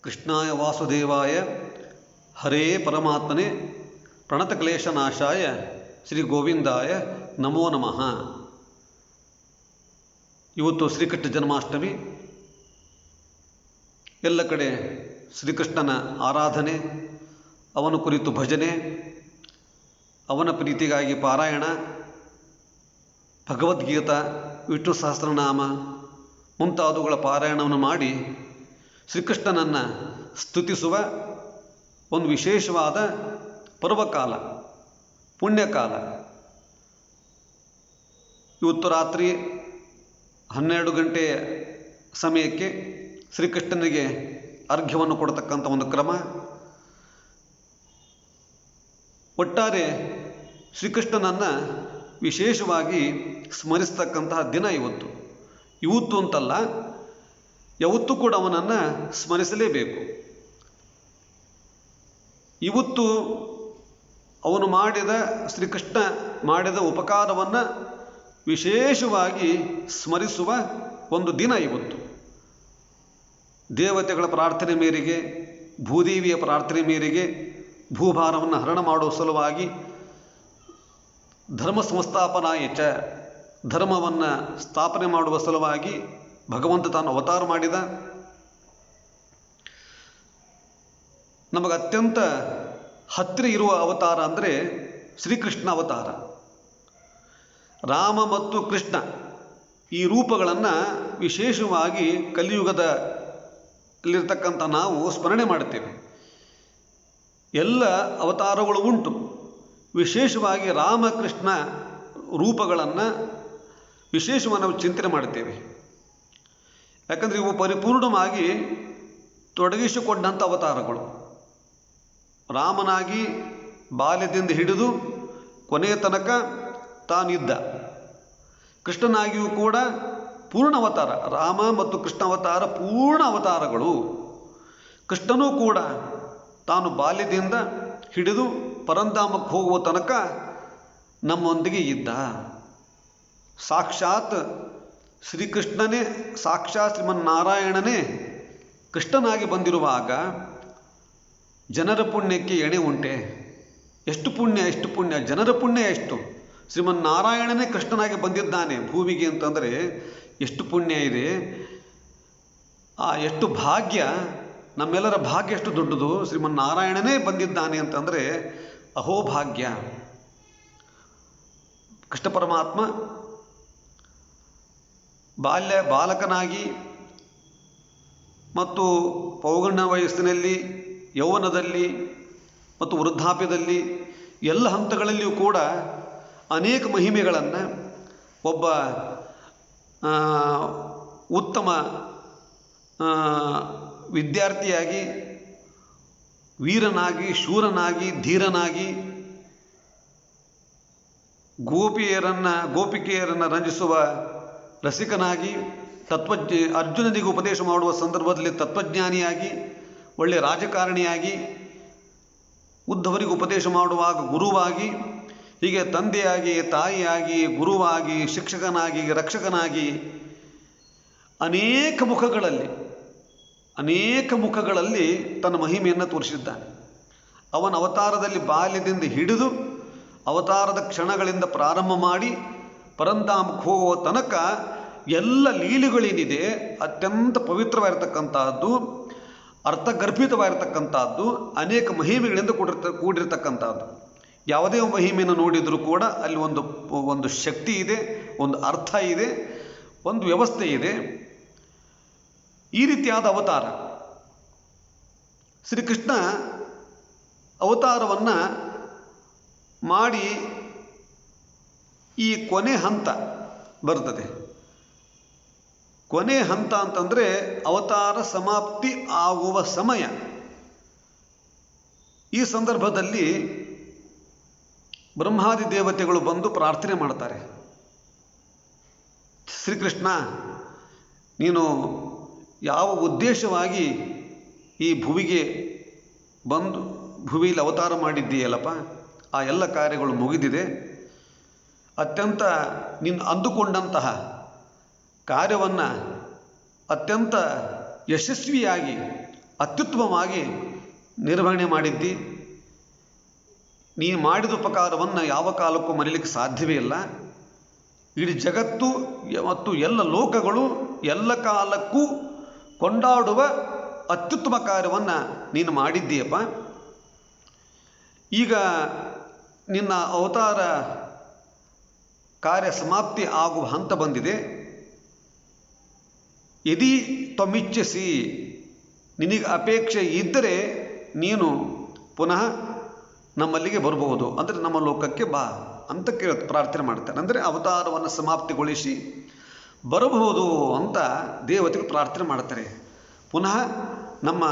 ಕೃಷ್ಣಾಯ ವಾಸುದೇವಾಯ ಹರೇ ಪರಮಾತ್ಮನೆ ಪ್ರಣತಕ್ಲೇಶನಾಶಾಯ ಶ್ರೀ ಗೋವಿಂದಾಯ ನಮೋ ನಮಃ. ಇವತ್ತು ಶ್ರೀಕೃಷ್ಣ ಜನ್ಮಾಷ್ಟಮಿ. ಎಲ್ಲ ಕಡೆ ಶ್ರೀಕೃಷ್ಣನ ಆರಾಧನೆ, ಅವನ ಕುರಿತು ಭಜನೆ, ಅವನ ಪ್ರೀತಿಗಾಗಿ ಪಾರಾಯಣ, ಭಗವದ್ಗೀತಾ, ವಿಷ್ಣು ಸಹಸ್ರನಾಮ ಮುಂತಾದವುಗಳ ಪಾರಾಯಣವನ್ನು ಮಾಡಿ ಶ್ರೀಕೃಷ್ಣನನ್ನು ಸ್ತುತಿಸುವ ಒಂದು ವಿಶೇಷವಾದ ಪರ್ವಕಾಲ, ಪುಣ್ಯಕಾಲ. ಇವತ್ತು ರಾತ್ರಿ 12 ಗಂಟೆಯ ಸಮಯಕ್ಕೆ ಶ್ರೀಕೃಷ್ಣನಿಗೆ ಅರ್ಘ್ಯವನ್ನು ಕೊಡತಕ್ಕಂಥ ಒಂದು ಕ್ರಮ. ಒಟ್ಟಾರೆ ಶ್ರೀಕೃಷ್ಣನನ್ನು ವಿಶೇಷವಾಗಿ ಸ್ಮರಿಸ್ತಕ್ಕಂತಹ ದಿನ ಇವತ್ತು. ಇವತ್ತು ಅಂತಲ್ಲ, ಯಾವತ್ತೂ ಕೂಡ ಅವನನ್ನು ಸ್ಮರಿಸಲೇಬೇಕು. ಇವತ್ತು ಅವನು ಶ್ರೀಕೃಷ್ಣ ಮಾಡಿದ ಉಪಕಾರವನ್ನು ವಿಶೇಷವಾಗಿ ಸ್ಮರಿಸುವ ಒಂದು ದಿನ ಇವತ್ತು. ದೇವತೆಗಳ ಪ್ರಾರ್ಥನೆ ಮೇರೆಗೆ, ಭೂದೇವಿಯ ಪ್ರಾರ್ಥನೆ ಮೇರೆಗೆ ಭೂಭಾರವನ್ನು ಹರಣ ಮಾಡುವ ಸಲುವಾಗಿ ಧರ್ಮ ಸಂಸ್ಥಾಪನಾಯ ಚ, ಧರ್ಮವನ್ನು ಸ್ಥಾಪನೆ ಮಾಡುವ ಸಲುವಾಗಿ ಭಗವಂತ ತಾನು ಅವತಾರ ಮಾಡಿದ. ನಮಗೆ ಅತ್ಯಂತ ಹತ್ತಿರ ಇರುವ ಅವತಾರ ಅಂದರೆ ಶ್ರೀಕೃಷ್ಣ ಅವತಾರ. ರಾಮ ಮತ್ತು ಕೃಷ್ಣ ಈ ರೂಪಗಳನ್ನು ವಿಶೇಷವಾಗಿ ಕಲಿಯುಗದಲ್ಲಿರ್ತಕ್ಕಂಥ ನಾವು ಸ್ಮರಣೆ ಮಾಡುತ್ತೇವೆ. ಎಲ್ಲ ಅವತಾರಗಳು ಉಂಟು. ವಿಶೇಷವಾಗಿ ರಾಮಕೃಷ್ಣ ರೂಪಗಳನ್ನು ವಿಶೇಷವಾಗಿ ನಾವು ಚಿಂತನೆ ಮಾಡುತ್ತೇವೆ. ಯಾಕಂದರೆ ಇವು ಪರಿಪೂರ್ಣವಾಗಿ ತೊಡಗಿಸಿಕೊಂಡಂಥ ಅವತಾರಗಳು. ರಾಮನಾಗಿ ಬಾಲ್ಯದಿಂದ ಹಿಡಿದು ಕೊನೆಯ ತನಕ ತಾನಿದ್ದ. ಕೃಷ್ಣನಾಗಿಯೂ ಕೂಡ ಪೂರ್ಣ ಅವತಾರ. ರಾಮ ಮತ್ತು ಕೃಷ್ಣ ಅವತಾರ ಪೂರ್ಣ ಅವತಾರಗಳು. ಕೃಷ್ಣನೂ ಕೂಡ ತಾನು ಬಾಲ್ಯದಿಂದ ಹಿಡಿದು ಪರಂಧಾಮಕ್ಕೆ ಹೋಗುವ ತನಕ ನಮ್ಮೊಂದಿಗೆ ಇದ್ದ. ಸಾಕ್ಷಾತ್ ಶ್ರೀಕೃಷ್ಣನೇ, ಸಾಕ್ಷಾತ್ ಶ್ರೀಮನ್ನಾರಾಯಣನೇ ಕೃಷ್ಣನಾಗಿ ಬಂದಿರುವಾಗ ಜನರ ಪುಣ್ಯಕ್ಕೆ ಎಣೆ ಉಂಟೆ? ಎಷ್ಟು ಪುಣ್ಯ, ಎಷ್ಟು ಪುಣ್ಯ, ಜನರ ಪುಣ್ಯ ಎಷ್ಟು? ಶ್ರೀಮನ್ನಾರಾಯಣನೇ ಕೃಷ್ಣನಾಗಿ ಬಂದಿದ್ದಾನೆ ಭೂಮಿಗೆ ಅಂತಂದರೆ ಎಷ್ಟು ಪುಣ್ಯ ಇದೆ. ಎಷ್ಟು ಭಾಗ್ಯ, ನಮ್ಮೆಲ್ಲರ ಭಾಗ್ಯ ಎಷ್ಟು ದೊಡ್ಡದು. ಶ್ರೀಮನ್ನಾರಾಯಣನೇ ಬಂದಿದ್ದಾನೆ ಅಂತಂದರೆ ಅಹೋಭಾಗ್ಯ. ಕೃಷ್ಣ ಪರಮಾತ್ಮ ಬಾಲಕನಾಗಿ ಮತ್ತು ಪೌಗಣ್ಯ ವಯಸ್ಸಿನಲ್ಲಿ, ಯೌವನದಲ್ಲಿ ಮತ್ತು ವೃದ್ಧಾಪ್ಯದಲ್ಲಿ ಎಲ್ಲ ಹಂತಗಳಲ್ಲಿಯೂ ಕೂಡ ಅನೇಕ ಮಹಿಮೆಗಳನ್ನು, ಒಬ್ಬ ಉತ್ತಮ ವಿದ್ಯಾರ್ಥಿಯಾಗಿ, ವೀರನಾಗಿ, ಶೂರನಾಗಿ, ಧೀರನಾಗಿ, ಗೋಪಿಕೆಯರನ್ನು ರಂಜಿಸುವ ರಸಿಕನಾಗಿ, ಅರ್ಜುನನಿಗೆ ಉಪದೇಶ ಮಾಡುವ ಸಂದರ್ಭದಲ್ಲಿ ತತ್ವಜ್ಞಾನಿಯಾಗಿ, ಒಳ್ಳೆಯ ರಾಜಕಾರಣಿಯಾಗಿ, ಉದ್ಧವರಿಗೆ ಉಪದೇಶ ಮಾಡುವಾಗ ಗುರುವಾಗಿ, ಹೀಗೆ ತಂದೆಯಾಗಿ, ತಾಯಿಯಾಗಿ, ಗುರುವಾಗಿ, ಶಿಕ್ಷಕನಾಗಿ, ರಕ್ಷಕನಾಗಿ ಅನೇಕ ಮುಖಗಳಲ್ಲಿ ತನ್ನ ಮಹಿಮೆಯನ್ನು ತೋರಿಸಿದ್ದಾನೆ. ಅವನ ಅವತಾರದಲ್ಲಿ ಬಾಲ್ಯದಿಂದ ಹಿಡಿದು ಅವತಾರದ ಕ್ಷಣಗಳಿಂದ ಪ್ರಾರಂಭ ಮಾಡಿ ಪರಂಧಾಮಕ್ಕೆ ಹೋಗುವ ತನಕ ಎಲ್ಲ ಲೀಲೆಗಳೇನಿದೆ ಅತ್ಯಂತ ಪವಿತ್ರವಾಗಿರ್ತಕ್ಕಂಥದ್ದು, ಅರ್ಥಗರ್ಭಿತವಾಗಿರ್ತಕ್ಕಂಥದ್ದು, ಅನೇಕ ಮಹಿಮೆಗಳಿಂದ ಕೂಡಿರ್ತಕ್ಕಂಥದ್ದು. ಯಾವುದೇ ಮಹಿಮೆಯನ್ನು ನೋಡಿದರೂ ಕೂಡ ಅಲ್ಲಿ ಒಂದು ಶಕ್ತಿ ಇದೆ, ಒಂದು ಅರ್ಥ ಇದೆ, ಒಂದು ವ್ಯವಸ್ಥೆ ಇದೆ. ಈ ರೀತಿಯಾದ ಅವತಾರ ಶ್ರೀಕೃಷ್ಣ ಅವತಾರವನ್ನು ಮಾಡಿ ಈ ಕೊನೆ ಹಂತ ಬರ್ತದೆ. ಕೊನೆ ಹಂತ ಅಂತಂದರೆ ಅವತಾರ ಸಮಾಪ್ತಿ ಆಗುವ ಸಮಯ. ಈ ಸಂದರ್ಭದಲ್ಲಿ ಬ್ರಹ್ಮಾದಿ ದೇವತೆಗಳು ಬಂದು ಪ್ರಾರ್ಥನೆ ಮಾಡ್ತಾರೆ. ಶ್ರೀಕೃಷ್ಣ, ನೀನು ಯಾವ ಉದ್ದೇಶವಾಗಿ ಈ ಭುವಿಗೆ ಬಂದು ಭುವಿಯಲ್ಲಿ ಅವತಾರ ಮಾಡಿದ್ದೀಯಲ್ಲಪ್ಪ, ಆ ಎಲ್ಲ ಕಾರ್ಯಗಳು ಮುಗಿದಿದೆ. ಅತ್ಯಂತ ನೀನು ಅಂದುಕೊಂಡಂತಹ ಕಾರ್ಯವನ್ನು ಅತ್ಯಂತ ಯಶಸ್ವಿಯಾಗಿ ಅತ್ಯುತ್ತಮವಾಗಿ ನಿರ್ವಹಣೆ ಮಾಡಿದ್ದಿ. ನೀನು ಮಾಡಿದ ಉಪಕಾರವನ್ನು ಯಾವ ಕಾಲಕ್ಕೂ ಮರೀಲಿಕ್ಕೆ ಸಾಧ್ಯವೇ ಇಲ್ಲ. ಇಡೀ ಜಗತ್ತು ಮತ್ತು ಎಲ್ಲ ಲೋಕಗಳು ಎಲ್ಲ ಕಾಲಕ್ಕೂ ಕೊಂಡಾಡುವ ಅತ್ಯುತ್ತಮ ಕಾರ್ಯವನ್ನು ನೀನು ಮಾಡಿದ್ದೀಯಪ್ಪ. ಈಗ ನಿನ್ನ ಅವತಾರ ಕಾರ್ಯ ಸಮಾಪ್ತಿ ಆಗುವ ಹಂತ ಬಂದಿದೆ. ಯದಿ ತ್ವಮಿಚ್ಛಸಿ, ನಿನಗೆ ಅಪೇಕ್ಷೆ ಇದ್ದರೆ ನೀನು ಪುನಃ ನಮ್ಮಲ್ಲಿಗೆ ಬರಬಹುದು, ಅಂದರೆ ನಮ್ಮ ಲೋಕಕ್ಕೆ ಬಾ ಅಂತ ಪ್ರಾರ್ಥನೆ ಮಾಡ್ತಾರೆ. ಅಂದರೆ ಅವತಾರವನ್ನು ಸಮಾಪ್ತಿಗೊಳಿಸಿ ಬರಬಹುದು ಅಂತ ದೇವತೆಗಳು ಪ್ರಾರ್ಥನೆ ಮಾಡ್ತಾರೆ. ಪುನಃ ನಮ್ಮ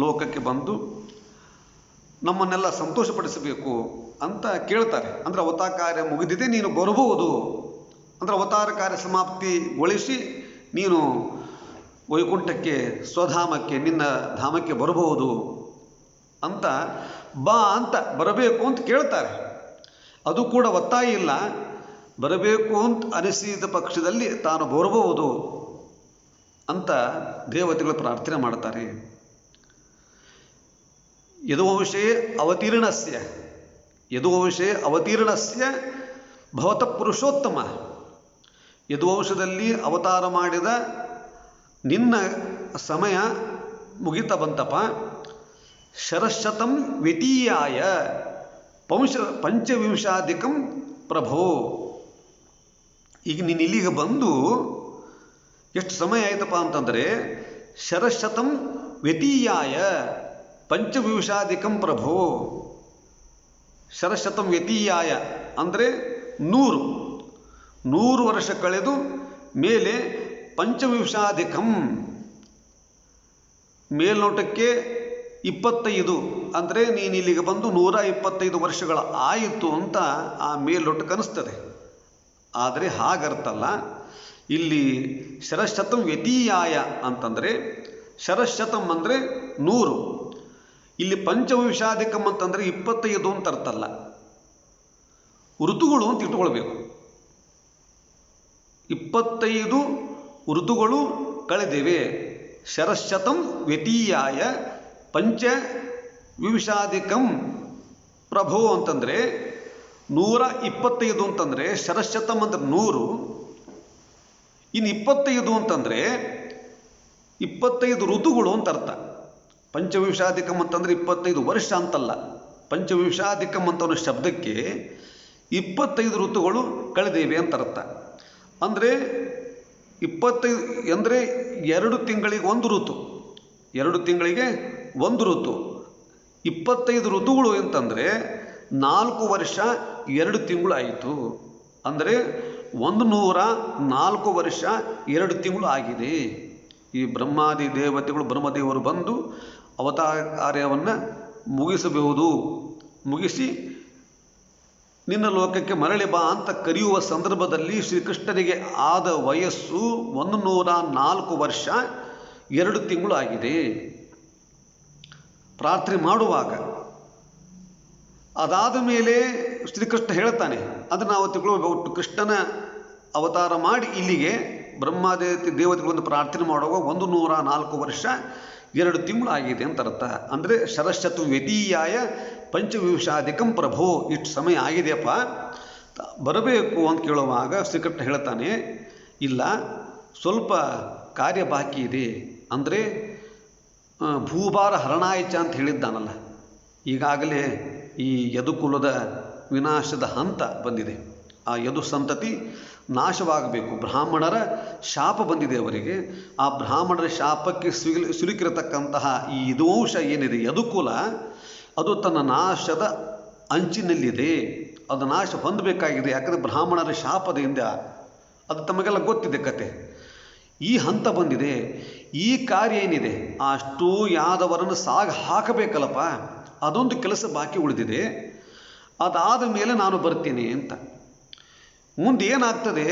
ಲೋಕಕ್ಕೆ ಬಂದು ನಮ್ಮನ್ನೆಲ್ಲ ಸಂತೋಷಪಡಿಸಬೇಕು ಅಂತ ಕೇಳ್ತಾರೆ. ಅಂದರೆ ಅವತಾರ ಕಾರ್ಯ ಮುಗಿದಿದೆ, ನೀನು ಬರಬಹುದು, ಅಂದರೆ ಅವತಾರ ಕಾರ್ಯ ಸಮಾಪ್ತಿಗೊಳಿಸಿ ನೀನು ವೈಕುಂಠಕ್ಕೆ, ಸ್ವಧಾಮಕ್ಕೆ, ನಿನ್ನ ಧಾಮಕ್ಕೆ ಬರಬಹುದು ಅಂತ ಬಾ ಅಂತ ಬರಬೇಕು ಅಂತ ಕೇಳ್ತಾರೆ. ಅದು ಕೂಡ ಒತ್ತಾಯ ಇಲ್ಲ. ಬರಬೇಕು ಅಂತ ಅನಿಸಿದ ಪಕ್ಷದಲ್ಲಿ ತಾನು ಬರಬಹುದು ಅಂತ ದೇವತೆಗಳು ಪ್ರಾರ್ಥನೆ ಮಾಡ್ತಾರೆ. ಯದುವಂಶೇ ಅವತೀರ್ಣಸ್ಯ ಭವತ ಪುರುಷೋತ್ತಮ. ಯದುವಂಶದಲ್ಲಿ ಅವತಾರ ಮಾಡಿದ ನಿನ್ನ ಸಮಯ ಮುಗಿತಾ ಬಂತಪ್ಪ. ಶರಶತಂ ವ್ಯತೀಯಾಯ ಪಂಚವಿಂಶಾಧಿಕಂ ಪ್ರಭೋ. ಈಗ ನೀನು ಇಲ್ಲಿಗೆ ಬಂದು ಎಷ್ಟು ಸಮಯ ಆಯ್ತಪ್ಪ ಅಂತಂದರೆ, ಶರಶತಂ ವ್ಯತೀಯಾಯ ಪಂಚವಿಂಶಾಧಿಕಂ ಪ್ರಭೋ. ಶರಶತಂ ವ್ಯತೀಯಾಯ ಅಂದರೆ 100 ವರ್ಷ ಕಳೆದು ಮೇಲೆ ಪಂಚವಿಂಶಾಧಿಕಂ, ಮೇಲ್ನೋಟಕ್ಕೆ 25, ಅಂದರೆ ನೀನು ಇಲ್ಲಿಗೆ ಬಂದು 125 ವರ್ಷಗಳ ಆಯಿತು ಅಂತ ಆ ಮೇಲ್ನೋಟಕ್ಕೆ ಅನಿಸ್ತದೆ. ಆದರೆ ಹಾಗರ್ತಲ್ಲ. ಇಲ್ಲಿ ಶರಶತಂ ವ್ಯತೀಯಾಯ ಅಂತಂದರೆ ಶರಶತಂ ಅಂದರೆ 100, ಇಲ್ಲಿ ಪಂಚವಿಂಶಾಧಿಕಂ ಅಂತಂದರೆ 25 ಅಂತ ಅರ್ಥಲ್ಲ, ಋತುಗಳು ಅಂತ ಇಟ್ಕೊಳ್ಬೇಕು. 25 ಋತುಗಳು ಕಳೆದಿವೆ. ಶರಶತಂ ವ್ಯತೀಯಾಯ ಪಂಚವಿಂಶಾಧಿಕಂ ಪ್ರಭೋ ಅಂತಂದರೆ 125 ಅಂತಂದರೆ ಶರಶತಂ ಅಂದರೆ 100, ಇನ್ನು 25 ಅಂತಂದರೆ 25 ಋತುಗಳು ಅಂತ ಅರ್ಥ. ಪಂಚವಿಂಶಾಧಿಕಂ ಅಂತಂದರೆ 25 ವರ್ಷ ಅಂತಲ್ಲ. ಪಂಚವಿಂಶಾಧಿಕಂ ಅಂತ ಅನ್ನೋ ಶಬ್ದಕ್ಕೆ 25 ಋತುಗಳು ಕಳೆದಿವೆ ಅಂತ ಅರ್ಥ. ಅಂದರೆ 25 ಅಂದರೆ 2 ತಿಂಗಳಿಗೆ 1 ಋತು, 2 ತಿಂಗಳಿಗೆ 1 ಋತು. 25 ಋತುಗಳು ಅಂತಂದರೆ 4 ವರ್ಷ 2 ತಿಂಗಳು ಆಯಿತು. ಅಂದರೆ 104 ವರ್ಷ 2 ತಿಂಗಳು ಆಗಿದೆ. ಈ ಬ್ರಹ್ಮಾದಿ ದೇವತೆಗಳು, ಬ್ರಹ್ಮದೇವರು ಬಂದು ಅವತಾರ ಕಾರ್ಯವನ್ನು ಮುಗಿಸಿ ನಿನ್ನ ಲೋಕಕ್ಕೆ ಮರಳಿ ಬಾ ಅಂತ ಕರೆಯುವ ಸಂದರ್ಭದಲ್ಲಿ ಶ್ರೀಕೃಷ್ಣನಿಗೆ ಆದ ವಯಸ್ಸು 104 ವರ್ಷ 2 ತಿಂಗಳು ಆಗಿದೆ. ಪ್ರಾರ್ಥನೆ ಮಾಡುವಾಗ ಅದಾದ ಮೇಲೆ ಶ್ರೀಕೃಷ್ಣ ಹೇಳ್ತಾನೆ, ಅದನ್ನು ನಾವು ತಿಳ್ಕೊಳ್ಬೇಕು. ಕೃಷ್ಣನ ಅವತಾರ ಮಾಡಿ ಇಲ್ಲಿಗೆ ದೇವತೆಗಳನ್ನು ಪ್ರಾರ್ಥನೆ ಮಾಡುವಾಗ 104 ವರ್ಷ 2 ತಿಂಗಳು ಆಗಿದೆ ಅಂತ ಅರ್ಥ. ಅಂದರೆ ಶರಶತು ವ್ಯತೀಯಾಯ ಪಂಚವಿಂಶಾಧಿಕಂ ಪ್ರಭೋ, ಇಷ್ಟು ಸಮಯ ಆಗಿದೆಯಪ್ಪ, ಬರಬೇಕು ಅಂತ ಕೇಳುವಾಗ ಶ್ರೀಕೃಷ್ಣ ಹೇಳ್ತಾನೆ, ಇಲ್ಲ ಸ್ವಲ್ಪ ಕಾರ್ಯ ಬಾಕಿ ಇದೆ. ಅಂದರೆ ಭೂಭಾರ ಹರಣಾಯಿಚ ಅಂತ ಹೇಳಿದ್ದಾನಲ್ಲ, ಈಗಾಗಲೇ ಈ ಯದುಕುಲದ ವಿನಾಶದ ಹಂತ ಬಂದಿದೆ. ಆ ಯದು ಸಂತತಿ ನಾಶವಾಗಬೇಕು. ಬ್ರಾಹ್ಮಣರ ಶಾಪ ಬಂದಿದೆ ಅವರಿಗೆ. ಆ ಬ್ರಾಹ್ಮಣರ ಶಾಪಕ್ಕೆ ಸಿಲುಕಿರತಕ್ಕಂತಹ ಈ ಯದುವಂಶ ಏನಿದೆ, ಯದುಕುಲ, ಅದು ತನ್ನ ನಾಶದ ಅಂಚಿನಲ್ಲಿದೆ. ಅದು ನಾಶ ಹೊಂದಬೇಕಾಗಿದೆ. ಯಾಕಂದರೆ ಬ್ರಾಹ್ಮಣರ ಶಾಪದಿಂದ ಅದು ತಮಗೆಲ್ಲ ಗೊತ್ತಿದೆ ಕತೆ. ಈ ಹಂತ ಬಂದಿದೆ. ಈ ಕಾರ್ಯ ಏನಿದೆ, ಅಷ್ಟು ಯಾದವರನ್ನು ಹಾಕಬೇಕಲ್ಲಪ್ಪ, ಅದೊಂದು ಕೆಲಸ ಬಾಕಿ ಉಳಿದಿದೆ. ಅದಾದ ಮೇಲೆ ನಾನು ಬರ್ತೀನಿ ಅಂತ. ಮುಂದೆ ಏನಾಗ್ತದೆ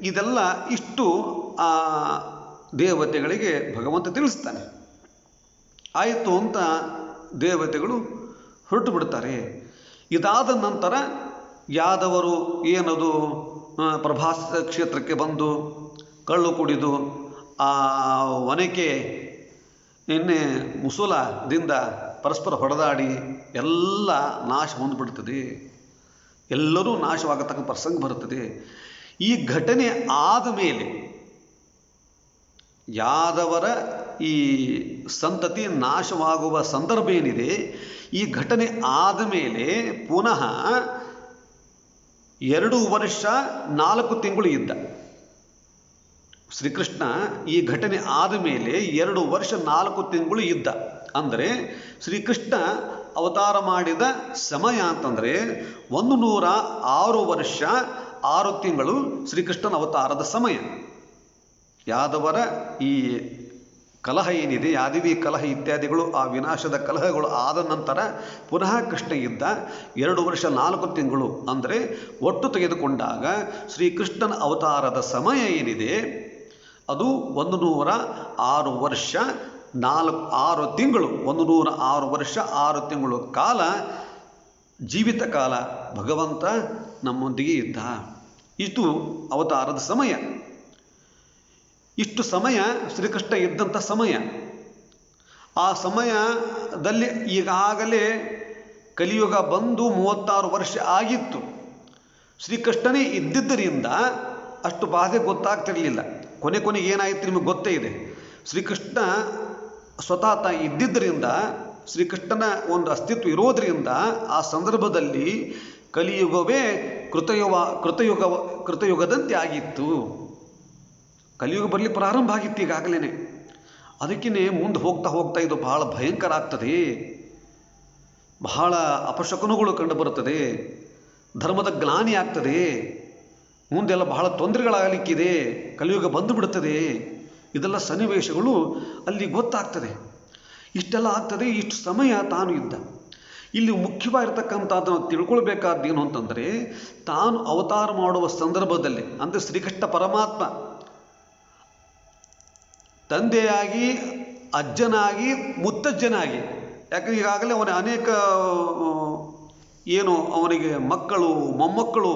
ಇದೆಲ್ಲ ಇಷ್ಟು ಆ ದೇವತೆಗಳಿಗೆ ಭಗವಂತ ತಿಳಿಸ್ತಾನೆ. ಆಯಿತು ಅಂತ ದೇವತೆಗಳು ಹೊರಟು ಬಿಡ್ತಾರೆ. ಇದಾದ ನಂತರ ಯಾದವರು ಏನದು ಪ್ರಭಾಸ ಕ್ಷೇತ್ರಕ್ಕೆ ಬಂದು ಕಳ್ಳು ಕುಡಿದು ಆ ಒನಕೆ ಎಣ್ಣೆ ಮುಸುಲದಿಂದ ಪರಸ್ಪರ ಹೊಡೆದಾಡಿ ಎಲ್ಲ ನಾಶ ಹೊಂದ್ಬಿಡ್ತದೆ, ಎಲ್ಲರೂ ನಾಶವಾಗತಕ್ಕ ಪ್ರಸಂಗ ಬರುತ್ತದೆ. ಈ ಘಟನೆ ಆದ ಮೇಲೆ ಯಾದವರ ಈ ಸಂತತಿ ನಾಶವಾಗುವ ಸಂದರ್ಭ ಏನಿದೆ, ಈ ಘಟನೆ ಆದ ಮೇಲೆ ಪುನಃ 2 ವರ್ಷ 4 ತಿಂಗಳು ಇದ್ದ ಶ್ರೀಕೃಷ್ಣ. ಈ ಘಟನೆ ಆದ ಮೇಲೆ 2 ವರ್ಷ 4 ತಿಂಗಳು ಇದ್ದ. ಅಂದರೆ ಶ್ರೀಕೃಷ್ಣ ಅವತಾರ ಮಾಡಿದ ಸಮಯ ಅಂತಂದರೆ 106 ವರ್ಷ 6 ತಿಂಗಳು ಶ್ರೀಕೃಷ್ಣನ ಅವತಾರದ ಸಮಯ. ಯಾದವರ ಈ ಕಲಹ ಏನಿದೆ, ಯಾದವಿ ಕಲಹ ಇತ್ಯಾದಿಗಳು, ಆ ವಿನಾಶದ ಕಲಹಗಳು ಆದ ನಂತರ ಪುನಃ ಕೃಷ್ಣ ಇದ್ದ 2 ವರ್ಷ 4 ತಿಂಗಳು. ಅಂದರೆ ಒಟ್ಟು ತೆಗೆದುಕೊಂಡಾಗ ಶ್ರೀಕೃಷ್ಣನ ಅವತಾರದ ಸಮಯ ಏನಿದೆ ಅದು 106 ವರ್ಷ 6 ತಿಂಗಳು, 106 ವರ್ಷ 6 ತಿಂಗಳು ಕಾಲ ಜೀವಿತ ಕಾಲ ಭಗವಂತ ನಮ್ಮೊಂದಿಗೆ ಇದ್ದ. ಇಷ್ಟು ಅವತಾರದ ಸಮಯ. ಇಷ್ಟು ಸಮಯ ಶ್ರೀಕೃಷ್ಣ ಇದ್ದಂಥ ಸಮಯ. ಆ ಸಮಯದಲ್ಲಿ ಈಗಾಗಲೇ ಕಲಿಯುಗ ಬಂದು 36 ವರ್ಷ ಆಗಿತ್ತು. ಶ್ರೀಕೃಷ್ಣನೇ ಇದ್ದಿದ್ದರಿಂದ ಅಷ್ಟು ಬಾಧೆ ಗೊತ್ತಾಗ್ತಿರಲಿಲ್ಲ. ಕೊನೆಗೆ ಏನಾಯಿತು ನಿಮಗೆ ಗೊತ್ತೇ ಇದೆ. ಶ್ರೀಕೃಷ್ಣ ಸ್ವತಃ ಇದ್ದಿದ್ದರಿಂದ, ಶ್ರೀಕೃಷ್ಣನ ಒಂದು ಅಸ್ತಿತ್ವ ಇರೋದರಿಂದ ಆ ಸಂದರ್ಭದಲ್ಲಿ ಕಲಿಯುಗವೇ ಕೃತಯುಗದಂತೆ ಆಗಿತ್ತು. ಕಲಿಯುಗ ಬರಲಿ ಪ್ರಾರಂಭ ಆಗಿತ್ತು ಈಗಾಗಲೇ. ಅದಕ್ಕೇ ಮುಂದೆ ಹೋಗ್ತಾ ಇದು ಬಹಳ ಭಯಂಕರ ಆಗ್ತದೆ, ಬಹಳ ಅಪಶಕುನಗಳು ಕಂಡುಬರುತ್ತದೆ, ಧರ್ಮದ ಗ್ಲಾನಿ ಆಗ್ತದೆ, ಮುಂದೆಲ್ಲ ಬಹಳ ತೊಂದರೆಗಳಾಗಲಿಕ್ಕಿದೆ, ಕಲಿಯುಗ ಬಂದು ಬಿಡುತ್ತದೆ. ಇದೆಲ್ಲ ಸನ್ನಿವೇಶಗಳು ಅಲ್ಲಿ ಗೊತ್ತಾಗ್ತದೆ. ಇಷ್ಟೆಲ್ಲ ಆಗ್ತದೆ. ಇಷ್ಟು ಸಮಯ ತಾನು ಇದ್ದ. ಇಲ್ಲಿ ಮುಖ್ಯವಾಗಿರ್ತಕ್ಕಂಥದ್ದನ್ನು ತಿಳ್ಕೊಳ್ಬೇಕಾದ್ದೇನು ಅಂತಂದರೆ, ತಾನು ಅವತಾರ ಮಾಡುವ ಸಂದರ್ಭದಲ್ಲಿ, ಅಂದರೆ ಶ್ರೀಕೃಷ್ಣ ಪರಮಾತ್ಮ ತಂದೆಯಾಗಿ, ಅಜ್ಜನಾಗಿ, ಮುತ್ತಜ್ಜನಾಗಿ, ಯಾಕಂದ್ರೆ ಈಗಾಗಲೇ ಅವನ ಅನೇಕ ಅವನಿಗೆ ಮಕ್ಕಳು ಮೊಮ್ಮಕ್ಕಳು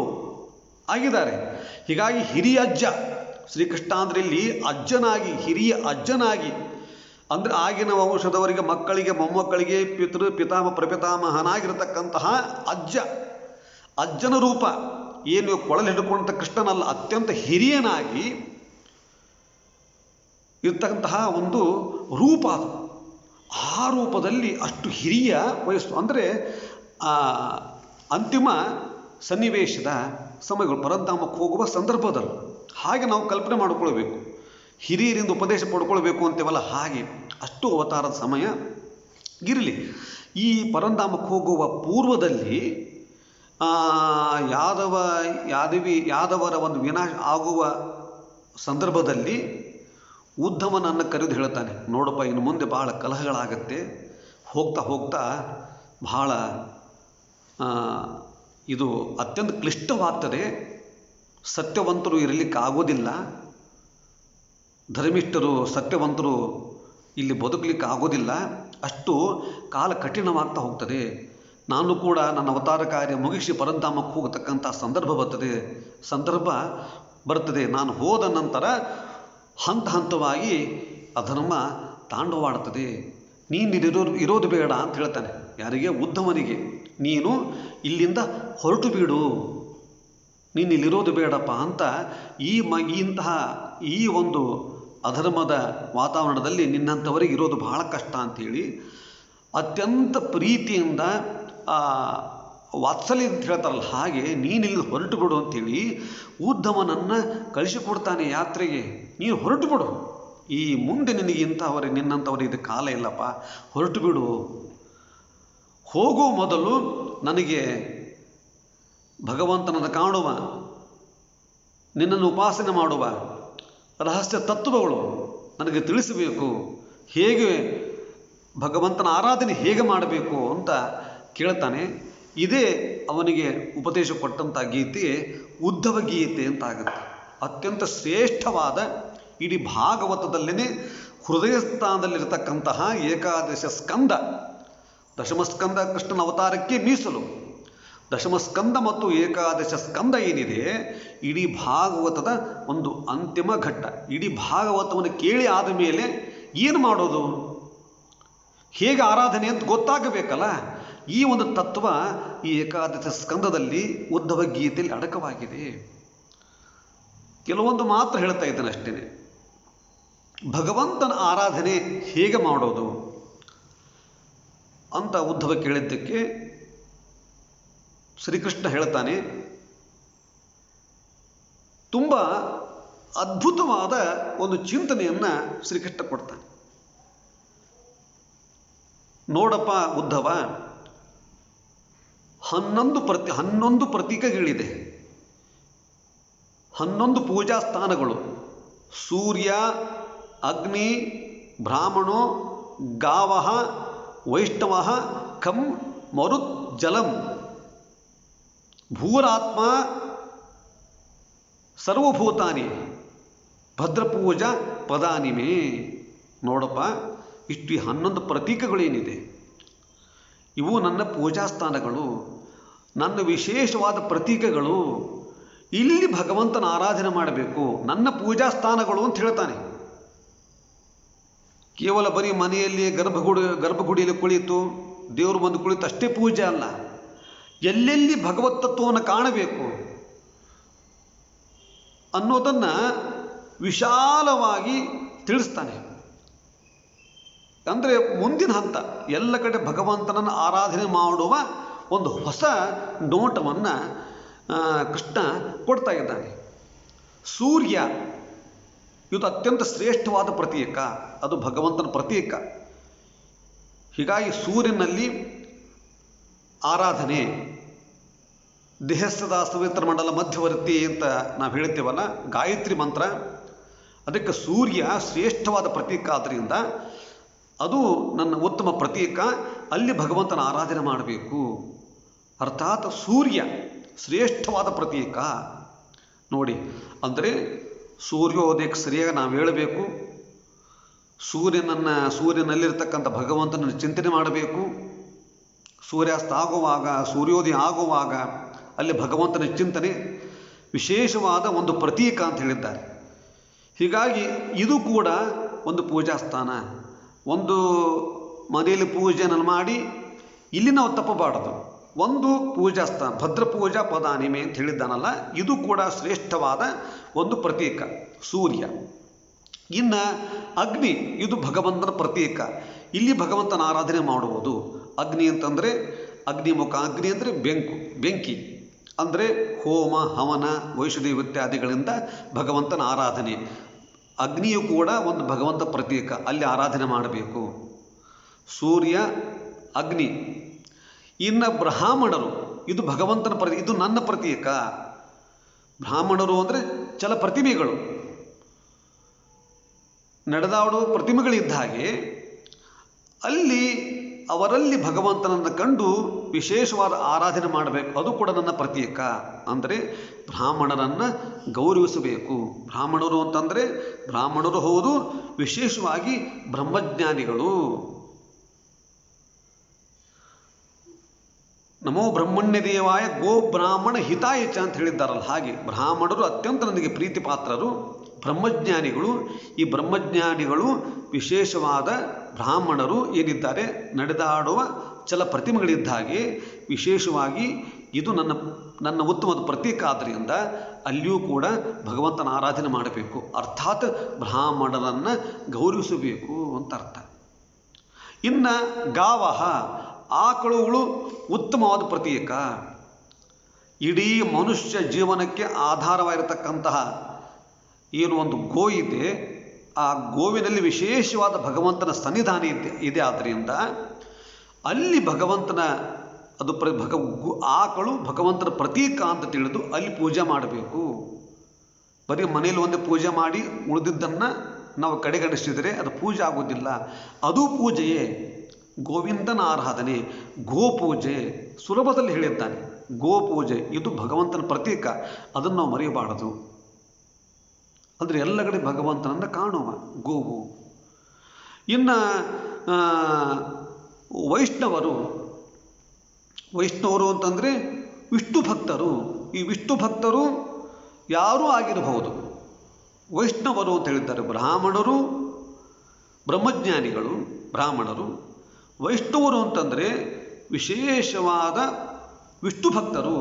ಆಗಿದ್ದಾರೆ. ಹೀಗಾಗಿ ಹಿರಿಯ ಅಜ್ಜ ಶ್ರೀಕೃಷ್ಣ ಅಂದರೆ ಇಲ್ಲಿ ಅಜ್ಜನಾಗಿ, ಹಿರಿಯ ಅಜ್ಜನಾಗಿ, ಅಂದರೆ ಆಗಿನ ವಂಶದವರಿಗೆ ಮಕ್ಕಳಿಗೆ ಮೊಮ್ಮಕ್ಕಳಿಗೆ ಪ್ರಪಿತಾಮಹನಾಗಿರತಕ್ಕಂತಹ ಅಜ್ಜನ ರೂಪ ಏನು ಕೊಳಲು ಹಿಡ್ಕೊಂಡ ಕೃಷ್ಣನಲ್ಲ, ಅತ್ಯಂತ ಹಿರಿಯನಾಗಿ ಇರ್ತಕ್ಕಂತಹ ಒಂದು ರೂಪ ಅದು. ಆ ರೂಪದಲ್ಲಿ ಅಷ್ಟು ಹಿರಿಯ ವಯಸ್ಸು ಅಂದರೆ ಅಂತಿಮ ಸನ್ನಿವೇಶದ ಸಮಯಗಳು, ಪರಂಧಾಮಕ್ಕೆ ಹೋಗುವ ಸಂದರ್ಭದಲ್ಲಿ ಹಾಗೆ ನಾವು ಕಲ್ಪನೆ ಮಾಡಿಕೊಳ್ಬೇಕು. ಹಿರಿಯರಿಂದ ಉಪದೇಶ ಪಡ್ಕೊಳ್ಬೇಕು ಅಂತೇವಲ್ಲ, ಹಾಗೆ ಅಷ್ಟು ಅವತಾರದ ಸಮಯ ಇರಲಿ. ಈ ಪರಂಧಾಮಕ್ಕೆ ಹೋಗುವ ಪೂರ್ವದಲ್ಲಿ ಯಾದವರ ಒಂದು ವಿನಾಶ ಆಗುವ ಸಂದರ್ಭದಲ್ಲಿ ಉದ್ಧವನನ್ನು ಕರೆದು ಹೇಳ್ತಾನೆ, ನೋಡಪ್ಪ ಇನ್ನು ಮುಂದೆ ಭಾಳ ಕಲಹಗಳಾಗತ್ತೆ, ಹೋಗ್ತಾ ಬಹಳ ಇದು ಅತ್ಯಂತ ಕ್ಲಿಷ್ಟವಾಗ್ತದೆ, ಸತ್ಯವಂತರು ಇರಲಿಕ್ಕಾಗೋದಿಲ್ಲ, ಧರ್ಮಿಷ್ಠರು ಸತ್ಯವಂತರು ಇಲ್ಲಿ ಬದುಕಲಿಕ್ಕೆ ಆಗೋದಿಲ್ಲ, ಅಷ್ಟು ಕಾಲ ಕಠಿಣವಾಗ್ತಾ ಹೋಗ್ತದೆ. ನಾನು ಕೂಡ ನನ್ನ ಅವತಾರ ಕಾರ್ಯ ಮುಗಿಸಿ ಪರಂಧಾಮಕ್ಕೆ ಹೋಗತಕ್ಕಂಥ ಸಂದರ್ಭ ಬರ್ತದೆ. ನಾನು ಹೋದ ನಂತರ ಹಂತವಾಗಿ ಅಧರ್ಮ ತಾಂಡವಾಡ್ತದೆ, ನೀನು ಇರೋದು ಬೇಡ ಅಂತ ಹೇಳ್ತಾನೆ. ಯಾರಿಗೆ? ಉದ್ಧವನಿಗೆ. ನೀನು ಇಲ್ಲಿಂದ ಹೊರಟು ಬಿಡು, ನೀನು ಇಲ್ಲಿರೋದು ಬೇಡಪ್ಪ ಅಂತ. ಇಂತಹ ಈ ಒಂದು ಅಧರ್ಮದ ವಾತಾವರಣದಲ್ಲಿ ನಿನ್ನಂಥವರಿಗೆ ಇರೋದು ಬಹಳ ಕಷ್ಟ ಅಂಥೇಳಿ ಅತ್ಯಂತ ಪ್ರೀತಿಯಿಂದ ವಾತ್ಸಲ್ಯ ಅಂತ ಹೇಳ್ತಾರಲ್ಲ, ಹಾಗೆ ನೀನಿಲ್ಲಿ ಹೊರಟು ಬಿಡು ಅಂಥೇಳಿ ಉದ್ಧವನನ್ನು ಕಳಿಸಿಕೊಡ್ತಾನೆ ಯಾತ್ರೆಗೆ. ನೀನು ಹೊರಟು ಬಿಡು, ಈ ಮುಂದೆ ನಿನಗೆ ನಿನ್ನಂಥವ್ರಿಗೆ ಇದು ಕಾಲ ಇಲ್ಲಪ್ಪ, ಹೊರಟು ಬಿಡು. ಹೋಗೋ ಮೊದಲು ನನಗೆ ಭಗವಂತನನ್ನು ಕಾಣುವ, ನಿನ್ನನ್ನು ಉಪಾಸನೆ ಮಾಡುವ ರಹಸ್ಯ ತತ್ವಗಳು ನನಗೆ ತಿಳಿಸಬೇಕು, ಹೇಗೆ ಭಗವಂತನ ಆರಾಧನೆ ಹೇಗೆ ಮಾಡಬೇಕು ಅಂತ ಕೇಳ್ತಾನೆ. ಇದೇ ಅವನಿಗೆ ಉಪದೇಶ ಕೊಟ್ಟಂಥ ಗೀತೆ ಉದ್ಧವ ಗೀತೆ ಅಂತ ಆಗುತ್ತೆ. ಅತ್ಯಂತ ಶ್ರೇಷ್ಠವಾದ, ಇಡೀ ಭಾಗವತದಲ್ಲೇ ಹೃದಯ ಸ್ಥಾನದಲ್ಲಿರತಕ್ಕಂತಹ ಏಕಾದಶ ಸ್ಕಂದ, ದಶಮಸ್ಕಂದ ಕೃಷ್ಣನ ಅವತಾರಕ್ಕೆ ಮೀಸಲು. ದಶಮಸ್ಕಂದ ಮತ್ತು ಏಕಾದಶ ಸ್ಕಂದ ಏನಿದೆ, ಇಡೀ ಭಾಗವತದ ಒಂದು ಅಂತಿಮ ಘಟ್ಟ. ಇಡೀ ಭಾಗವತವನ್ನು ಕೇಳಿ ಆದ ಮೇಲೆ ಏನು ಮಾಡೋದು? ಹೇಗೆ ಆರಾಧನೆ ಅಂತ ಗೊತ್ತಾಗಬೇಕಲ್ಲ. ಈ ಒಂದು ತತ್ವ ಈ ಏಕಾದಶ ಸ್ಕಂದದಲ್ಲಿ ಉದ್ಧವ ಗೀತೆಯಲ್ಲಿ ಅಡಕವಾಗಿದೆ. ಕೆಲವೊಂದು ಮಾತ್ರ ಹೇಳ್ತಾ ಇದ್ದೇನೆ ಅಷ್ಟೇ. ಭಗವಂತನ ಆರಾಧನೆ ಹೇಗೆ ಮಾಡೋದು ಅಂತ ಉದ್ಧವ ಕೇಳಿದ್ದಕ್ಕೆ ಶ್ರೀಕೃಷ್ಣ ಹೇಳ್ತಾನೆ, ತುಂಬ ಅದ್ಭುತವಾದ ಒಂದು ಚಿಂತನೆಯನ್ನು ಶ್ರೀಕೃಷ್ಣ ಕೊಡ್ತಾನೆ. ನೋಡಪ್ಪ ಉದ್ಧವ, 11 ಪ್ರತೀಕಗಳಿದೆ, 11 ಪೂಜಾ ಸ್ಥಾನಗಳು. ಸೂರ್ಯ, ಅಗ್ನಿ, ಬ್ರಾಹ್ಮಣೋ, ಗಾವಃ, ವೈಷ್ಣವಃ, ಖಂ, ಮರುತ್, ಜಲಂ, ಭೂರಾತ್ಮ, ಸರ್ವಭೂತಾನಿ, ಭದ್ರಪೂಜಾ ಪದಾನಿಮೆ. ನೋಡಪ್ಪ, ಇಷ್ಟು 11 ಪ್ರತೀಕಗಳೇನಿದೆ, ಇವು ನನ್ನ ಪೂಜಾ ಸ್ಥಾನಗಳು, ನನ್ನ ವಿಶೇಷವಾದ ಪ್ರತೀಕಗಳು. ಇಲ್ಲಿ ಭಗವಂತನ ಆರಾಧನೆ ಮಾಡಬೇಕು, ನನ್ನ ಪೂಜಾ ಸ್ಥಾನಗಳು ಅಂತ ಹೇಳ್ತಾನೆ. ಕೇವಲ ಬರೀ ಮನೆಯಲ್ಲಿ ಗರ್ಭಗುಡಿಯಲ್ಲಿ ಕುಳಿತು ದೇವರು ಬಂದು ಕುಳಿತು ಅಷ್ಟೇ ಪೂಜೆ ಅಲ್ಲ. ಎಲ್ಲೆಲ್ಲಿ ಭಗವತ್ ತತ್ವವನ್ನು ಕಾಣಬೇಕು ಅನ್ನೋದನ್ನು ವಿಶಾಲವಾಗಿ ತಿಳಿಸ್ತಾನೆ. ಅಂದರೆ ಮುಂದಿನ ಹಂತ, ಎಲ್ಲ ಕಡೆ ಭಗವಂತನನ್ನು ಆರಾಧನೆ ಮಾಡುವ ಒಂದು ಹೊಸ ನೋಟವನ್ನು ಕೃಷ್ಣ ಕೊಡ್ತಾ ಇದ್ದಾನೆ. ಸೂರ್ಯ ಇದು ಅತ್ಯಂತ ಶ್ರೇಷ್ಠವಾದ ಪ್ರತೀಕ, ಅದು ಭಗವಂತನ ಪ್ರತೀಕ. ಹೀಗಾಗಿ ಸೂರ್ಯನಲ್ಲಿ ಆರಾಧನೆ, ದೇಹಸ್ಥದ ಸವಿತ್ರ ಮಂಡಲ ಮಧ್ಯವರ್ತಿ ಅಂತ ನಾವು ಹೇಳ್ತೇವಲ್ಲ, ಗಾಯತ್ರಿ ಮಂತ್ರ, ಅದಕ್ಕೆ ಸೂರ್ಯ ಶ್ರೇಷ್ಠವಾದ ಪ್ರತೀಕ. ಆದ್ದರಿಂದ ಅದು ನನ್ನ ಉತ್ತಮ ಪ್ರತೀಕ, ಅಲ್ಲಿ ಭಗವಂತನ ಆರಾಧನೆ ಮಾಡಬೇಕು. ಅರ್ಥಾತ್ ಸೂರ್ಯ ಶ್ರೇಷ್ಠವಾದ ಪ್ರತೀಕ ನೋಡಿ. ಅಂದರೆ ಸೂರ್ಯೋದಯಕ್ಕೆ ಸರಿಯಾಗಿ ನಾವು ಹೇಳಬೇಕು, ಸೂರ್ಯನಲ್ಲಿರ್ತಕ್ಕಂಥ ಭಗವಂತನನ್ನು ಚಿಂತನೆ ಮಾಡಬೇಕು. ಸೂರ್ಯಾಸ್ತ ಆಗುವಾಗ, ಸೂರ್ಯೋದಯ ಆಗುವಾಗ ಅಲ್ಲಿ ಭಗವಂತನ ಚಿಂತನೆ ವಿಶೇಷವಾದ ಒಂದು ಪ್ರತೀಕ ಅಂತ ಹೇಳಿದ್ದಾರೆ. ಹೀಗಾಗಿ ಇದು ಕೂಡ ಒಂದು ಪೂಜಾ ಸ್ಥಾನ. ಒಂದು ಮನೆಯಲ್ಲಿ ಪೂಜೆಯನ್ನು ಮಾಡಿ ಇಲ್ಲಿ ನಾವು ತಪ್ಪಬಾರದು. ಒಂದು ಪೂಜಾ ಸ್ಥಾನ, ಭದ್ರಪೂಜಾ ಪದಾನಿಮೆ ಅಂತ ಹೇಳಿದ್ದಾನಲ್ಲ, ಇದು ಕೂಡ ಶ್ರೇಷ್ಠವಾದ ಒಂದು ಪ್ರತೀಕ ಸೂರ್ಯ. ಇನ್ನು ಅಗ್ನಿ, ಇದು ಭಗವಂತನ ಪ್ರತೀಕ, ಇಲ್ಲಿ ಭಗವಂತನ ಆರಾಧನೆ ಮಾಡುವುದು. ಅಗ್ನಿ ಅಂತಂದರೆ ಅಗ್ನಿಮುಖ, ಅಗ್ನಿ ಅಂದರೆ ಬೆಂಕಿ, ಅಂದರೆ ಹೋಮ ಹವನ ವೈಷ್ಣದೇವ ಇತ್ಯಾದಿಗಳಿಂದ ಭಗವಂತನ ಆರಾಧನೆ. ಅಗ್ನಿಯು ಕೂಡ ಒಂದು ಭಗವಂತ ಪ್ರತೀಕ, ಅಲ್ಲಿ ಆರಾಧನೆ ಮಾಡಬೇಕು. ಸೂರ್ಯ, ಅಗ್ನಿ. ಇನ್ನು ಬ್ರಾಹ್ಮಣರು, ಇದು ಭಗವಂತನ ಇದು ನನ್ನ ಪ್ರತೀಕ. ಬ್ರಾಹ್ಮಣರು ಅಂದರೆ ಚಲ ಪ್ರತಿಮೆಗಳು, ನಡೆದಾಡುವ ಪ್ರತಿಮೆಗಳಿದ್ದ ಹಾಗೆ ಅಲ್ಲಿ ಅವರಲ್ಲಿ ಭಗವಂತನನ್ನು ಕಂಡು ವಿಶೇಷವಾದ ಆರಾಧನೆ ಮಾಡಬೇಕು. ಅದು ಕೂಡ ನನ್ನ ಪ್ರತೀಕ. ಅಂದರೆ ಬ್ರಾಹ್ಮಣರನ್ನು ಗೌರವಿಸಬೇಕು. ಬ್ರಾಹ್ಮಣರು ಅಂತಂದರೆ ಬ್ರಾಹ್ಮಣರು ಹೌದು, ವಿಶೇಷವಾಗಿ ಬ್ರಹ್ಮಜ್ಞಾನಿಗಳು. ನಮೋ ಬ್ರಹ್ಮಣ್ಯ ದೇವಾಯ ಗೋ ಬ್ರಾಹ್ಮಣ ಹಿತಾಯ ಚ ಅಂತ ಹೇಳಿದ್ದಾರಲ್ಲ, ಹಾಗೆ ಬ್ರಾಹ್ಮಣರು ಅತ್ಯಂತ ನನಗೆ ಪ್ರೀತಿ ಪಾತ್ರರು. ಬ್ರಹ್ಮಜ್ಞಾನಿಗಳು, ಈ ಬ್ರಹ್ಮಜ್ಞಾನಿಗಳು ವಿಶೇಷವಾದ ಬ್ರಾಹ್ಮಣರು ಏನಿದ್ದಾರೆ, ನಡೆದಾಡುವ ಚಲ ಪ್ರತಿಮೆಗಳಿದ್ದ ಹಾಗೆ ವಿಶೇಷವಾಗಿ ಇದು ನನ್ನ ಉತ್ತಮದ ಪ್ರತೀಕ. ಆದ್ದರಿಂದ ಅಲ್ಲಿಯೂ ಕೂಡ ಭಗವಂತನ ಆರಾಧನೆ ಮಾಡಬೇಕು. ಅರ್ಥಾತ್ ಬ್ರಾಹ್ಮಣರನ್ನು ಗೌರವಿಸಬೇಕು ಅಂತ ಅರ್ಥ. ಇನ್ನು ಗಾವಹ, ಆಕಳುಗಳು ಉತ್ತಮವಾದ ಪ್ರತೀಕ. ಇಡೀ ಮನುಷ್ಯ ಜೀವನಕ್ಕೆ ಆಧಾರವಾಗಿರತಕ್ಕಂತಹ ಏನು ಒಂದು ಗೋ ಇದೆ, ಆ ಗೋವಿನಲ್ಲಿ ವಿಶೇಷವಾದ ಭಗವಂತನ ಸನ್ನಿಧಾನ ಇದೆ. ಆದ್ದರಿಂದ ಅಲ್ಲಿ ಭಗವಂತನ ಅದು ಆಕಳು ಭಗವಂತನ ಪ್ರತೀಕ ಅಂತ ತಿಳಿದು ಅಲ್ಲಿ ಪೂಜೆ ಮಾಡಬೇಕು. ಬರೀ ಮನೇಲಿ ಒಂದೇ ಪೂಜೆ ಮಾಡಿ ಉಳಿದಿದ್ದನ್ನು ನಾವು ಕಡೆಗಣಿಸಿದರೆ ಅದು ಪೂಜೆ ಆಗೋದಿಲ್ಲ. ಅದು ಪೂಜೆಯೇ, ಗೋವಿಂದನ ಆರಾಧನೆ, ಗೋಪೂಜೆ. ಸುಲಭದಲ್ಲಿ ಹೇಳಿದ್ದಾನೆ, ಗೋಪೂಜೆ ಇದು ಭಗವಂತನ ಪ್ರತೀಕ, ಅದನ್ನು ನಾವು ಮರೆಯಬಾರದು. ಅಂದರೆ ಎಲ್ಲ ಕಡೆ ಭಗವಂತನನ್ನು ಕಾಣುವ ಗೋವು. ಇನ್ನು ವೈಷ್ಣವರು ಅಂತಂದರೆ ವಿಷ್ಣು ಭಕ್ತರು. ಈ ವಿಷ್ಣು ಭಕ್ತರು ಯಾರೂ ಆಗಿರಬಹುದು, ವೈಷ್ಣವರು ಅಂತ ಹೇಳಿದ್ದಾರೆ. ಬ್ರಾಹ್ಮಣರು ಬ್ರಹ್ಮಜ್ಞಾನಿಗಳು ಬ್ರಾಹ್ಮಣರು, ವೈಷ್ಣವರು ಅಂತಂದರೆ ವಿಶೇಷವಾದ ವಿಷ್ಣು ಭಕ್ತರು.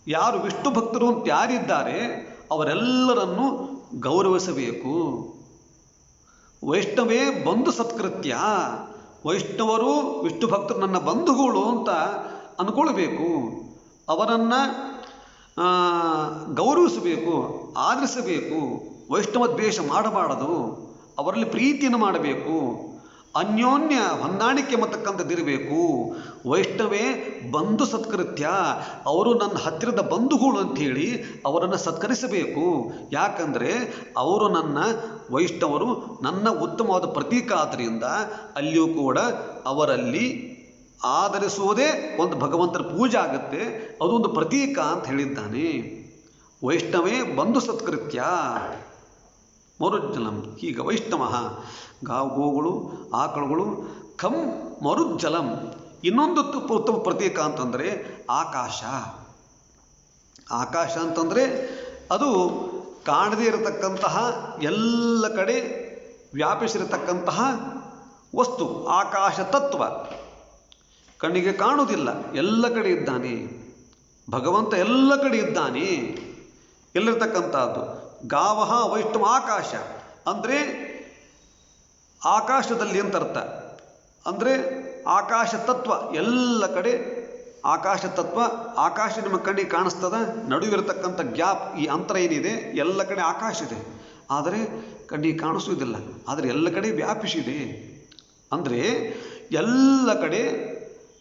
ಯಾರು ವಿಷ್ಣು ಭಕ್ತರು ಅಂತ ಯಾರಿದ್ದಾರೆ ಅವರೆಲ್ಲರನ್ನು ಗೌರವಿಸಬೇಕು. ವೈಷ್ಣವೇ ಬಂಧು ಸತ್ಕೃತ್ಯ. ವೈಷ್ಣವರು ವಿಷ್ಣು ಭಕ್ತರು ನನ್ನ ಬಂಧುಗಳು ಅಂತ ಅಂದ್ಕೊಳ್ಬೇಕು. ಅವರನ್ನು ಗೌರವಿಸಬೇಕು, ಆದರಿಸಬೇಕು. ವೈಷ್ಣವ ದ್ವೇಷ ಮಾಡಬಾರದು. ಅವರಲ್ಲಿ ಪ್ರೀತಿಯನ್ನು ಮಾಡಬೇಕು. ಅನ್ಯೋನ್ಯ ಹೊಂದಾಣಿಕೆ ಮತ್ತಕ್ಕಂಥದ್ದಿರಬೇಕು. ವೈಷ್ಣವೇ ಬಂಧು ಸತ್ಕೃತ್ಯ. ಅವರು ನನ್ನ ಹತ್ತಿರದ ಬಂಧುಗಳು ಅಂಥೇಳಿ ಅವರನ್ನು ಸತ್ಕರಿಸಬೇಕು. ಯಾಕಂದರೆ ಅವರು ವೈಷ್ಣವರು ನನ್ನ ಉತ್ತಮವಾದ ಪ್ರತೀಕ ಆದ್ದರಿಂದ ಅಲ್ಲಿಯೂ ಕೂಡ ಅವರಲ್ಲಿ ಆಧರಿಸುವುದೇ ಒಂದು ಭಗವಂತನ ಪೂಜೆ ಆಗುತ್ತೆ. ಅದೊಂದು ಪ್ರತೀಕ ಅಂತ ಹೇಳಿದ್ದಾನೆ. ವೈಷ್ಣವೇ ಬಂಧು ಸತ್ಕೃತ್ಯ ಮರುಜ್ಜಲಂ. ಈಗ ವೈಷ್ಣವ ಗೋಗಳು ಆಕಳುಗಳು ಕಂ ಮರುಜ್ಜಲಂ. ಇನ್ನೊಂದು ಉತ್ತಮ ಪ್ರತೀಕ ಅಂತಂದರೆ ಆಕಾಶ. ಆಕಾಶ ಅಂತಂದರೆ ಅದು ಕಾಣದೇ ಇರತಕ್ಕಂತಹ ಎಲ್ಲ ಕಡೆ ವ್ಯಾಪಿಸಿರತಕ್ಕಂತಹ ವಸ್ತು. ಆಕಾಶ ತತ್ವ ಕಣ್ಣಿಗೆ ಕಾಣುವುದಿಲ್ಲ, ಎಲ್ಲ ಕಡೆ ಇದ್ದಾನೆ ಭಗವಂತ, ಎಲ್ಲ ಕಡೆ ಇದ್ದಾನೆ. ಎಲ್ಲಿರ್ತಕ್ಕಂಥದ್ದು ಗಾವಹ ವೈಷ್ಣವ ಆಕಾಶ ಅಂದರೆ ಆಕಾಶದಲ್ಲಿ ಅಂತ ಅರ್ಥ. ಅಂದರೆ ಆಕಾಶ ತತ್ವ ಎಲ್ಲ ಕಡೆ. ಆಕಾಶ ತತ್ವ, ಆಕಾಶ ನಿಮ್ಮ ಕಣ್ಣಿಗೆ ಕಾಣಿಸ್ತದ, ನಡುವಿರತಕ್ಕಂಥ ಗ್ಯಾಪ್, ಈ ಅಂತರ ಏನಿದೆ ಎಲ್ಲ ಕಡೆ ಆಕಾಶ ಇದೆ, ಆದರೆ ಕಣ್ಣಿಗೆ ಕಾಣಿಸುವುದಿಲ್ಲ, ಆದರೆ ಎಲ್ಲ ಕಡೆ ವ್ಯಾಪಿಸಿದೆ. ಅಂದರೆ ಎಲ್ಲ ಕಡೆ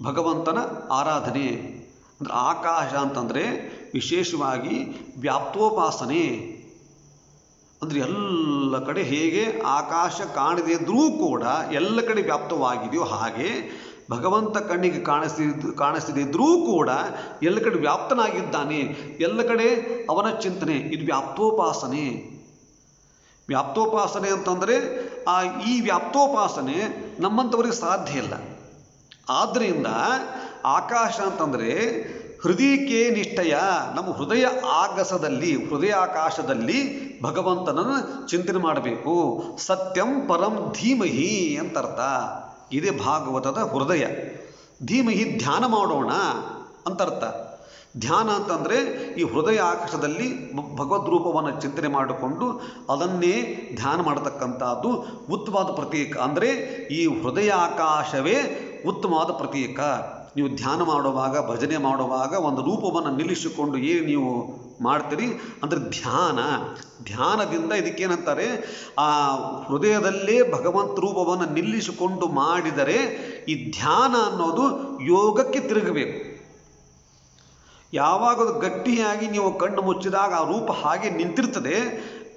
ಭಗವಂತನ ಆರಾಧನೆ. ಅಂದರೆ ಆಕಾಶ ಅಂತಂದರೆ ವಿಶೇಷವಾಗಿ ವ್ಯಾಪ್ತೋಪಾಸನೆ. ಅಂದರೆ ಎಲ್ಲ ಕಡೆ ಹೇಗೆ ಆಕಾಶ ಕಾಣದೇ ಇದ್ದರೂ ಕೂಡ ಎಲ್ಲ ಕಡೆ ವ್ಯಾಪ್ತವಾಗಿದೆಯೋ ಹಾಗೆ ಭಗವಂತ ಕಣ್ಣಿಗೆ ಕಾಣಿಸದಿದ್ದರೂ ಕೂಡ ಎಲ್ಲ ಕಡೆ ವ್ಯಾಪ್ತನಾಗಿದ್ದಾನೆ. ಎಲ್ಲ ಕಡೆ ಅವನ ಚಿಂತನೆ. ಇದು ವ್ಯಾಪ್ತೋಪಾಸನೆ. ವ್ಯಾಪ್ತೋಪಾಸನೆ ಅಂತಂದರೆ ಈ ವ್ಯಾಪ್ತೋಪಾಸನೆ ನಮ್ಮಂಥವ್ರಿಗೆ ಸಾಧ್ಯ ಇಲ್ಲ. ಆದ್ದರಿಂದ ಆಕಾಶ ಅಂತಂದರೆ ಹೃದಯಕ್ಕೆ ನಿಷ್ಠೆಯ, ನಮ್ಮ ಹೃದಯ ಆಗಸದಲ್ಲಿ, ಹೃದಯಾಕಾಶದಲ್ಲಿ ಭಗವಂತನನ್ನು ಚಿಂತನೆ ಮಾಡಬೇಕು. ಸತ್ಯಂ ಪರಂ ಧೀಮಹಿ ಅಂತರ್ಥ. ಇದೇ ಭಾಗವತದ ಹೃದಯ. ಧೀಮಹಿ ಧ್ಯಾನ ಮಾಡೋಣ ಅಂತರ್ಥ. ಧ್ಯಾನ ಅಂತಂದರೆ ಈ ಹೃದಯ ಆಕಾಶದಲ್ಲಿ ಭಗವದ್ ರೂಪವನ್ನು ಚಿಂತನೆ ಮಾಡಿಕೊಂಡು ಅದನ್ನೇ ಧ್ಯಾನ ಮಾಡತಕ್ಕಂಥದ್ದು ಉತ್ತಮವಾದ ಪ್ರತೀಕ. ಅಂದರೆ ಈ ಹೃದಯ ಆಕಾಶವೇ ಉತ್ತಮವಾದ ಪ್ರತೀಕ. ನೀವು ಧ್ಯಾನ ಮಾಡುವಾಗ, ಭಜನೆ ಮಾಡುವಾಗ ಒಂದು ರೂಪವನ್ನು ನಿಲ್ಲಿಸಿಕೊಂಡು ಏನು ನೀವು ಮಾಡ್ತೀರಿ ಅಂದರೆ ಧ್ಯಾನದಿಂದ ಇದಕ್ಕೇನಂತಾರೆ, ಆ ಹೃದಯದಲ್ಲೇ ಭಗವಂತ ರೂಪವನ್ನು ನಿಲ್ಲಿಸಿಕೊಂಡು ಮಾಡಿದರೆ ಈ ಧ್ಯಾನ ಅನ್ನೋದು ಯೋಗಕ್ಕೆ ತಿರುಗಬೇಕು. ಯಾವಾಗ ಅದು ಗಟ್ಟಿಯಾಗಿ ನೀವು ಕಣ್ಣು ಮುಚ್ಚಿದಾಗ ಆ ರೂಪ ಹಾಗೆ ನಿಂತಿರ್ತದೆ,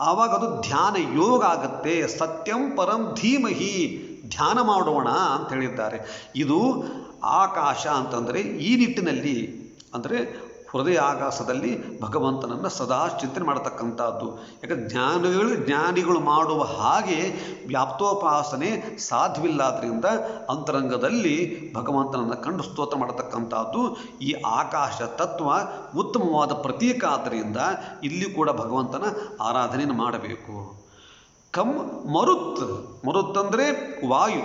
ಆವಾಗ ಅದು ಧ್ಯಾನ ಯೋಗ ಆಗುತ್ತೆ. ಸತ್ಯಂ ಪರಂ ಧೀಮಹಿ, ಧ್ಯಾನ ಮಾಡೋಣ ಅಂತ ಹೇಳಿದ್ದಾರೆ. ಇದು ಆಕಾಶ ಅಂತಂದರೆ ಈ ನಿಟ್ಟಿನಲ್ಲಿ, ಅಂದರೆ ಹೃದಯ ಆಕಾಶದಲ್ಲಿ ಭಗವಂತನನ್ನು ಸದಾ ಚಿಂತನೆ ಮಾಡತಕ್ಕಂಥದ್ದು. ಯಾಕಂದರೆ ಜ್ಞಾನಿಗಳು ಮಾಡುವ ಹಾಗೆ ವ್ಯಾಪ್ತೋಪಾಸನೆ ಸಾಧ್ಯವಿಲ್ಲಾದ್ರಿಂದ ಅಂತರಂಗದಲ್ಲಿ ಭಗವಂತನನ್ನು ಕಂಡು ಸ್ತೋತ್ರ ಮಾಡತಕ್ಕಂಥದ್ದು ಈ ಆಕಾಶ ತತ್ವ ಉತ್ತಮವಾದ ಪ್ರತೀಕ. ಆದ್ದರಿಂದ ಇಲ್ಲಿ ಕೂಡ ಭಗವಂತನ ಆರಾಧನೆಯನ್ನು ಮಾಡಬೇಕು. ಮರುತ್ ಅಂದರೆ ವಾಯು.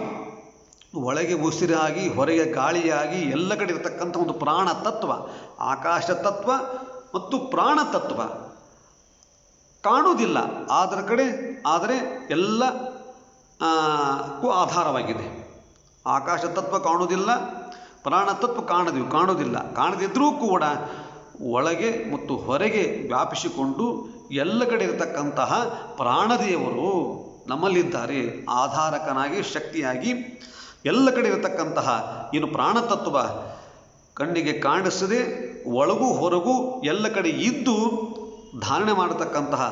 ಒಳಗೆ ಉಸಿರಾಗಿ ಹೊರಗೆ ಗಾಳಿಯಾಗಿ ಎಲ್ಲ ಕಡೆ ಇರತಕ್ಕಂಥ ಒಂದು ಪ್ರಾಣ ತತ್ವ. ಆಕಾಶ ತತ್ವ ಮತ್ತು ಪ್ರಾಣ ತತ್ವ ಕಾಣುವುದಿಲ್ಲ, ಆದರೆ ಎಲ್ಲಕ್ಕೂ ಆಧಾರವಾಗಿದೆ. ಆಕಾಶ ತತ್ವ ಕಾಣುವುದಿಲ್ಲ, ಪ್ರಾಣ ತತ್ವ ಕಾಣುವುದಿಲ್ಲ. ಕಾಣದಿದ್ದರೂ ಕೂಡ ಒಳಗೆ ಮತ್ತು ಹೊರಗೆ ವ್ಯಾಪಿಸಿಕೊಂಡು ಎಲ್ಲ ಕಡೆ ಇರತಕ್ಕಂತಹ ಪ್ರಾಣದೇವರು ನಮ್ಮಲ್ಲಿದ್ದಾರೆ. ಆಧಾರಕನಾಗಿ, ಶಕ್ತಿಯಾಗಿ ಎಲ್ಲ ಕಡೆ ಇರತಕ್ಕಂತಹ ಏನು ಪ್ರಾಣತತ್ವ ಕಣ್ಣಿಗೆ ಕಾಣಿಸದೆ ಒಳಗೂ ಹೊರಗೂ ಎಲ್ಲ ಕಡೆ ಇದ್ದು ಧಾರಣೆ ಮಾಡತಕ್ಕಂತಹ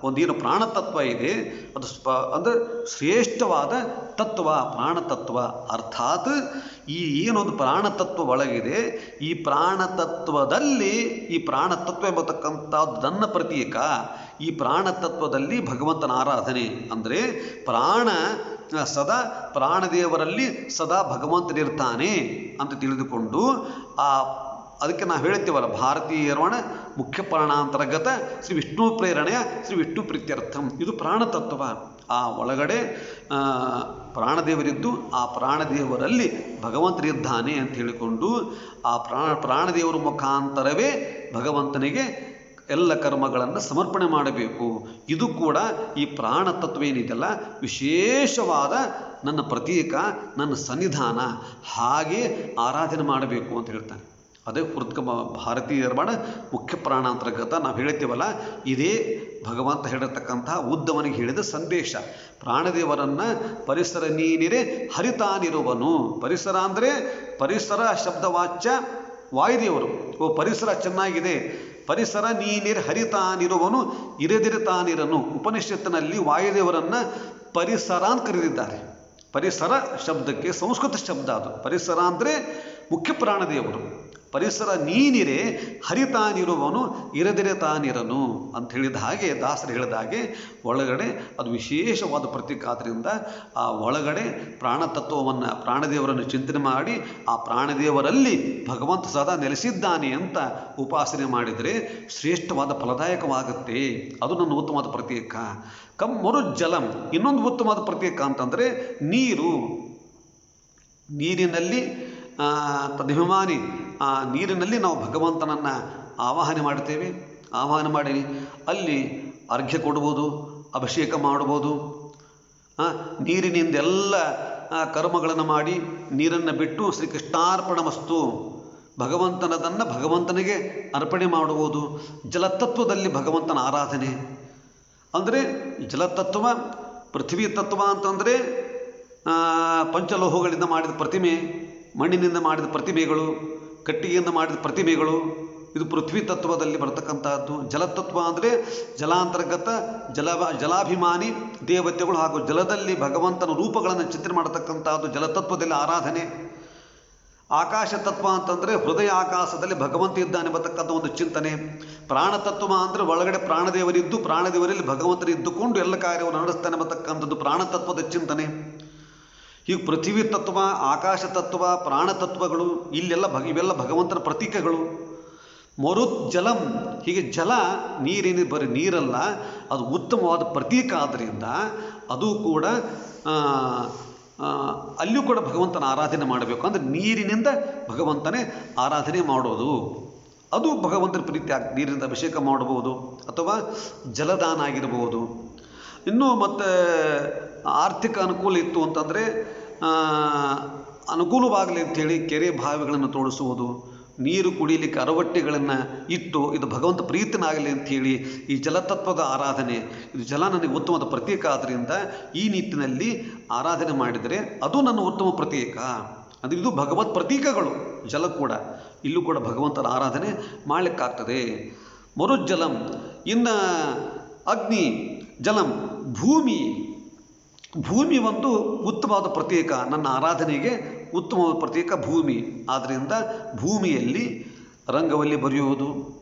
ಒಂದೇನು ಪ್ರಾಣತತ್ವ ಇದೆ, ಅದು ಅಂದರೆ ಶ್ರೇಷ್ಠವಾದ ತತ್ವ ಪ್ರಾಣತತ್ವ. ಅರ್ಥಾತ್ ಈ ಏನೊಂದು ಪ್ರಾಣತತ್ವ ಒಳಗಿದೆ, ಈ ಪ್ರಾಣತತ್ವದಲ್ಲಿ ಈ ಪ್ರಾಣತತ್ವ ಎಂಬತಕ್ಕಂಥದ್ದು ನನ್ನ ಪ್ರತೀಕ. ಈ ಪ್ರಾಣತತ್ವದಲ್ಲಿ ಭಗವಂತನ ಆರಾಧನೆ ಅಂದರೆ ಪ್ರಾಣದೇವರಲ್ಲಿ ಸದಾ ಭಗವಂತನಿರ್ತಾನೆ ಅಂತ ತಿಳಿದುಕೊಂಡು ಅದಕ್ಕೆ ನಾವು ಹೇಳ್ತೀವಲ್ಲ, ಭಾರತೀಯರವಣ ಮುಖ್ಯ ಪ್ರಾಣಾಂತರ್ಗತ ಶ್ರೀ ವಿಷ್ಣು ಪ್ರೇರಣೆಯ ಶ್ರೀ ವಿಷ್ಣು ಪ್ರೀತ್ಯರ್ಥಂ. ಇದು ಪ್ರಾಣತತ್ವ. ಆ ಒಳಗಡೆ ಪ್ರಾಣದೇವರಿದ್ದು ಆ ಪ್ರಾಣದೇವರಲ್ಲಿ ಭಗವಂತನಿದ್ದಾನೆ ಅಂತ ಹೇಳಿಕೊಂಡು ಆ ಪ್ರಾಣದೇವರ ಮುಖಾಂತರವೇ ಭಗವಂತನಿಗೆ ಎಲ್ಲ ಕರ್ಮಗಳನ್ನು ಸಮರ್ಪಣೆ ಮಾಡಬೇಕು. ಇದು ಕೂಡ ಈ ಪ್ರಾಣತತ್ವ ಏನಿದೆಯಲ್ಲ ವಿಶೇಷವಾದ ನನ್ನ ಪ್ರತೀಕ, ನನ್ನ ಸನ್ನಿಧಾನ, ಹಾಗೆ ಆರಾಧನೆ ಮಾಡಬೇಕು ಅಂತ ಹೇಳ್ತಾನೆ. ಅದೇ ಭಾರತೀಯರ ಮಾಡ ಮುಖ್ಯ ಪ್ರಾಣ ಅಂತರ್ಗತ ನಾವು ಹೇಳ್ತೀವಲ್ಲ, ಇದೇ ಭಗವಂತ ಹೇಳಿರ್ತಕ್ಕಂತಹ ಉದ್ದವನಿಗೆ ಹೇಳಿದ ಸಂದೇಶ. ಪ್ರಾಣದೇವರನ್ನು ಪರಿಸರ ನೀನಿರೆ ಹರಿತಾನಿರುವನು. ಪರಿಸರ ಅಂದರೆ ಪರಿಸರ ಶಬ್ದವಾಚ್ಯ ವಾಯುದೇವರು. ಪರಿಸರ ಚೆನ್ನಾಗಿದೆ, ಪರಿಸರ ನೀನಿರೆ ಹರಿತಾನಿರುವನು ಇರೆದಿರುತ್ತಾನಿರನು. ಉಪನಿಷತ್ತಿನಲ್ಲಿ ವಾಯುದೇವರನ್ನು ಪರಿಸರ ಅಂತ ಕರೆದಿದ್ದಾರೆ. ಪರಿಸರ ಶಬ್ದಕ್ಕೆ ಸಂಸ್ಕೃತ ಶಬ್ದ ಅದು. ಪರಿಸರ ಅಂದರೆ ಮುಖ್ಯ ಪ್ರಾಣದೇವರು. ಪರಿಸರ ನೀನಿರೆ ಹರಿತಾನಿರುವನು ಇರದಿರೆ ತಾನಿರನು ಅಂತ ಹೇಳಿದ ಹಾಗೆ, ದಾಸರು ಹೇಳಿದ ಹಾಗೆ ಒಳಗಡೆ ಅದು ವಿಶೇಷವಾದ ಪ್ರತೀಕ. ಆದ್ದರಿಂದ ಆ ಒಳಗಡೆ ಪ್ರಾಣತತ್ವವನ್ನು ಪ್ರಾಣದೇವರನ್ನು ಚಿಂತನೆ ಮಾಡಿ ಆ ಪ್ರಾಣದೇವರಲ್ಲಿ ಭಗವಂತ ಸದಾ ನೆಲೆಸಿದ್ದಾನೆ ಅಂತ ಉಪಾಸನೆ ಮಾಡಿದರೆ ಶ್ರೇಷ್ಠವಾದ ಫಲದಾಯಕವಾಗುತ್ತೆ. ಅದು ನನ್ನ ಉತ್ತಮವಾದ ಪ್ರತೀಕ. ಮರುಜ್ಜಲಂ ಇನ್ನೊಂದು ಉತ್ತಮವಾದ ಪ್ರತೀಕ ಅಂತಂದರೆ ನೀರು. ನೀರಿನಲ್ಲಿ ತದಭಿಮಾನಿ ಆ ನೀರಿನಲ್ಲಿ ನಾವು ಭಗವಂತನನ್ನು ಆವಾಹನೆ ಮಾಡ್ತೇವೆ. ಆವಾಹನೆ ಮಾಡಿ ಅಲ್ಲಿ ಅರ್ಘ್ಯ ಕೊಡ್ಬೋದು, ಅಭಿಷೇಕ ಮಾಡ್ಬೋದು. ನೀರಿನಿಂದೆಲ್ಲ ಕರ್ಮಗಳನ್ನು ಮಾಡಿ ನೀರನ್ನು ಬಿಟ್ಟು ಶ್ರೀಕೃಷ್ಣಾರ್ಪಣಮಸ್ತು ಭಗವಂತನದನ್ನು ಭಗವಂತನಿಗೆ ಅರ್ಪಣೆ ಮಾಡುವುದು. ಜಲತತ್ವದಲ್ಲಿ ಭಗವಂತನ ಆರಾಧನೆ ಅಂದರೆ ಜಲತತ್ವ, ಪೃಥ್ವಿ ತತ್ವ ಅಂತಂದರೆ ಪಂಚಲೋಹಗಳಿಂದ ಮಾಡಿದ ಪ್ರತಿಮೆ, ಮಣ್ಣಿನಿಂದ ಮಾಡಿದ ಪ್ರತಿಮೆಗಳು, ಕಟ್ಟಿಗೆಯಿಂದ ಮಾಡಿದ ಪ್ರತಿಮೆಗಳು, ಇದು ಪೃಥ್ವಿ ತತ್ವದಲ್ಲಿ ಬರ್ತಕ್ಕಂಥದ್ದು. ಜಲತತ್ವ ಅಂದರೆ ಜಲಾಂತರ್ಗತ ಜಲಾಭಿಮಾನಿ ದೇವತೆಗಳು ಹಾಗೂ ಜಲದಲ್ಲಿ ಭಗವಂತನ ರೂಪಗಳನ್ನು ಚಿಂತನೆ ಮಾಡತಕ್ಕಂಥದ್ದು ಜಲತತ್ವದಲ್ಲಿ ಆರಾಧನೆ. ಆಕಾಶ ತತ್ವ ಅಂತಂದರೆ ಹೃದಯ ಆಕಾಶದಲ್ಲಿ ಭಗವಂತ ಇದ್ದಾನೆ ಬರ್ತಕ್ಕಂಥ ಒಂದು ಚಿಂತನೆ. ಪ್ರಾಣತತ್ವ ಅಂದರೆ ಒಳಗಡೆ ಪ್ರಾಣದೇವರಿದ್ದು ಪ್ರಾಣದೇವರಲ್ಲಿ ಭಗವಂತನಿದ್ದುಕೊಂಡು ಎಲ್ಲ ಕಾರ್ಯವನ್ನು ನಡೆಸ್ತಾನೆ ಬರ್ತಕ್ಕಂಥದ್ದು ಪ್ರಾಣತತ್ವದ ಚಿಂತನೆ. ಹೀಗೆ ಪೃಥ್ವಿ ತತ್ವ, ಆಕಾಶ ತತ್ವ, ಪ್ರಾಣತತ್ವಗಳು ಇಲ್ಲೆಲ್ಲ ಇವೆಲ್ಲ ಭಗವಂತನ ಪ್ರತೀಕಗಳು. ಮರುಜ್ಜಲಂ ಹೀಗೆ ಜಲ ನೀರಿನ ಬರೀ ನೀರಲ್ಲ, ಅದು ಉತ್ತಮವಾದ ಪ್ರತೀಕ. ಆದ್ದರಿಂದ ಅದು ಕೂಡ ಅಲ್ಲಿಯೂ ಕೂಡ ಭಗವಂತನ ಆರಾಧನೆ ಮಾಡಬೇಕು. ಅಂದರೆ ನೀರಿನಿಂದ ಭಗವಂತನೇ ಆರಾಧನೆ ಮಾಡೋದು, ಅದು ಭಗವಂತನ ಪ್ರೀತಿ. ನೀರಿನಿಂದ ಅಭಿಷೇಕ ಮಾಡಬಹುದು ಅಥವಾ ಜಲದಾನ ಆಗಿರಬಹುದು. ಇನ್ನೂ ಮತ್ತು ಆರ್ಥಿಕ ಅನುಕೂಲ ಇತ್ತು ಅಂತಂದರೆ ಅನುಕೂಲವಾಗಲಿ ಅಂಥೇಳಿ ಕೆರೆ ಬಾವಿಗಳನ್ನು ತೋಡಿಸುವುದು, ನೀರು ಕುಡಿಯಲಿಕ್ಕೆ ಅರವಟ್ಟಿಗಳನ್ನು ಇಟ್ಟು ಇದು ಭಗವಂತ ಪ್ರೀತನಾಗಲಿ ಅಂಥೇಳಿ ಈ ಜಲತತ್ವದ ಆರಾಧನೆ. ಇದು ಜಲ ನನಗೆ ಉತ್ತಮವಾದ ಪ್ರತೀಕ. ಆದ್ದರಿಂದ ಈ ನಿಟ್ಟಿನಲ್ಲಿ ಆರಾಧನೆ ಮಾಡಿದರೆ ಅದು ನನ್ನ ಉತ್ತಮ ಪ್ರತೀಕ. ಅದು ಇದು ಭಗವತ್ ಪ್ರತೀಕಗಳು. ಜಲ ಕೂಡ ಇಲ್ಲೂ ಕೂಡ ಭಗವಂತನ ಆರಾಧನೆ ಮಾಡಲಿಕ್ಕಾಗ್ತದೆ. ಮರುಜ್ಜಲಂ. ಇನ್ನು ಅಗ್ನಿ, ಜಲಂ, ಭೂಮಿ. ಭೂಮಿ ಒಂದು ಉತ್ತಮವಾದ ಪ್ರತೀಕ, ನನ್ನ ಆರಾಧನೆಗೆ ಉತ್ತಮವಾದ ಪ್ರತೀಕ ಭೂಮಿ. ಆದ್ದರಿಂದ ಭೂಮಿಯಲ್ಲಿ ರಂಗವಲ್ಲಿ ಬರೆಯುವುದು,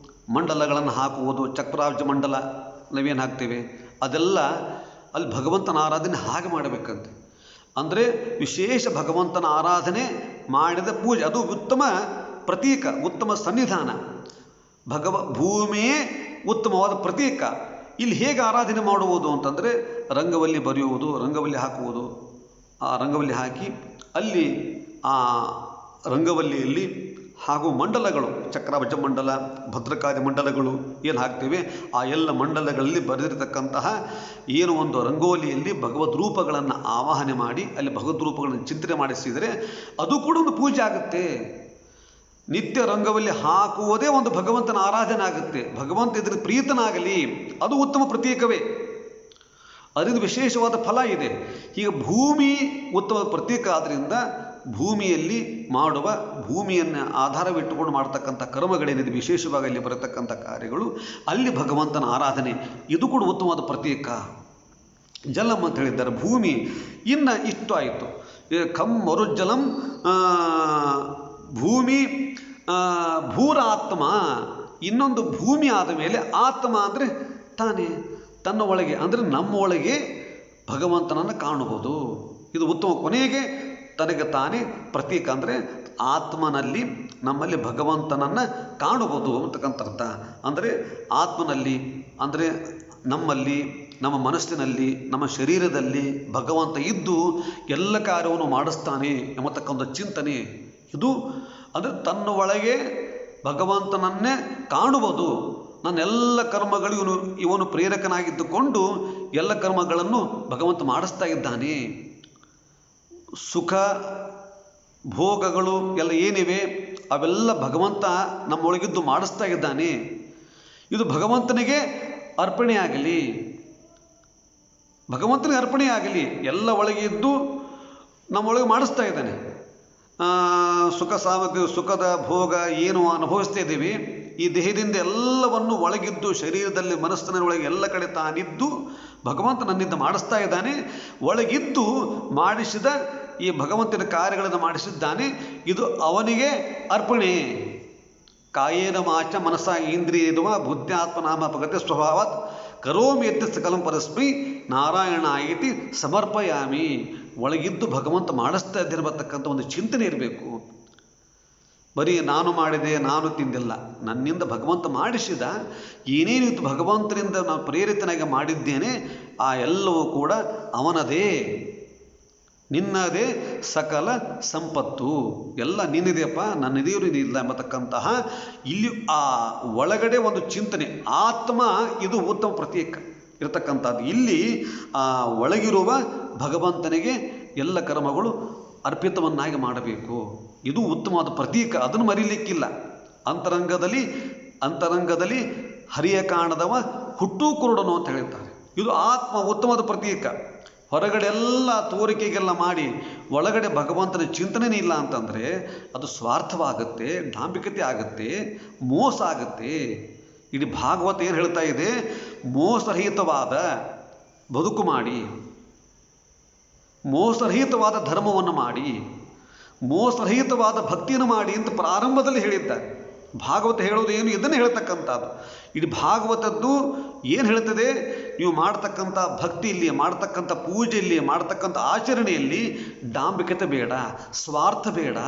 ಮಂಡಲಗಳನ್ನು ಹಾಕುವುದು, ಚಕ್ರಾಬ್ಜ ಮಂಡಲ ನಾವೇನು ಹಾಕ್ತೇವೆ ಅದೆಲ್ಲ ಅಲ್ಲಿ ಭಗವಂತನ ಆರಾಧನೆ ಹಾಗೆ ಮಾಡಬೇಕಂತೆ. ಅಂದರೆ ವಿಶೇಷ ಭಗವಂತನ ಆರಾಧನೆ ಮಾಡಿದ ಪೂಜೆ, ಅದು ಉತ್ತಮ ಪ್ರತೀಕ, ಉತ್ತಮ ಸನ್ನಿಧಾನ. ಭೂಮಿಯೇ ಉತ್ತಮವಾದ ಪ್ರತೀಕ. ಇಲ್ಲಿ ಹೇಗೆ ಆರಾಧನೆ ಮಾಡುವುದು ಅಂತಂದರೆ ರಂಗವಲ್ಲಿ ಬರೆಯುವುದು, ರಂಗವಲ್ಲಿ ಹಾಕುವುದು. ಆ ರಂಗವಲ್ಲಿ ಹಾಕಿ ಅಲ್ಲಿ ಆ ರಂಗವಲ್ಲಿಯಲ್ಲಿ ಹಾಗೂ ಮಂಡಲಗಳು, ಚಕ್ರಭುಜ ಮಂಡಲ, ಭದ್ರಕಾಳಿ ಮಂಡಲಗಳು ಏನು ಹಾಕ್ತೇವೆ ಆ ಎಲ್ಲ ಮಂಡಲಗಳಲ್ಲಿ ಬರೆದಿರತಕ್ಕಂತಹ ಏನು ಒಂದು ರಂಗೋಲಿಯಲ್ಲಿ ಭಗವದ್ ರೂಪಗಳನ್ನು ಆವಾಹನೆ ಮಾಡಿ ಅಲ್ಲಿ ಭಗವದ್ ರೂಪಗಳನ್ನು ಚಿಂತನೆ ಮಾಡಿಸಿದರೆ ಅದು ಕೂಡ ಒಂದು ಪೂಜೆ ಆಗುತ್ತೆ. ನಿತ್ಯ ರಂಗವಲ್ಲಿ ಹಾಕುವುದೇ ಒಂದು ಭಗವಂತನ ಆರಾಧನೆ ಆಗುತ್ತೆ. ಭಗವಂತ ಇದರ ಪ್ರೀತನಾಗಲಿ, ಅದು ಉತ್ತಮ ಪ್ರತೀಕವೇ. ಅದರಿಂದ ವಿಶೇಷವಾದ ಫಲ ಇದೆ. ಈಗ ಭೂಮಿ ಉತ್ತಮ ಪ್ರತೀಕ ಆದ್ದರಿಂದ ಭೂಮಿಯಲ್ಲಿ ಮಾಡುವ, ಭೂಮಿಯನ್ನು ಆಧಾರವಿಟ್ಟುಕೊಂಡು ಮಾಡ್ತಕ್ಕಂಥ ಕರ್ಮಗಳೇನಿದೆ ವಿಶೇಷವಾಗಿ ಅಲ್ಲಿ ಬರತಕ್ಕಂಥ ಕಾರ್ಯಗಳು, ಅಲ್ಲಿ ಭಗವಂತನ ಆರಾಧನೆ, ಇದು ಕೂಡ ಉತ್ತಮವಾದ ಪ್ರತೀಕ. ಜಲಂ ಅಂತ ಹೇಳಿದ್ದಾರೆ ಭೂಮಿ. ಇನ್ನು ಇಷ್ಟು ಆಯಿತು. ಮರುಜ್ಜಲಂ ಭೂಮಿ. ಭೂರಾತ್ಮ. ಇನ್ನೊಂದು ಭೂಮಿ ಆದ ಮೇಲೆ ಆತ್ಮ ಅಂದರೆ ತಾನೇ, ತನ್ನ ಒಳಗೆ ಅಂದರೆ ನಮ್ಮ ಒಳಗೆ ಭಗವಂತನನ್ನು ಕಾಣಬಹುದು. ಇದು ಉತ್ತಮ. ಕೊನೆಗೆ ತನಗೆ ತಾನೇ ಪ್ರತೀಕ ಅಂದರೆ ಆತ್ಮನಲ್ಲಿ ನಮ್ಮಲ್ಲಿ ಭಗವಂತನನ್ನು ಕಾಣಬಹುದು ಅಂತಕ್ಕಂಥ ಅರ್ಥ. ಅಂದರೆ ಆತ್ಮನಲ್ಲಿ ಅಂದರೆ ನಮ್ಮಲ್ಲಿ, ನಮ್ಮ ಮನಸ್ಸಿನಲ್ಲಿ, ನಮ್ಮ ಶರೀರದಲ್ಲಿ ಭಗವಂತ ಇದ್ದು ಎಲ್ಲ ಕಾರ್ಯವನ್ನು ಮಾಡಿಸ್ತಾನೆ ಎಂಬತಕ್ಕಂಥ ಚಿಂತನೆ ಇದು. ಅಂದರೆ ತನ್ನ ಒಳಗೆ ಭಗವಂತನನ್ನೇ ಕಾಣುವುದು. ನನ್ನೆಲ್ಲ ಕರ್ಮಗಳು ಇವನು ಪ್ರೇರಕನಾಗಿದ್ದುಕೊಂಡು ಎಲ್ಲ ಕರ್ಮಗಳನ್ನು ಭಗವಂತ ಮಾಡಿಸ್ತಾ ಇದ್ದಾನೆ. ಸುಖ ಭೋಗಗಳು ಎಲ್ಲ ಏನಿವೆ ಅವೆಲ್ಲ ಭಗವಂತ ನಮ್ಮೊಳಗಿದ್ದು ಮಾಡಿಸ್ತಾ ಇದ್ದಾನೆ. ಇದು ಭಗವಂತನಿಗೆ ಅರ್ಪಣೆಯಾಗಲಿ, ಭಗವಂತನಿಗೆ ಅರ್ಪಣೆಯಾಗಲಿ. ಎಲ್ಲ ಒಳಗೆ ಇದ್ದು ನಮ್ಮೊಳಗೆ ಮಾಡಿಸ್ತಾ ಇದ್ದಾನೆ. ಸುಖ ಸಾಮಗ್ರಿ, ಸುಖದ ಭೋಗ ಏನು ಅನುಭವಿಸ್ತಾ ಇದ್ದೀವಿ, ಈ ದೇಹದಿಂದ ಎಲ್ಲವನ್ನು ಒಳಗಿದ್ದು ಶರೀರದಲ್ಲಿ ಮನಸ್ಸಿನ ಒಳಗೆ ಎಲ್ಲ ಕಡೆ ತಾನಿದ್ದು ಭಗವಂತ ನನ್ನಿಂದ ಮಾಡಿಸ್ತಾ ಇದ್ದಾನೆ. ಒಳಗಿದ್ದು ಮಾಡಿಸಿದ ಈ ಭಗವಂತನ ಕಾರ್ಯಗಳನ್ನು ಮಾಡಿಸಿದ್ದಾನೆ. ಇದು ಅವನಿಗೆ ಅರ್ಪಣೆ. ಕಾಯೇನ ವಾಚ ಮನಸ ಇಂದ್ರಿಯೇದುವ ಬುದ್ಧ್ಯಾತ್ಮನಾಮ ಪಗತಿ ಸ್ವಭಾವತ್ ಕರೋಮಿ ಎತ್ತಿ ಸಕಲಂ ಪರಸ್ಮೈ ನಾರಾಯಣ ಇತಿ ಸಮರ್ಪಯಾಮಿ. ಒಳಗಿದ್ದು ಭಗವಂತ ಮಾಡಿಸ್ತಾ ಇದ್ದಿರತಕ್ಕಂಥ ಒಂದು ಚಿಂತನೆ ಇರಬೇಕು. ಬರೀ ನಾನು ಮಾಡಿದೆ, ನಾನು ತಿಂದಿಲ್ಲ, ನನ್ನಿಂದ ಭಗವಂತ ಮಾಡಿಸಿದ. ಏನೇನಿತ್ತು ಭಗವಂತನಿಂದ ನಾನು ಪ್ರೇರಿತನಾಗಿ ಮಾಡಿದ್ದೇನೆ ಆ ಎಲ್ಲವೂ ಕೂಡ ಅವನದೇ, ನಿನ್ನದೇ ಸಕಲ ಸಂಪತ್ತು, ಎಲ್ಲ ನಿನ್ನಿದೆಯಪ್ಪ, ನನ್ನಿದೆಯೂ ಇಲ್ಲ ಎಂಬತಕ್ಕಂತಹ ಇಲ್ಲಿ ಆ ಒಳಗಡೆ ಒಂದು ಚಿಂತನೆ. ಆತ್ಮ ಇದು ಉತ್ತಮ ಪ್ರತೀಕ ಇರತಕ್ಕಂಥದ್ದು. ಇಲ್ಲಿ ಆ ಒಳಗಿರುವ ಭಗವಂತನಿಗೆ ಎಲ್ಲ ಕರ್ಮಗಳು ಅರ್ಪಿತವನ್ನಾಗಿ ಮಾಡಬೇಕು. ಇದು ಉತ್ತಮವಾದ ಪ್ರತೀಕ, ಅದನ್ನು ಮರೀಲಿಕ್ಕಿಲ್ಲ. ಅಂತರಂಗದಲ್ಲಿ ಹರಿಯ ಕಾಣದವ ಹುಟ್ಟು ಕುರುಡನು ಅಂತ ಹೇಳಿದ್ದಾರೆ. ಇದು ಆತ್ಮ ಉತ್ತಮವಾದ ಪ್ರತೀಕ. ಹೊರಗಡೆ ಎಲ್ಲ ತೋರಿಕೆಗೆಲ್ಲ ಮಾಡಿ ಒಳಗಡೆ ಭಗವಂತನ ಚಿಂತನೆ ಇಲ್ಲ ಅಂತಂದರೆ ಅದು ಸ್ವಾರ್ಥವಾಗುತ್ತೆ, ಡಾಂಬಿಕತೆ ಆಗುತ್ತೆ, ಮೋಸ ಆಗುತ್ತೆ. ಇಡೀ ಭಾಗವತ ಏನು ಹೇಳ್ತಾ ಇದೆ? ಮೋಸರಹಿತವಾದ ಬದುಕು ಮಾಡಿ, ಮೋಸರಹಿತವಾದ ಧರ್ಮವನ್ನು ಮಾಡಿ, ಮೋಸರಹಿತವಾದ ಭಕ್ತಿಯನ್ನು ಮಾಡಿ ಅಂತ ಪ್ರಾರಂಭದಲ್ಲಿ ಹೇಳಿದ್ದಾರೆ. ಭಾಗವತ ಹೇಳೋದು ಏನು? ಇದನ್ನು ಹೇಳ್ತಕ್ಕಂಥದ್ದು. ಇಡೀ ಭಾಗವತದ್ದು ಏನು ಹೇಳ್ತದೆ? ನೀವು ಮಾಡ್ತಕ್ಕಂಥ ಭಕ್ತಿಯಲ್ಲಿ, ಮಾಡ್ತಕ್ಕಂಥ ಪೂಜೆಯಲ್ಲಿ, ಮಾಡ್ತಕ್ಕಂಥ ಆಚರಣೆಯಲ್ಲಿ ಡಾಂಬಿಕತೆ ಬೇಡ, ಸ್ವಾರ್ಥ ಬೇಡ.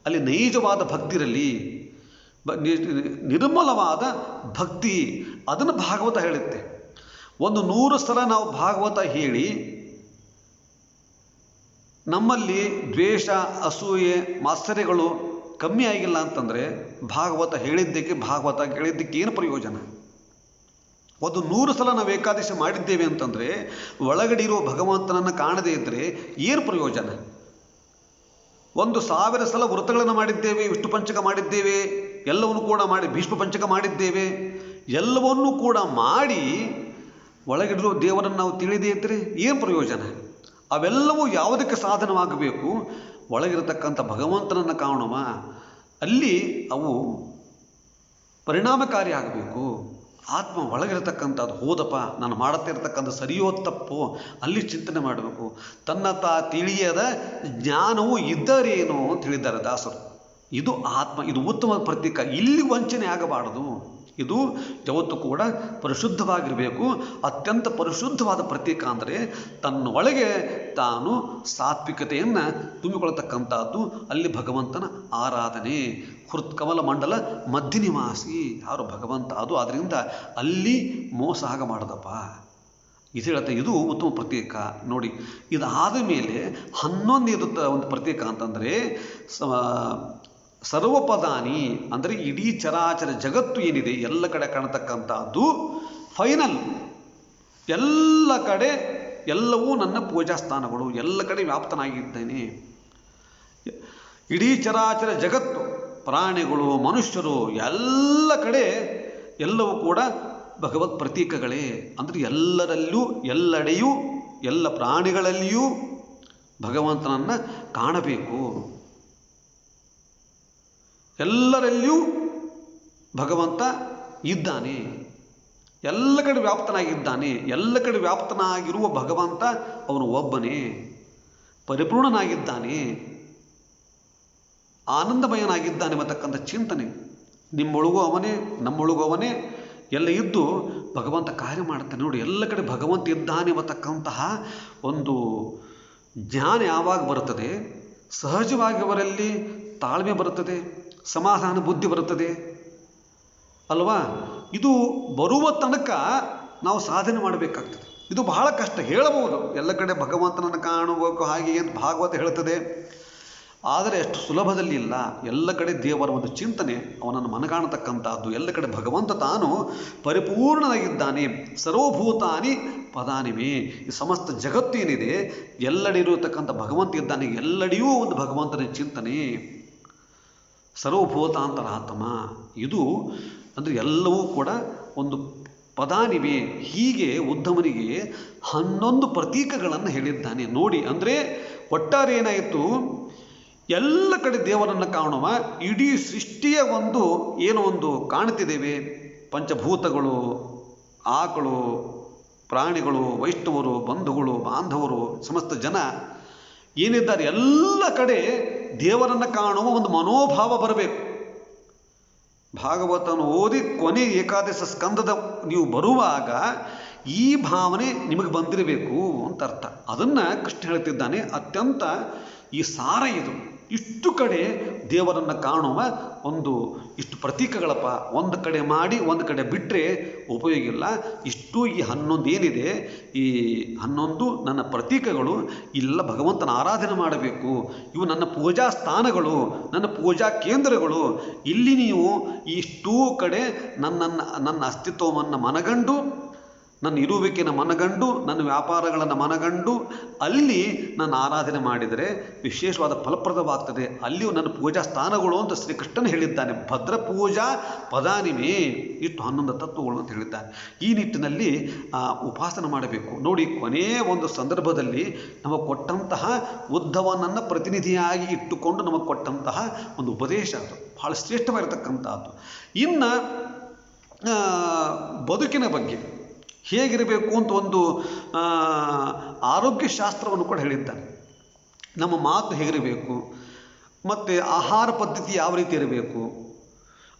ಅಲ್ಲಿ ನೈಜವಾದ ಭಕ್ತಿ ಇರಲಿ, ನಿರ್ಮಲವಾದ ಭಕ್ತಿ. ಅದನ್ನು ಭಾಗವತ ಹೇಳುತ್ತೆ. 100 ಸಲ ನಾವು ಭಾಗವತ ಹೇಳಿ ನಮ್ಮಲ್ಲಿ ದ್ವೇಷ, ಅಸೂಯೆ, ಮಾತ್ಸರ್ಯಗಳು ಕಮ್ಮಿ ಆಗಿಲ್ಲ ಅಂತಂದರೆ ಭಾಗವತ ಕೇಳಿದ್ದಕ್ಕೆ ಏನು ಪ್ರಯೋಜನ? 100 ಸಲ ನಾವು ಏಕಾದಶಿ ಮಾಡಿದ್ದೇವೆ ಅಂತಂದರೆ ಒಳಗಡೆ ಇರುವ ಭಗವಂತನನ್ನು ಕಾಣದೇ ಇದ್ದರೆ ಏನು ಪ್ರಯೋಜನ? 1000 ಸಲ ವ್ರತಗಳನ್ನು ಮಾಡಿದ್ದೇವೆ, ವಿಷ್ಣು ಪಂಚಕ ಮಾಡಿದ್ದೇವೆ, ಎಲ್ಲವನ್ನು ಕೂಡ ಮಾಡಿ, ಭೀಷ್ಮ ಪಂಚಕ ಮಾಡಿದ್ದೇವೆ, ಎಲ್ಲವನ್ನೂ ಕೂಡ ಮಾಡಿ ಒಳಗಿಡಿರುವ ದೇವರನ್ನು ನಾವು ತಿಳಿದೇ ಇದ್ದರೆ ಏನು ಪ್ರಯೋಜನ? ಅವೆಲ್ಲವೂ ಯಾವುದಕ್ಕೆ ಸಾಧನವಾಗಬೇಕು? ಒಳಗಿರತಕ್ಕಂಥ ಭಗವಂತನನ್ನು ಕಾಣುವ ಅಲ್ಲಿ ಅವು ಪರಿಣಾಮಕಾರಿ ಆಗಬೇಕು. ಆತ್ಮ ಒಳಗಿರತಕ್ಕಂಥದ್ದು ಹೋದಪ್ಪ, ನಾನು ಮಾಡುತ್ತಿರತಕ್ಕಂಥ ಸರಿಯೋ ತಪ್ಪೋ ಅಲ್ಲಿ ಚಿಂತನೆ ಮಾಡಬೇಕು. ತನ್ನ ತಿಳಿಯದ ಜ್ಞಾನವು ಇದ್ದರೇನೋ ಅಂತ ಹೇಳಿದ್ದಾರೆ ದಾಸರು. ಇದು ಆತ್ಮ, ಇದು ಉತ್ತಮ ಪ್ರತೀಕ. ಇಲ್ಲಿ ವಂಚನೆ ಆಗಬಾರದು. ಇದು ಯಾವತ್ತೂ ಕೂಡ ಪರಿಶುದ್ಧವಾಗಿರಬೇಕು. ಅತ್ಯಂತ ಪರಿಶುದ್ಧವಾದ ಪ್ರತೀಕ ಅಂದರೆ ತನ್ನ ಒಳಗೆ ತಾನು ಸಾತ್ವಿಕತೆಯನ್ನು ತುಂಬಿಕೊಳ್ಳತಕ್ಕಂಥದ್ದು. ಅಲ್ಲಿ ಭಗವಂತನ ಆರಾಧನೆ. ಹೃತ್ಕಮಲ ಮಂಡಲ ಮಧ್ಯ ನಿವಾಸಿ ಯಾರು ಭಗವಂತ, ಅದು ಆದ್ದರಿಂದ ಅಲ್ಲಿ ಮೋಸ ಆಗಬಾರ್ದಪ್ಪ. ಇದು ಹೇಳ್ತಾ ಇದು ಉತ್ತಮ ಪ್ರತೀಕ. ನೋಡಿ, ಇದಾದ ಮೇಲೆ 11 ಇರುತ್ತೆ ಒಂದು ಪ್ರತೀಕ ಅಂತಂದರೆ ಸರ್ವಪದಾನಿ, ಅಂದರೆ ಇಡೀ ಚರಾಚರ ಜಗತ್ತು ಏನಿದೆ ಎಲ್ಲ ಕಡೆ ಕಾಣತಕ್ಕಂಥದ್ದು ಫೈನಲ್. ಎಲ್ಲ ಕಡೆ ಎಲ್ಲವೂ ನನ್ನ ಪೂಜಾ ಸ್ಥಾನಗಳು, ಎಲ್ಲ ಕಡೆ ವ್ಯಾಪ್ತನಾಗಿದ್ದೇನೆ. ಇಡೀ ಚರಾಚರ ಜಗತ್ತು, ಪ್ರಾಣಿಗಳು, ಮನುಷ್ಯರು, ಎಲ್ಲ ಕಡೆ ಎಲ್ಲವೂ ಕೂಡ ಭಗವತ್ ಪ್ರತೀಕಗಳೇ. ಅಂದರೆ ಎಲ್ಲರಲ್ಲೂ, ಎಲ್ಲೆಡೆಯೂ, ಎಲ್ಲ ಪ್ರಾಣಿಗಳಲ್ಲಿಯೂ ಭಗವಂತನನ್ನು ಕಾಣಬೇಕು. ಎಲ್ಲರಲ್ಲಿಯೂ ಭಗವಂತ ಇದ್ದಾನೆ, ಎಲ್ಲ ಕಡೆ ವ್ಯಾಪ್ತನಾಗಿದ್ದಾನೆ. ಎಲ್ಲ ಕಡೆ ವ್ಯಾಪ್ತನಾಗಿರುವ ಭಗವಂತ ಅವನು ಒಬ್ಬನೇ, ಪರಿಪೂರ್ಣನಾಗಿದ್ದಾನೆ, ಆನಂದಮಯನಾಗಿದ್ದಾನೆ ಎಂಬತಕ್ಕಂಥ ಚಿಂತನೆ. ನಿಮ್ಮೊಳಗೂ ಅವನೇ, ನಮ್ಮೊಳಗೂ ಅವನೇ, ಎಲ್ಲ ಇದ್ದು ಭಗವಂತ ಕಾರ್ಯ ಮಾಡ್ತಾನೆ. ನೋಡಿ, ಎಲ್ಲ ಕಡೆ ಭಗವಂತ ಇದ್ದಾನೆ ಎಂಬತಕ್ಕಂತಹ ಒಂದು ಜ್ಞಾನ ಯಾವಾಗ ಬರುತ್ತದೆ? ಸಹಜವಾಗಿ ಅವರಲ್ಲಿ ತಾಳ್ಮೆ ಬರುತ್ತದೆ, ಸಮಾಧಾನ ಬುದ್ಧಿ ಬರುತ್ತದೆ ಅಲ್ವಾ? ಇದು ಬರುವ ತನಕ ನಾವು ಸಾಧನೆ ಮಾಡಬೇಕಾಗ್ತದೆ. ಇದು ಬಹಳ ಕಷ್ಟ. ಹೇಳಬಹುದು ಎಲ್ಲ ಕಡೆ ಭಗವಂತನನ್ನು ಕಾಣಬೇಕು ಹಾಗೆ ಅಂತ ಭಾಗವತ ಹೇಳ್ತದೆ, ಆದರೆ ಅಷ್ಟು ಸುಲಭದಲ್ಲಿ ಇಲ್ಲ. ಎಲ್ಲ ಕಡೆ ದೇವರ ಒಂದು ಚಿಂತನೆ, ಅವನನ್ನು ಮನಗಾಣತಕ್ಕಂಥದ್ದು. ಎಲ್ಲ ಕಡೆ ಭಗವಂತ ತಾನು ಪರಿಪೂರ್ಣನಾಗಿದ್ದಾನೆ. ಸರ್ವಭೂತಾನಿ ಪದಾನಿಮೆ, ಈ ಸಮಸ್ತ ಜಗತ್ತು ಏನಿದೆ ಎಲ್ಲೆಡೆ ಇರತಕ್ಕಂಥ ಭಗವಂತ ಇದ್ದಾನೆ. ಎಲ್ಲೆಡೆಯೂ ಒಂದು ಭಗವಂತನ ಚಿಂತನೆ. ಸರ್ವಭೂತಾಂತರಾತ್ಮ, ಇದು ಅಂದರೆ ಎಲ್ಲವೂ ಕೂಡ ಒಂದು ಪದಾನಿವೆ. ಹೀಗೆ ಉದ್ಧಮನಿಗೆ 11 ಪ್ರತೀಕಗಳನ್ನು ಹೇಳಿದ್ದಾನೆ ನೋಡಿ. ಅಂದರೆ ಒಟ್ಟಾರೆ ಏನಾಯಿತು, ಎಲ್ಲ ಕಡೆ ದೇವರನ್ನು ಕಾಣುವ ಇಡೀ ಸೃಷ್ಟಿಯ ಏನೋ ಒಂದು ಕಾಣ್ತಿದ್ದೇವೆ. ಪಂಚಭೂತಗಳು, ಆಕಳು, ಪ್ರಾಣಿಗಳು, ವೈಷ್ಣವರು, ಬಂಧುಗಳು, ಬಾಂಧವರು, ಸಮಸ್ತ ಜನ ಏನಿದ್ದಾರೆ ಎಲ್ಲ ಕಡೆ ದೇವರನ್ನು ಕಾಣುವ ಒಂದು ಮನೋಭಾವ ಬರಬೇಕು. ಭಾಗವತವನ್ನು ಓದಿ ಕೊನೆ ಏಕಾದಶ ಸ್ಕಂದದ ನೀವು ಬರುವಾಗ ಈ ಭಾವನೆ ನಿಮಗೆ ಬಂದಿರಬೇಕು ಅಂತ ಅರ್ಥ. ಅದನ್ನು ಕೃಷ್ಣ ಹೇಳ್ತಿದ್ದಾನೆ. ಅತ್ಯಂತ ಈ ಸಾರ ಇದು. ಇಷ್ಟು ಕಡೆ ದೇವರನ್ನು ಕಾಣುವ ಇಷ್ಟು ಪ್ರತೀಕಗಳಪ್ಪ. ಒಂದು ಕಡೆ ಮಾಡಿ ಒಂದು ಕಡೆ ಬಿಟ್ಟರೆ ಉಪಯೋಗ ಇಲ್ಲ. ಇಷ್ಟು ಈ 11 ಏನಿದೆ, ಈ 11 ನನ್ನ ಪ್ರತೀಕಗಳು. ಇಲ್ಲ ಭಗವಂತನ ಆರಾಧನೆ ಮಾಡಬೇಕು. ಇವು ನನ್ನ ಪೂಜಾ ಸ್ಥಾನಗಳು, ನನ್ನ ಪೂಜಾ ಕೇಂದ್ರಗಳು. ಇಲ್ಲಿ ನೀವು ಇಷ್ಟೂ ಕಡೆ ನನ್ನ ಅಸ್ತಿತ್ವವನ್ನು ಮನಗಂಡು, ನನ್ನ ಇರುವಿಕೆಯನ್ನು ಮನಗಂಡು, ನನ್ನ ವ್ಯಾಪಾರಗಳನ್ನು ಮನಗಂಡು ಅಲ್ಲಿ ನಾನು ಆರಾಧನೆ ಮಾಡಿದರೆ ವಿಶೇಷವಾದ ಫಲಪ್ರದವಾಗ್ತದೆ. ಅಲ್ಲಿಯೂ ನನ್ನ ಪೂಜಾ ಸ್ಥಾನಗಳು ಅಂತ ಶ್ರೀಕೃಷ್ಣನು ಹೇಳಿದ್ದಾನೆ. ಭದ್ರ ಪೂಜಾ ಪದಾನಿಮೆ, ಇಷ್ಟು 11 ತತ್ವಗಳು ಅಂತ ಹೇಳಿದ್ದಾನೆ. ಈ ನಿಟ್ಟಿನಲ್ಲಿ ಉಪಾಸನೆ ಮಾಡಬೇಕು. ನೋಡಿ, ಕೊನೆಯ ಒಂದು ಸಂದರ್ಭದಲ್ಲಿ ನಮಗೆ ಕೊಟ್ಟಂತಹ ಉದ್ಧವನನ್ನು ಪ್ರತಿನಿಧಿಯಾಗಿ ಇಟ್ಟುಕೊಂಡು ನಮಗೆ ಕೊಟ್ಟಂತಹ ಒಂದು ಉಪದೇಶ ಅದು ಬಹಳ ಶ್ರೇಷ್ಠವಾಗಿರತಕ್ಕಂಥದ್ದು. ಇನ್ನು ಬದುಕಿನ ಬಗ್ಗೆ ಹೇಗಿರಬೇಕು ಅಂತ ಒಂದು ಆರೋಗ್ಯ ಶಾಸ್ತ್ರವನ್ನು ಕೂಡ ಹೇಳಿದ್ದಾನೆ. ನಮ್ಮ ಮಾತು ಹೇಗಿರಬೇಕು, ಮತ್ತು ಆಹಾರ ಪದ್ಧತಿ ಯಾವ ರೀತಿ ಇರಬೇಕು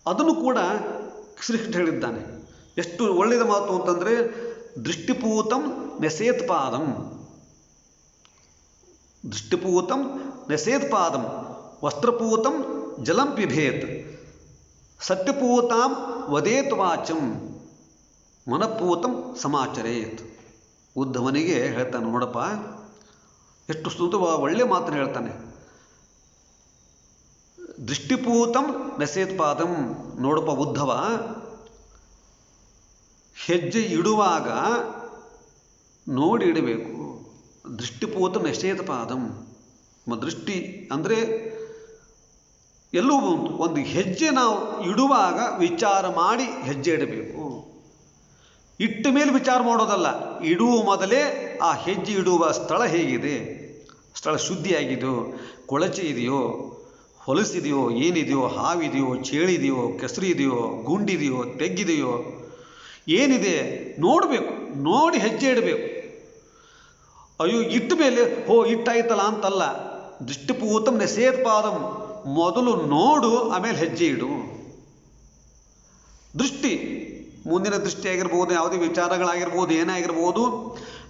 ಅದನ್ನು ಕೂಡ ಶ್ರೀಕೃಷ್ಣ ಹೇಳಿದ್ದಾನೆ. ಎಷ್ಟು ಒಳ್ಳೆಯದ ಮಾತು ಅಂತಂದರೆ, ದೃಷ್ಟಿಪೂತಂ ನೆಸೇತ್ಪಾದಂ, ದೃಷ್ಟಿಪೂತಂ ನೆಸೇತ್ಪಾದಂ, ವಸ್ತ್ರಪೂತಂ ಜಲಂ ಪಿಭೇತ್, ಸತ್ಯಪೂತಾಂ ವದೇತ್ ವಾಚಂ, ಮನಪೂತಂ ಸಮಾಚರೇತ್. ಉದ್ಧವನಿಗೆ ಹೇಳ್ತಾನೆ, ನೋಡಪ್ಪ ಎಷ್ಟು ಒಳ್ಳೆ ಮಾತನ್ನು ಹೇಳ್ತಾನೆ. ದೃಷ್ಟಿಪೂತಂ ನಸೇತ್ಪಾದಂ, ನೋಡಪ್ಪ ಉದ್ಧವ, ಹೆಜ್ಜೆ ಇಡುವಾಗ ನೋಡಿ ಇಡಬೇಕು. ದೃಷ್ಟಿಪೂತಂ ನಸೇತ್ಪಾದಂ, ದೃಷ್ಟಿ ಅಂದರೆ ಎಲ್ಲೂ ಒಂದು ಹೆಜ್ಜೆ ನಾವು ಇಡುವಾಗ ವಿಚಾರ ಮಾಡಿ ಹೆಜ್ಜೆ ಇಡಬೇಕು. ಇಟ್ಟ ಮೇಲೆ ವಿಚಾರ ಮಾಡೋದಲ್ಲ, ಇಡುವ ಮೊದಲೇ ಆ ಹೆಜ್ಜೆ ಇಡುವ ಸ್ಥಳ ಹೇಗಿದೆ, ಸ್ಥಳ ಶುದ್ಧಿಯಾಗಿದೆಯೋ, ಕೊಳಚೆ ಇದೆಯೋ, ಹೊಲಸಿದೆಯೋ, ಏನಿದೆಯೋ, ಹಾವಿದೆಯೋ, ಚೇಳಿದೆಯೋ, ಕೆಸರು ಇದೆಯೋ, ಗುಂಡಿದೆಯೋ, ತೆಗ್ಗಿದೆಯೋ, ಏನಿದೆ ನೋಡಬೇಕು. ನೋಡಿ ಹೆಜ್ಜೆ ಇಡಬೇಕು. ಅಯ್ಯೋ ಇಟ್ಟ ಮೇಲೆ ಇಟ್ಟಾಯ್ತಲ್ಲ ಅಂತಲ್ಲ. ದೃಷ್ಟಿಪೂತಂ ನೆಸೇತ್ಪಾದಂ, ಮೊದಲು ನೋಡು, ಆಮೇಲೆ ಹೆಜ್ಜೆ ಇಡು. ದೃಷ್ಟಿ ಮುಂದಿನ ದೃಷ್ಟಿ ಆಗಿರ್ಬೋದು, ಯಾವುದೇ ವಿಚಾರಗಳಾಗಿರ್ಬೋದು, ಏನಾಗಿರ್ಬೋದು,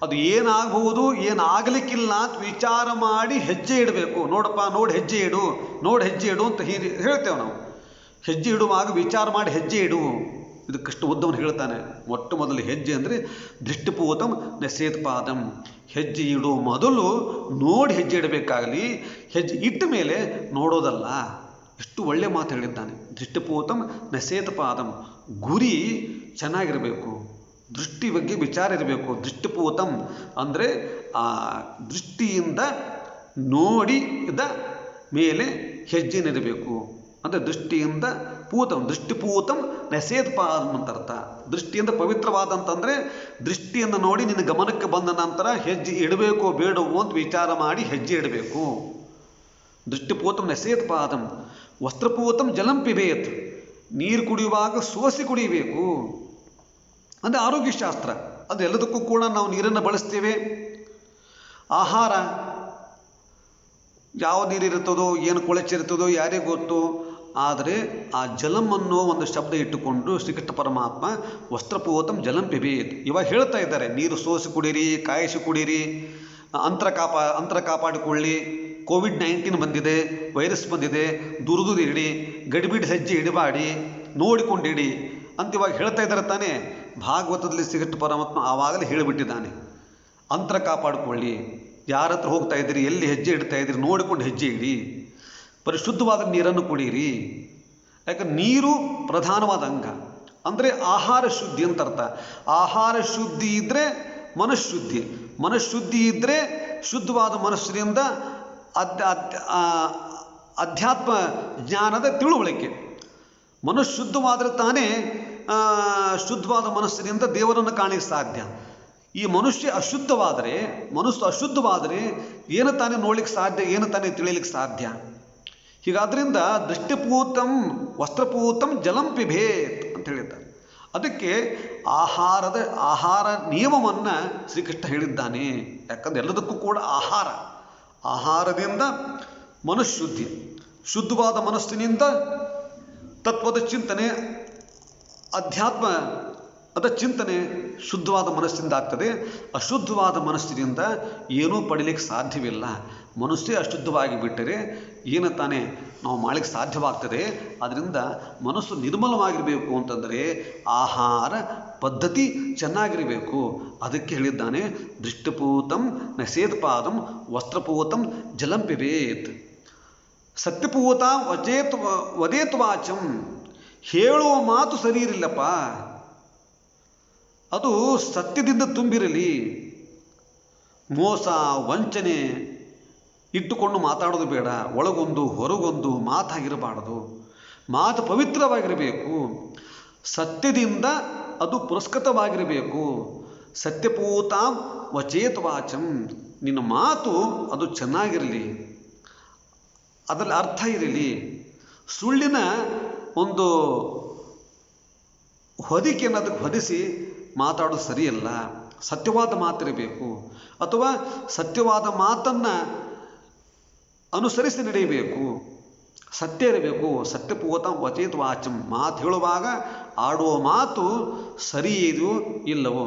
ಅದು ಏನಾಗಬಹುದು ಏನಾಗಲಿಕ್ಕಿಲ್ಲ ಅಂತ ವಿಚಾರ ಮಾಡಿ ಹೆಜ್ಜೆ ಇಡಬೇಕು. ನೋಡಪ್ಪ, ನೋಡಿ ಹೆಜ್ಜೆ ಇಡು, ನೋಡಿ ಹೆಜ್ಜೆ ಇಡು ಅಂತ ಹೇಳ್ತೇವೆ ನಾವು. ಹೆಜ್ಜೆ ಇಡುವಾಗ ವಿಚಾರ ಮಾಡಿ ಹೆಜ್ಜೆ ಇಡು. ಇದು ಕೃಷ್ಣ ಉದ್ಧವನು ಹೇಳ್ತಾನೆ. ಮೊಟ್ಟ ಮೊದಲು ಹೆಜ್ಜೆ ಅಂದರೆ ದೃಷ್ಟಿಪೂತಂ ನಸೇತ್ಪಾದಂ, ಹೆಜ್ಜೆ ಇಡುವ ಮೊದಲು ನೋಡಿ ಹೆಜ್ಜೆ ಇಡಬೇಕಾಗಲಿ, ಹೆಜ್ಜೆ ಇಟ್ಟ ಮೇಲೆ ನೋಡೋದಲ್ಲ. ಎಷ್ಟು ಒಳ್ಳೆ ಮಾತು ಹೇಳಿದ್ದಾನೆ. ದೃಷ್ಟಿಪೂತಂ ನಸೇತ್ಪಾದಂ, ಗುರಿ ಚೆನ್ನಾಗಿರಬೇಕು, ದೃಷ್ಟಿ ಬಗ್ಗೆ ವಿಚಾರ ಇರಬೇಕು. ದೃಷ್ಟಿಪೂತಂ ಅಂದರೆ ಆ ದೃಷ್ಟಿಯಿಂದ ನೋಡಿದ ಮೇಲೆ ಹೆಜ್ಜೆನಿರಬೇಕು. ಅಂದರೆ ದೃಷ್ಟಿಯಿಂದ ದೃಷ್ಟಿಪೂತಂ ನಸೇತ್ಪಾದಂ ಅಂತ ಅರ್ಥ. ದೃಷ್ಟಿಯಿಂದ ಪವಿತ್ರವಾದಂತಂದರೆ ದೃಷ್ಟಿಯನ್ನು ನೋಡಿ ನಿನ್ನ ಗಮನಕ್ಕೆ ಬಂದ ನಂತರ ಹೆಜ್ಜೆ ಇಡಬೇಕೋ ಬೇಡವೋ ಅಂತ ವಿಚಾರ ಮಾಡಿ ಹೆಜ್ಜೆ ಇಡಬೇಕು. ದೃಷ್ಟಿಪೂತಂ ನಸೇತ್ಪಾದಂ, ವಸ್ತ್ರಪೂತಂ ಜಲಂ ಪಿಬೇತ್, ನೀರು ಕುಡಿಯುವಾಗ ಸೋಸಿ ಕುಡಿಯಬೇಕು. ಅಂದರೆ ಆರೋಗ್ಯಶಾಸ್ತ್ರ. ಅದು ಎಲ್ಲದಕ್ಕೂ ಕೂಡ ನಾವು ನೀರನ್ನು ಬಳಸ್ತೇವೆ. ಆಹಾರ ಯಾವ ನೀರಿರುತ್ತದೋ, ಏನು ಕೊಳಚಿರುತ್ತದೋ ಯಾರಿಗೆ ಗೊತ್ತು. ಆದರೆ ಆ ಜಲಂ ಅನ್ನೋ ಒಂದು ಶಬ್ದ ಇಟ್ಟುಕೊಂಡು ಶ್ರೀಕೃಷ್ಣ ಪರಮಾತ್ಮ ವಸ್ತ್ರಪೂತಂ ಜಲಂ ಪಿಬೇತ್ ಇವಾಗ ಹೇಳ್ತಾ ಇದ್ದಾರೆ. ನೀರು ಸೋಸಿ ಕುಡೀರಿ, ಕಾಯಿಸಿ ಕುಡೀರಿ, ಅಂತರ ಕಾಪಾಡಿಕೊಳ್ಳಿ. ಕೋವಿಡ್-19 ಬಂದಿದೆ, ವೈರಸ್ ಬಂದಿದೆ, ದುರ್ದು ಇಡಿ, ಗಡಿಬಿಡಿ ಹೆಜ್ಜೆ ಇಡಬಾಡಿ, ನೋಡಿಕೊಂಡಿಡಿ ಅಂತ ಇವಾಗ ಹೇಳ್ತಾ ಇದ್ದಾರೆ ತಾನೇ. ಭಾಗವತದಲ್ಲಿ ಶ್ರೀಕೃಷ್ಣ ಪರಮಾತ್ಮ ಆವಾಗಲೇ ಹೇಳಿಬಿಟ್ಟಿದ್ದಾನೆ. ಅಂತರ ಕಾಪಾಡಿಕೊಳ್ಳಿ, ಯಾರ ಹತ್ರ ಹೋಗ್ತಾ ಇದ್ದೀರಿ, ಎಲ್ಲಿ ಹೆಜ್ಜೆ ಇಡ್ತಾ ಇದ್ದೀರಿ ನೋಡಿಕೊಂಡು ಹೆಜ್ಜೆ ಇಡಿ, ಪರಿಶುದ್ಧವಾದ ನೀರನ್ನು ಕುಡೀರಿ. ಯಾಕಂದ್ರೆ ನೀರು ಪ್ರಧಾನವಾದ ಅಂಗ, ಅಂದರೆ ಆಹಾರ ಶುದ್ಧಿ ಅಂತ ಅರ್ಥ. ಆಹಾರ ಶುದ್ಧಿ ಇದ್ದರೆ ಮನಃಶುದ್ಧಿ, ಮನಃಶುದ್ಧಿ ಇದ್ದರೆ ಶುದ್ಧವಾದ ಮನಸ್ಸಿನಿಂದ ಅಧ್ಯಾತ್ಮ ಜ್ಞಾನದ ತಿಳುವಳಿಕೆ. ಮನಃಶುದ್ಧವಾದರೆ ತಾನೇ ಶುದ್ಧವಾದ ಮನಸ್ಸಿನಿಂದ ದೇವರನ್ನು ಕಾಣಲಿಕ್ಕೆ ಸಾಧ್ಯ. ಈ ಮನುಷ್ಯ ಅಶುದ್ಧವಾದರೆ, ಮನಸ್ಸು ಅಶುದ್ಧವಾದರೆ ಏನು ತಾನೇ ನೋಡ್ಲಿಕ್ಕೆ ಸಾಧ್ಯ, ಏನು ತಾನೇ ತಿಳಿಯಲಿಕ್ಕೆ ಸಾಧ್ಯ? ಹೀಗಾದ್ರಿಂದ ದೃಷ್ಟಿಪೂತಂ ವಸ್ತ್ರಪೂತಂ ಜಲಂ ಪಿಬೇತ್ ಅಂತ ಹೇಳಿದ್ದಾರೆ. ಅದಕ್ಕೆ ಆಹಾರ ನಿಯಮವನ್ನು ಶ್ರೀಕೃಷ್ಣ ಹೇಳಿದ್ದಾನೆ. ಯಾಕಂದರೆ ಎಲ್ಲದಕ್ಕೂ ಕೂಡ ಆಹಾರದಿಂದ ಮನಃಶುದ್ಧಿ, ಶುದ್ಧವಾದ ಮನಸ್ಸಿನಿಂದ ತತ್ವದ ಚಿಂತನೆ, ಅಧ್ಯಾತ್ಮದ ಚಿಂತನೆ ಶುದ್ಧವಾದ ಮನಸ್ಸಿನಿಂದ ಆಗ್ತದೆ. ಅಶುದ್ಧವಾದ ಮನಸ್ಸಿನಿಂದ ಏನೂ ಪಡೀಲಿಕ್ಕೆ ಸಾಧ್ಯವಿಲ್ಲ. ಮನಸ್ಸೇ ಅಶುದ್ಧವಾಗಿ ಬಿಟ್ಟರೆ ಏನು ತಾನೇ ನಾವು ಮಾಡಲಿಕ್ಕೆ ಸಾಧ್ಯವಾಗ್ತದೆ. ಅದರಿಂದ ಮನಸ್ಸು ನಿರ್ಮಲವಾಗಿರಬೇಕು ಅಂತಂದರೆ ಆಹಾರ ಪದ್ಧತಿ ಚೆನ್ನಾಗಿರಬೇಕು. ಅದಕ್ಕೆ ಹೇಳಿದ್ದಾನೆ ದೃಷ್ಟಿಪೂತಂ ನಸೇತ್ಪಾದಂ ವಸ್ತ್ರಪೂತಂ ಜಲಂ ಪಿಬೇತ್. ಸತ್ಯಪೂತ ವದೇತ್ ವಾಚಂ. ಹೇಳುವ ಮಾತು ಸರಿ ಇರಲಿಲ್ಲಪ್ಪ, ಅದು ಸತ್ಯದಿಂದ ತುಂಬಿರಲಿ. ಮೋಸ ವಂಚನೆ ಇಟ್ಟುಕೊಂಡು ಮಾತಾಡೋದು ಬೇಡ. ಒಳಗೊಂದು ಹೊರಗೊಂದು ಮಾತಾಗಿರಬಾರದು. ಮಾತು ಪವಿತ್ರವಾಗಿರಬೇಕು. ಸತ್ಯದಿಂದ ಅದು ಪುರಸ್ಕೃತವಾಗಿರಬೇಕು. ಸತ್ಯಪೂತ ವಚೇತ್ ವಾಚಂ. ನಿನ್ನ ಮಾತು ಅದು ಚೆನ್ನಾಗಿರಲಿ, ಅದರಲ್ಲಿ ಅರ್ಥ ಇರಲಿ. ಸುಳ್ಳಿನ ಒಂದು ಹೊದಿಕೆಯನ್ನು ಅದಕ್ಕೆ ಹೊದಿಸಿ ಮಾತಾಡೋದು ಸರಿಯಲ್ಲ. ಸತ್ಯವಾದ ಮಾತಿರಬೇಕು, ಅಥವಾ ಸತ್ಯವಾದ ಮಾತನ್ನು ಅನುಸರಿಸಿ ನಡೆಯಬೇಕು. ಸತ್ಯ ಇರಬೇಕು. ಸತ್ಯಪೂತ ವಚೇತ್ ವಾಚಂ. ಮಾತು ಹೇಳುವಾಗ ಆಡುವ ಮಾತು ಸರಿ ಇದೆಯೋ ಇಲ್ಲವೋ,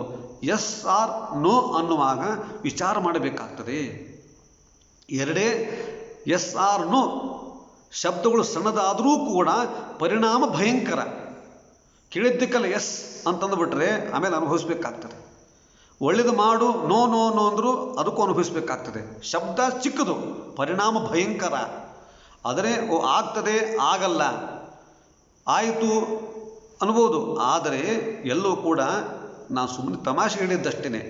ಎಸ್ ಆರ್ ನೋ ಅನ್ನುವಾಗ ವಿಚಾರ ಮಾಡಬೇಕಾಗ್ತದೆ. ಎರಡೇ ಎಸ್ ಆರ್ ನೋ ಶಬ್ದಗಳು ಸಣ್ಣದಾದರೂ ಕೂಡ ಪರಿಣಾಮ ಭಯಂಕರ. ಕೇಳಿದ್ದಕ್ಕೆಲ್ಲ ಎಸ್ ಅಂತಂದುಬಿಟ್ರೆ ಆಮೇಲೆ ಅನುಭವಿಸ್ಬೇಕಾಗ್ತದೆ. ಒಳ್ಳೇದು ಮಾಡು, ನೋ ನೋ ನೋ ಅಂದರೂ ಅದಕ್ಕೂ ಅನುಭವಿಸ್ಬೇಕಾಗ್ತದೆ. ಶಬ್ದ ಚಿಕ್ಕದು, ಪರಿಣಾಮ ಭಯಂಕರ. ಆದರೆ ಆಗ್ತದೆ, ಆಗಲ್ಲ, ಆಯಿತು ಅನ್ಬೋದು. ಆದರೆ ಎಲ್ಲವೂ ಕೂಡ ನಾನು ಸುಮ್ಮನೆ ತಮಾಷೆ ಹೇಳಿದ್ದಷ್ಟೇ.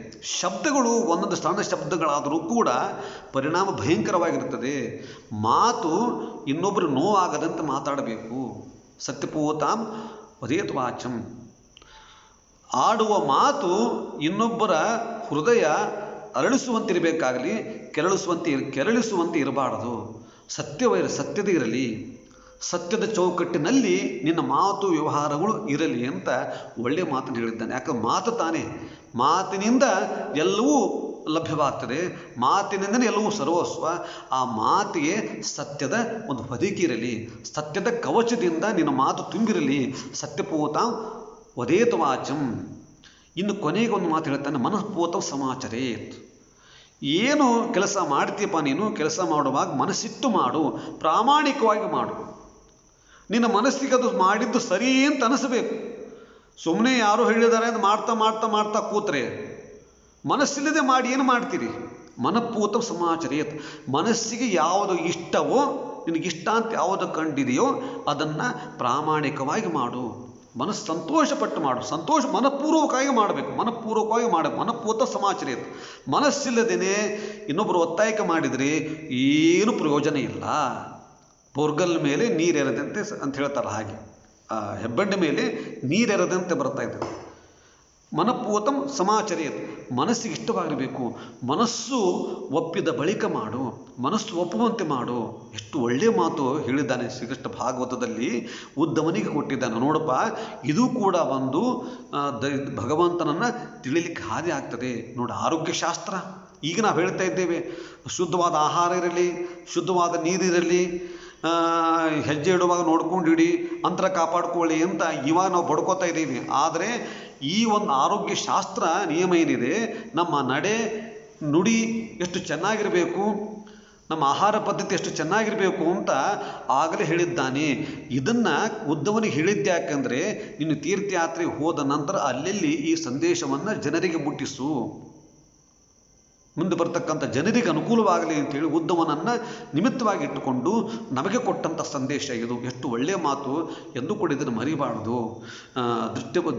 ಶಬ್ದಗಳು ಒಂದೊಂದು ಸಣ್ಣ ಶಬ್ದಗಳಾದರೂ ಕೂಡ ಪರಿಣಾಮ ಭಯಂಕರವಾಗಿರುತ್ತದೆ. ಮಾತು ಇನ್ನೊಬ್ಬರು ನೋವಾಗದಂತೆ ಮಾತಾಡಬೇಕು. ಸತ್ಯಪೂತಾಂ ವದೇತ್ ವಾಚಂ. ಆಡುವ ಮಾತು ಇನ್ನೊಬ್ಬರ ಹೃದಯ ಅರಳಿಸುವಂತಿರಬೇಕಾಗಲಿ, ಕೆರಳಿಸುವಂತೆ ಇರಬಾರದು. ಸತ್ಯದ ಇರಲಿ. ಸತ್ಯದ ಚೌಕಟ್ಟಿನಲ್ಲಿ ನಿನ್ನ ಮಾತು ವ್ಯವಹಾರಗಳು ಇರಲಿ ಅಂತ ಒಳ್ಳೆಯ ಮಾತನ್ನು ಹೇಳಿದ್ದಾನೆ. ಯಾಕಂದ್ರೆ ಮಾತು ತಾನೇ, ಮಾತಿನಿಂದ ಎಲ್ಲವೂ ಲಭ್ಯವಾಗ್ತದೆ. ಮಾತಿನಿಂದಲೇ ಎಲ್ಲವೂ ಸರ್ವಸ್ವ. ಆ ಮಾತಿಗೆ ಸತ್ಯದ ಒಂದು ಹೊದಿಕೆ ಇರಲಿ. ಸತ್ಯದ ಕವಚದಿಂದ ನಿನ್ನ ಮಾತು ತುಂಬಿರಲಿ. ಸತ್ಯಪೂತ ವದೇತ್ ವಾಚಂ. ಇನ್ನು ಕೊನೆಗೆ ಒಂದು ಮಾತು ಹೇಳ್ತಾನೆ, ಮನಃಪೂತ ಸಮಾಚರೇತ್. ಏನು ಕೆಲಸ ಮಾಡ್ತೀಯಪ್ಪ ನೀನು, ಕೆಲಸ ಮಾಡುವಾಗ ಮನಸ್ಸಿಟ್ಟು ಮಾಡು, ಪ್ರಾಮಾಣಿಕವಾಗಿ ಮಾಡು. ನಿನ್ನ ಮನಸ್ಸಿಗೆ ಅದು ಮಾಡಿದ್ದು ಸರಿ ಅಂತ ಅನಿಸಬೇಕು. ಸುಮ್ಮನೆ ಯಾರು ಹೇಳಿದ್ದಾರೆ ಅಂತ ಮಾಡ್ತಾ ಮಾಡ್ತಾ ಮಾಡ್ತಾ ಕೂತ್ರೆ ಮನಸ್ಸಿಲ್ಲದೆ ಮಾಡಿ ಏನು ಮಾಡ್ತೀರಿ? ಮನಃಪೂತ ಸಮಾಚರೇತ್. ಮನಸ್ಸಿಗೆ ಯಾವುದು ಇಷ್ಟವೋ, ನಿನಗಿಷ್ಟ ಅಂತ ಯಾವುದು ಕಂಡಿದೆಯೋ ಅದನ್ನು ಪ್ರಾಮಾಣಿಕವಾಗಿ ಮಾಡು. ಮನಸ್ಸು ಸಂತೋಷಪಟ್ಟು ಮಾಡು. ಮನಃಪೂರ್ವಕವಾಗಿ ಮಾಡಬೇಕು. ಮನಃಪೂತ ಸಮಾಚರೇತ್. ಮನಸ್ಸಿಲ್ಲದೇನೆ ಇನ್ನೊಬ್ಬರು ಒತ್ತಾಯಕ ಮಾಡಿದರೆ ಏನು ಪ್ರಯೋಜನ ಇಲ್ಲ. ಬೋರ್ಗಲ್ ಮೇಲೆ ನೀರೆರದಂತೆ ಅಂತ ಹೇಳ್ತಾರೆ, ಹಾಗೆ ಹೆಬ್ಬೆಂಡ ಮೇಲೆ ನೀರೆರದಂತೆ ಬರ್ತಾ ಇದ್ದಾರೆ. ಮನಃಪೂತಂ ಸಮಾಚರೇತ್. ಮನಸ್ಸಿಗೆ ಇಷ್ಟವಾಗಿರಬೇಕು. ಮನಸ್ಸು ಒಪ್ಪಿದ ಬಳಿಕ ಮಾಡು, ಮನಸ್ಸು ಒಪ್ಪುವಂತೆ ಮಾಡು. ಎಷ್ಟು ಒಳ್ಳೆಯ ಮಾತು ಹೇಳಿದ್ದಾನೆ ಶ್ರೀಕೃಷ್ಣ ಭಾಗವತದಲ್ಲಿ. ಉದ್ದಮನಿಗೆ ಕೊಟ್ಟಿದ್ದಾನೆ. ನೋಡಪ್ಪ, ಇದು ಕೂಡ ಒಂದು ಭಗವಂತನನ್ನು ತಿಳಿಲಿಕ್ಕೆ ಹಾದಿ ಆಗ್ತದೆ. ನೋಡಿ, ಆರೋಗ್ಯಶಾಸ್ತ್ರ ಈಗ ನಾವು ಹೇಳ್ತಾ ಇದ್ದೇವೆ, ಶುದ್ಧವಾದ ಆಹಾರ ಇರಲಿ, ಶುದ್ಧವಾದ ನೀರಿರಲಿ, ಹೆಜ್ಜೆ ಇಡುವಾಗ ನೋಡ್ಕೊಂಡಿಡಿ, ಅಂತರ ಕಾಪಾಡ್ಕೊಳ್ಳಿ ಅಂತ ಇವಾಗ ನಾವು ಬಡ್ಕೋತಾ ಇದ್ದೀವಿ. ಆದರೆ ಈ ಒಂದು ಆರೋಗ್ಯ ಶಾಸ್ತ್ರ ನಿಯಮ ಏನಿದೆ, ನಮ್ಮ ನಡೆ ನುಡಿ ಎಷ್ಟು ಚೆನ್ನಾಗಿರಬೇಕು, ನಮ್ಮ ಆಹಾರ ಪದ್ಧತಿ ಎಷ್ಟು ಚೆನ್ನಾಗಿರಬೇಕು ಅಂತ ಆಗಲೇ ಹೇಳಿದ್ದಾನೆ. ಇದನ್ನು ಉದ್ಧವನಿಗೆ ಹೇಳಿದ್ದೆ ಯಾಕಂದರೆ ನೀನು ತೀರ್ಥಯಾತ್ರೆಗೆ ಹೋದ ನಂತರ ಅಲ್ಲೆಲ್ಲಿ ಈ ಸಂದೇಶವನ್ನು ಜನರಿಗೆ ಮುಟ್ಟಿಸು, ಮುಂದೆ ಬರ್ತಕ್ಕಂಥ ಜನರಿಗೆ ಅನುಕೂಲವಾಗಲಿ ಅಂತೇಳಿ ಉದ್ಧವನನ್ನು ನಿಮಿತ್ತವಾಗಿ ಇಟ್ಟುಕೊಂಡು ನಮಗೆ ಕೊಟ್ಟಂಥ ಸಂದೇಶ ಇದು. ಎಷ್ಟು ಒಳ್ಳೆಯ ಮಾತು ಎಂದು ಕೂಡ ಇದನ್ನು ಮರಿಬಾರ್ದು.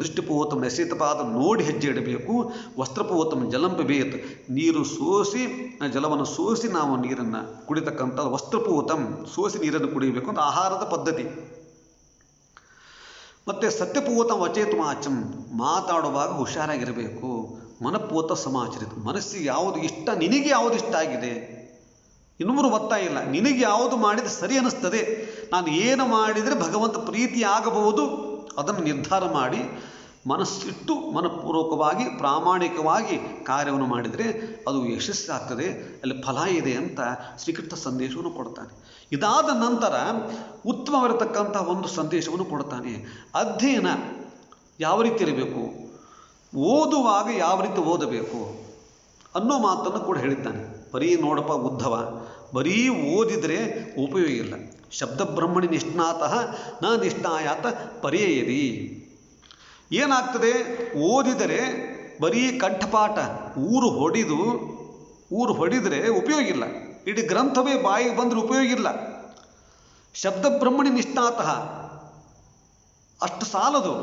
ದೃಷ್ಟಿಪೂತಂ ನಶಿತಪಾದ ನೋಡಿ ಹೆಜ್ಜೆ ಇಡಬೇಕು. ವಸ್ತ್ರಪೂತಂ ಜಲಂಪಬೇತ್, ನೀರು ಸೋಸಿ ಜಲವನ್ನು ಸೋಸಿ ನಾವು ನೀರನ್ನು ಕುಡಿತಕ್ಕಂಥ ವಸ್ತ್ರಪೂತಂ ಸೋಸಿ ನೀರನ್ನು ಕುಡಿಯಬೇಕು ಅಂತ ಆಹಾರದ ಪದ್ಧತಿ. ಮತ್ತು ಸತ್ಯಪೂತಂ ವಚೇತು ಮಾಚಂ, ಮಾತಾಡುವಾಗ ಹುಷಾರಾಗಿರಬೇಕು. ಮನಪೂತ ಸಮಾಚರಿತ, ಮನಸ್ಸಿಗೆ ಯಾವುದು ಇಷ್ಟ, ನಿನಗೆ ಯಾವುದು ಇಷ್ಟ ಆಗಿದೆ, ಇನ್ನೊಬ್ಬರು ಒತ್ತಾಯ ಇಲ್ಲ, ನಿನಗೆ ಯಾವುದು ಮಾಡಿದರೆ ಸರಿ ಅನ್ನಿಸ್ತದೆ, ನಾನು ಏನು ಮಾಡಿದರೆ ಭಗವಂತ ಪ್ರೀತಿ ಆಗಬಹುದು ಅದನ್ನು ನಿರ್ಧಾರ ಮಾಡಿ ಮನಸ್ಸಿಟ್ಟು ಮನಪೂರ್ವಕವಾಗಿ ಪ್ರಾಮಾಣಿಕವಾಗಿ ಕಾರ್ಯವನ್ನು ಮಾಡಿದರೆ ಅದು ಯಶಸ್ಸಾಗ್ತದೆ, ಅಲ್ಲಿ ಫಲ ಇದೆ ಅಂತ ಶ್ರೀಕೃಷ್ಣ ಸಂದೇಶವನ್ನು ಕೊಡ್ತಾನೆ. ಇದಾದ ನಂತರ ಉತ್ತಮವಿರತಕ್ಕಂಥ ಒಂದು ಸಂದೇಶವನ್ನು ಕೊಡ್ತಾನೆ. ಅಧ್ಯಯನ ಯಾವ ರೀತಿ ಇರಬೇಕು, ಓದುವಾಗ ಯಾವ ರೀತಿ ಓದಬೇಕು ಅನ್ನೋ ಮಾತನ್ನು ಕೂಡ ಹೇಳಿದ್ದಾನೆ. ಬರೀ ನೋಡಪ್ಪ ಉದ್ಧವ, ಬರೀ ಓದಿದರೆ ಉಪಯೋಗ ಇಲ್ಲ. ಶಬ್ದ ಬ್ರಹ್ಮಣಿ ನಿಷ್ಣಾತಃ ನ ನಿಷ್ಣಾಯಾತ ಪರ್ಯಯದಿ. ಏನಾಗ್ತದೆ, ಓದಿದರೆ ಬರೀ ಕಂಠಪಾಠ ಊರು ಹೊಡಿದರೆ ಉಪಯೋಗ ಇಲ್ಲ. ಇಡೀ ಗ್ರಂಥವೇ ಬಾಯಿಗೆ ಬಂದರೆ ಉಪಯೋಗ ಇಲ್ಲ. ಶಬ್ದ ಬ್ರಹ್ಮಣಿ ನಿಷ್ಣಾತಃ ಅಷ್ಟು ಸಾಲದು.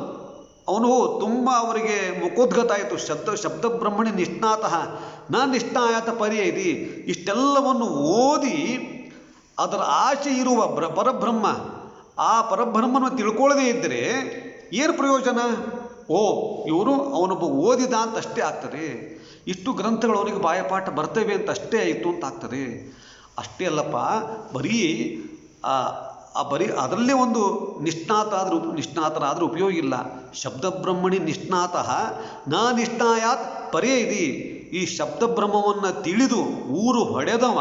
ಅವನು ತುಂಬ ಅವರಿಗೆ ಮುಖೋದ್ಗತ ಆಯಿತು. ಶಬ್ದ ಬ್ರಹ್ಮಣಿ ನಿಷ್ಣಾತಃ ನ ನಿಷ್ಣಾಯಾತ ಪರ್ಯಯದಿ. ಇಷ್ಟೆಲ್ಲವನ್ನು ಓದಿ ಅದರ ಆಚೆ ಇರುವ ಪರಬ್ರಹ್ಮ, ಆ ಪರಬ್ರಹ್ಮನ ತಿಳ್ಕೊಳ್ಳದೇ ಇದ್ದರೆ ಏನು ಪ್ರಯೋಜನ? ಅವನೊಬ್ಬ ಓದಿದ ಅಂತ ಅಷ್ಟೇ ಆಗ್ತದೆ. ಇಷ್ಟು ಗ್ರಂಥಗಳು ಅವನಿಗೆ ಬಾಯಪಾಠ ಬರ್ತವೆ ಅಂತ ಅಷ್ಟೇ ಆಯಿತು ಅಂತ ಆಗ್ತದೆ. ಅಷ್ಟೇ ಅಲ್ಲಪ್ಪ, ಬರೀ ಅದರಲ್ಲೇ ಒಂದು ನಿಷ್ಣಾತರಾದರೂ ಉಪಯೋಗ ಇಲ್ಲ. ಶಬ್ದ ಬ್ರಹ್ಮಣಿ ನಿಷ್ಣಾತಃ ನ ನಿಷ್ಣಾಯಾತ್ ಪರ್ಯಯದಿ. ಈ ಶಬ್ದ ಬ್ರಹ್ಮವನ್ನು ತಿಳಿದು ಊರು ಹೊಡೆದವ,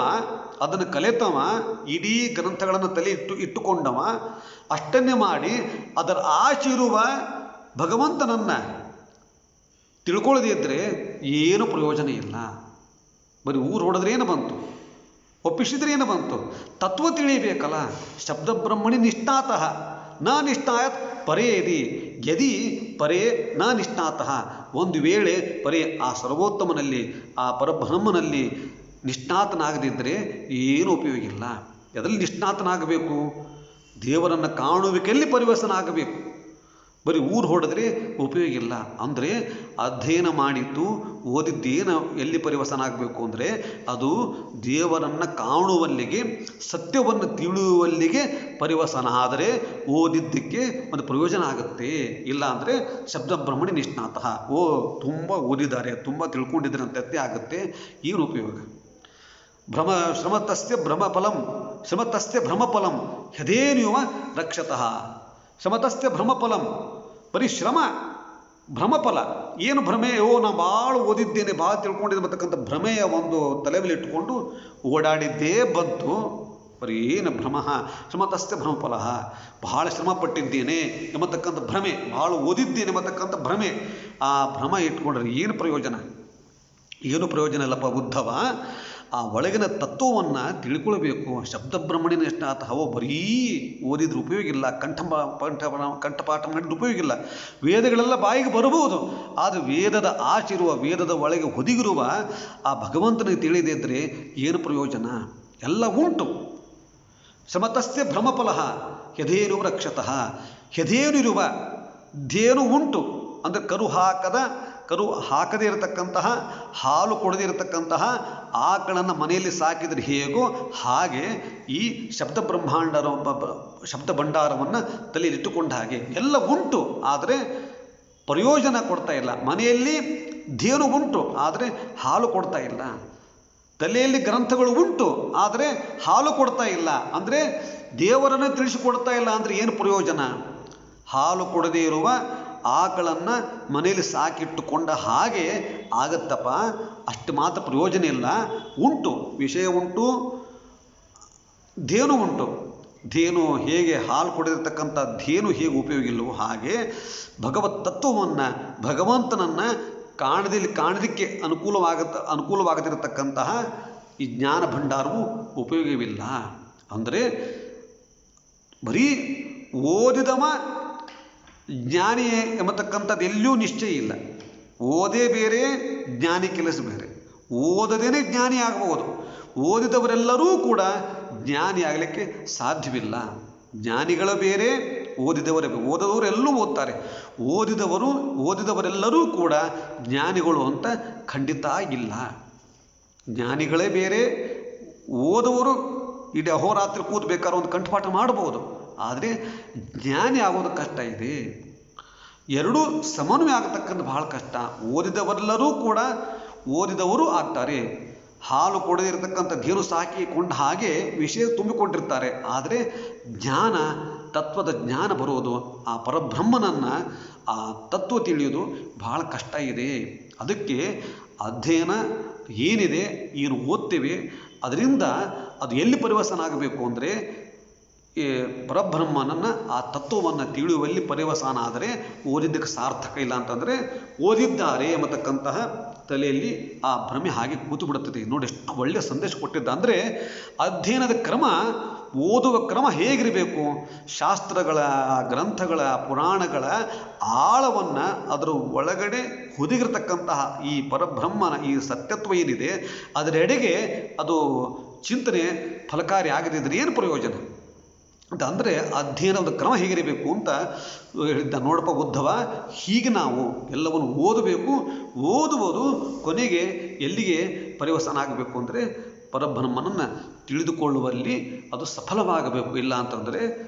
ಅದನ್ನು ಕಲಿತವ, ಇಡೀ ಗ್ರಂಥಗಳನ್ನು ತಲೆ ಇಟ್ಟುಕೊಂಡವ, ಅಷ್ಟನ್ನೇ ಮಾಡಿ ಅದರ ಆಚಿರುವ ಭಗವಂತನನ್ನು ತಿಳ್ಕೊಳ್ಳದೇ ಇದ್ದರೆ ಏನು ಪ್ರಯೋಜನ ಇಲ್ಲ. ಬರೀ ಊರು ಹೊಡೆದ್ರೆ ಏನು ಬಂತು, ಒಪ್ಪಿಸಿದ್ರೆ ಏನು ಬಂತು? ತತ್ವ ತಿಳಿಯಬೇಕಲ್ಲ. ಶಬ್ದ ಬ್ರಹ್ಮಣಿ ನಿಷ್ಣಾತಃ ನ ನಿಷ್ಣಾಯತ್ ಪರ್ಯಯದಿ. ಯದಿ ಪರೇ ನ ನಿಷ್ಣಾತಃ, ಒಂದು ವೇಳೆ ಪರೇ ಆ ಸರ್ವೋತ್ತಮನಲ್ಲಿ ಆ ಪರಬ್ರಹ್ಮನಲ್ಲಿ ನಿಷ್ಣಾತನಾಗದಿದ್ದರೆ ಏನು ಉಪಯೋಗ ಇಲ್ಲ. ಎದರಲ್ಲಿ ನಿಷ್ಣಾತನಾಗಬೇಕು? ದೇವರನ್ನು ಕಾಣುವಿಕೆಯಲ್ಲಿ ಪರಿವರ್ತನ ಆಗಬೇಕು. ಬರೀ ಊರು ಹೊಡೆದ್ರೆ ಉಪಯೋಗ ಇಲ್ಲ. ಅಂದರೆ ಅಧ್ಯಯನ ಮಾಡಿದ್ದು ಓದಿದ್ದೇನು ಎಲ್ಲಿ ಪರಿವರ್ತನ ಆಗಬೇಕು ಅಂದರೆ ಅದು ದೇವರನ್ನು ಕಾಣುವಲ್ಲಿಗೆ, ಸತ್ಯವನ್ನು ತಿಳಿಯುವಲ್ಲಿಗೆ ಪರಿವರ್ತನ ಆದರೆ ಓದಿದ್ದಕ್ಕೆ ಒಂದು ಪ್ರಯೋಜನ ಆಗುತ್ತೆ. ಇಲ್ಲ ಅಂದರೆ ಶಬ್ದ ಬ್ರಹ್ಮಣಿ ನಿಷ್ಣಾತಃ, ತುಂಬ ಓದಿದ್ದಾರೆ, ತುಂಬ ತಿಳ್ಕೊಂಡಿದ್ದಾರೆ ಅಂತ ಆಗುತ್ತೆ. ಏನು ಉಪಯೋಗ? ಶ್ರಮತಸ್ಯ ಭ್ರಮಫಲಂ ಹ್ಯದೇನ್ಯುವ ರಕ್ಷತಃ. ಶ್ರಮತಸ್ಯ ಭ್ರಮಫಲಂ, ಬರೀ ಶ್ರಮ, ಭ್ರಮಫಲ. ಏನು ಭ್ರಮೆ? ನಾನು ಭಾಳ ಓದಿದ್ದೇನೆ, ಭಾಳ ತಿಳ್ಕೊಂಡಿದ್ದೆ ಬರ್ತಕ್ಕಂಥ ಭ್ರಮೆಯ ಒಂದು ತಲೆ ಮೇಲೆ ಇಟ್ಟುಕೊಂಡು ಓಡಾಡಿದ್ದೇ ಬಂತು. ಬರೀ ಏನು ಭ್ರಮ. ಶ್ರಮತಸ್ಯ ಭ್ರಮಫಲ, ಬಹಳ ಶ್ರಮಪಟ್ಟಿದ್ದೇನೆ ಎಂಬತಕ್ಕಂಥ ಭ್ರಮೆ, ಭಾಳ ಓದಿದ್ದೇನೆ ಎಂಬತಕ್ಕಂಥ ಭ್ರಮೆ. ಆ ಭ್ರಮ ಇಟ್ಕೊಂಡ್ರೆ ಏನು ಪ್ರಯೋಜನ? ಏನು ಪ್ರಯೋಜನ ಇಲ್ಲಪ್ಪ ಉದ್ಧವ. ಆ ಒಳಗಿನ ತತ್ವವನ್ನು ತಿಳ್ಕೊಳ್ಬೇಕು. ಶಬ್ದ ಬ್ರಹ್ಮಣಿ ನಿಷ್ಣಾತಃ, ಬರೀ ಓದಿದ್ರೆ ಉಪಯೋಗ ಇಲ್ಲ, ಕಂಠಪಾಠ ಮಾಡಿದ್ರೆ ಉಪಯೋಗ ಇಲ್ಲ. ವೇದಗಳೆಲ್ಲ ಬಾಯಿಗೆ ಬರಬಹುದು, ಆದರೆ ವೇದದ ಆಚಿರುವ, ವೇದದ ಒಳಗೆ ಹೊದಿಗಿರುವ ಆ ಭಗವಂತನಿಗೆ ತಿಳಿದಿದ್ದರೆ ಏನು ಪ್ರಯೋಜನ? ಎಲ್ಲ ಉಂಟು. ಶ್ರಮತಸ್ಯ ಭ್ರಮಫಲ ಹ್ಯಧೇನು ರಕ್ಷತಃ. ಹ್ಯಧೇನಿರುವ ಧೇನು ಉಂಟು ಅಂದರೆ ಕರು ಹಾಕದೇ ಇರತಕ್ಕಂತಹ, ಹಾಲು ಕೊಡದೇ ಇರತಕ್ಕಂತಹ ಆಕಳನ್ನು ಮನೆಯಲ್ಲಿ ಸಾಕಿದರೆ ಹೇಗೋ ಹಾಗೆ ಈ ಶಬ್ದ ಭಂಡಾರವನ್ನು ತಲೆಯಲ್ಲಿಟ್ಟುಕೊಂಡ ಹಾಗೆ ಎಲ್ಲ ಉಂಟು, ಆದರೆ ಪ್ರಯೋಜನ ಕೊಡ್ತಾ ಇಲ್ಲ. ಮನೆಯಲ್ಲಿ ಧೇನು ಉಂಟು, ಆದರೆ ಹಾಲು ಕೊಡ್ತಾ ಇಲ್ಲ. ತಲೆಯಲ್ಲಿ ಗ್ರಂಥಗಳು ಉಂಟು, ಆದರೆ ಹಾಲು ಕೊಡ್ತಾ ಇಲ್ಲ. ಅಂದರೆ ದೇವರನ್ನು ತಿಳಿಸಿಕೊಡ್ತಾ ಇಲ್ಲ. ಅಂದರೆ ಏನು ಪ್ರಯೋಜನ? ಹಾಲು ಕೊಡದೇ ಇರುವ ಆಕಳನ್ನು ಮನೆಯಲ್ಲಿ ಸಾಕಿಟ್ಟುಕೊಂಡ ಹಾಗೆ ಆಗತ್ತಪ್ಪ. ಅಷ್ಟು ಮಾತ್ರ ಪ್ರಯೋಜನ ಇಲ್ಲ. ಉಂಟು, ವಿಷಯ ಉಂಟು, ಧೇನು ಉಂಟು. ಧೇನು ಹೇಗೆ ಹಾಲು ಕೊಡಿರ್ತಕ್ಕಂಥ ಧೇನು ಹೇಗೆ ಉಪಯೋಗ ಇಲ್ಲವೋ ಹಾಗೆ ಭಗವತ್ ತತ್ವವನ್ನು, ಭಗವಂತನನ್ನು ಕಾಣಲಿಕ್ಕೆ ಅನುಕೂಲವಾಗದಿರತಕ್ಕಂತಹ ಈ ಜ್ಞಾನ ಭಂಡಾರವು ಉಪಯೋಗವಿಲ್ಲ. ಅಂದರೆ ಬರೀ ಓದಿದವ ಜ್ಞಾನಿ ಎಂಬತಕ್ಕಂಥದ್ದು ಎಲ್ಲಿಯೂ ನಿಶ್ಚಯ ಇಲ್ಲ. ಓದೇ ಬೇರೆ, ಜ್ಞಾನಿ ಕೆಲಸ ಬೇರೆ. ಓದದೇನೆ ಜ್ಞಾನಿ ಆಗಬಹುದು. ಓದಿದವರೆಲ್ಲರೂ ಕೂಡ ಜ್ಞಾನಿ ಆಗಲಿಕ್ಕೆ ಸಾಧ್ಯವಿಲ್ಲ. ಜ್ಞಾನಿಗಳು ಬೇರೆ, ಓದಿದವರೇ ಬೇರೆ. ಓದದವರೆಲ್ಲೂ ಓದ್ತಾರೆ. ಓದಿದವರೆಲ್ಲರೂ ಕೂಡ ಜ್ಞಾನಿಗಳು ಅಂತ ಖಂಡಿತ ಇಲ್ಲ. ಜ್ಞಾನಿಗಳೇ ಬೇರೆ, ಓದುವರು ಇಡೀ ಅಹೋರಾತ್ರಿ ಕೂತು ಬೇಕಾದ್ರೆ ಒಂದು ಕಂಠಪಾಠ ಮಾಡಬಹುದು. ಆದರೆ ಜ್ಞಾನಿ ಆಗೋದು ಕಷ್ಟ ಇದೆ. ಎರಡೂ ಸಮನ್ವಯ ಆಗತಕ್ಕಂಥ ಬಹಳ ಕಷ್ಟ. ಓದಿದವರೆಲ್ಲರೂ ಕೂಡ ಓದಿದವರು ಆಗ್ತಾರೆ. ಹಾಲು ಕೊಡದಿರತಕ್ಕಂಥ ಗೇರು ಸಾಕಿಕೊಂಡ ಹಾಗೆ ವಿಷಯ ತುಂಬಿಕೊಂಡಿರ್ತಾರೆ. ಆದರೆ ಜ್ಞಾನ, ತತ್ವದ ಜ್ಞಾನ ಬರೋದು, ಆ ಪರಬ್ರಹ್ಮನನ್ನು, ಆ ತತ್ವ ತಿಳಿಯೋದು ಬಹಳ ಕಷ್ಟ ಇದೆ. ಅದಕ್ಕೆ ಅಧ್ಯಯನ ಏನಿದೆ, ಏನು ಓದ್ತೇವೆ, ಅದರಿಂದ ಅದು ಎಲ್ಲಿ ಪರಿವರ್ತನೆ ಆಗಬೇಕು ಅಂದರೆ ಈ ಪರಬ್ರಹ್ಮನನ್ನು, ಆ ತತ್ವವನ್ನು ತಿಳಿಯುವಲ್ಲಿ ಪರಿವಸಾನ ಆದರೆ ಓದಿದ್ದಕ್ಕೆ ಸಾರ್ಥಕ. ಇಲ್ಲ ಅಂತಂದರೆ ಓದಿದ್ದಾರೆ ಎಂಬತಕ್ಕಂತಹ ತಲೆಯಲ್ಲಿ ಆ ಭ್ರಮೆ ಹಾಗೆ ಕೂತು ಬಿಡುತ್ತದೆ. ನೋಡಿ ಎಷ್ಟು ಒಳ್ಳೆಯ ಸಂದೇಶ ಕೊಟ್ಟಿದ್ದ. ಅಂದರೆ ಅಧ್ಯಯನದ ಕ್ರಮ, ಓದುವ ಕ್ರಮ ಹೇಗಿರಬೇಕು, ಶಾಸ್ತ್ರಗಳ, ಗ್ರಂಥಗಳ, ಪುರಾಣಗಳ ಆಳವನ್ನು, ಅದರ ಒಳಗಡೆ ಹುದುಗಿರತಕ್ಕಂತಹ ಈ ಪರಬ್ರಹ್ಮನ ಈ ಸತ್ಯತ್ವ ಏನಿದೆ ಅದರೆಡೆಗೆ ಅದು ಚಿಂತನೆ ಫಲಕಾರಿ ಆಗದಿದ್ದರೆ ಏನು ಪ್ರಯೋಜನ ಅಂತ. ಅಂದರೆ ಅಧ್ಯಯನದ ಕ್ರಮ ಹೇಗಿರಬೇಕು ಅಂತ ಹೇಳಿದ್ದ. ನೋಡಪ್ಪ ಉದ್ಧವ, ಹೀಗೆ ನಾವು ಎಲ್ಲವನ್ನು ಓದಬೇಕು. ಓದುವುದು ಕೊನೆಗೆ ಎಲ್ಲಿಗೆ ಪರಿವರ್ತನೆ ಆಗಬೇಕು ಅಂದರೆ ಪರಬ್ರಹ್ಮನನ್ನು ತಿಳಿದುಕೊಳ್ಳುವಲ್ಲಿ ಅದು ಸಫಲವಾಗಬೇಕು. ಇಲ್ಲ ಅಂತಂದರೆ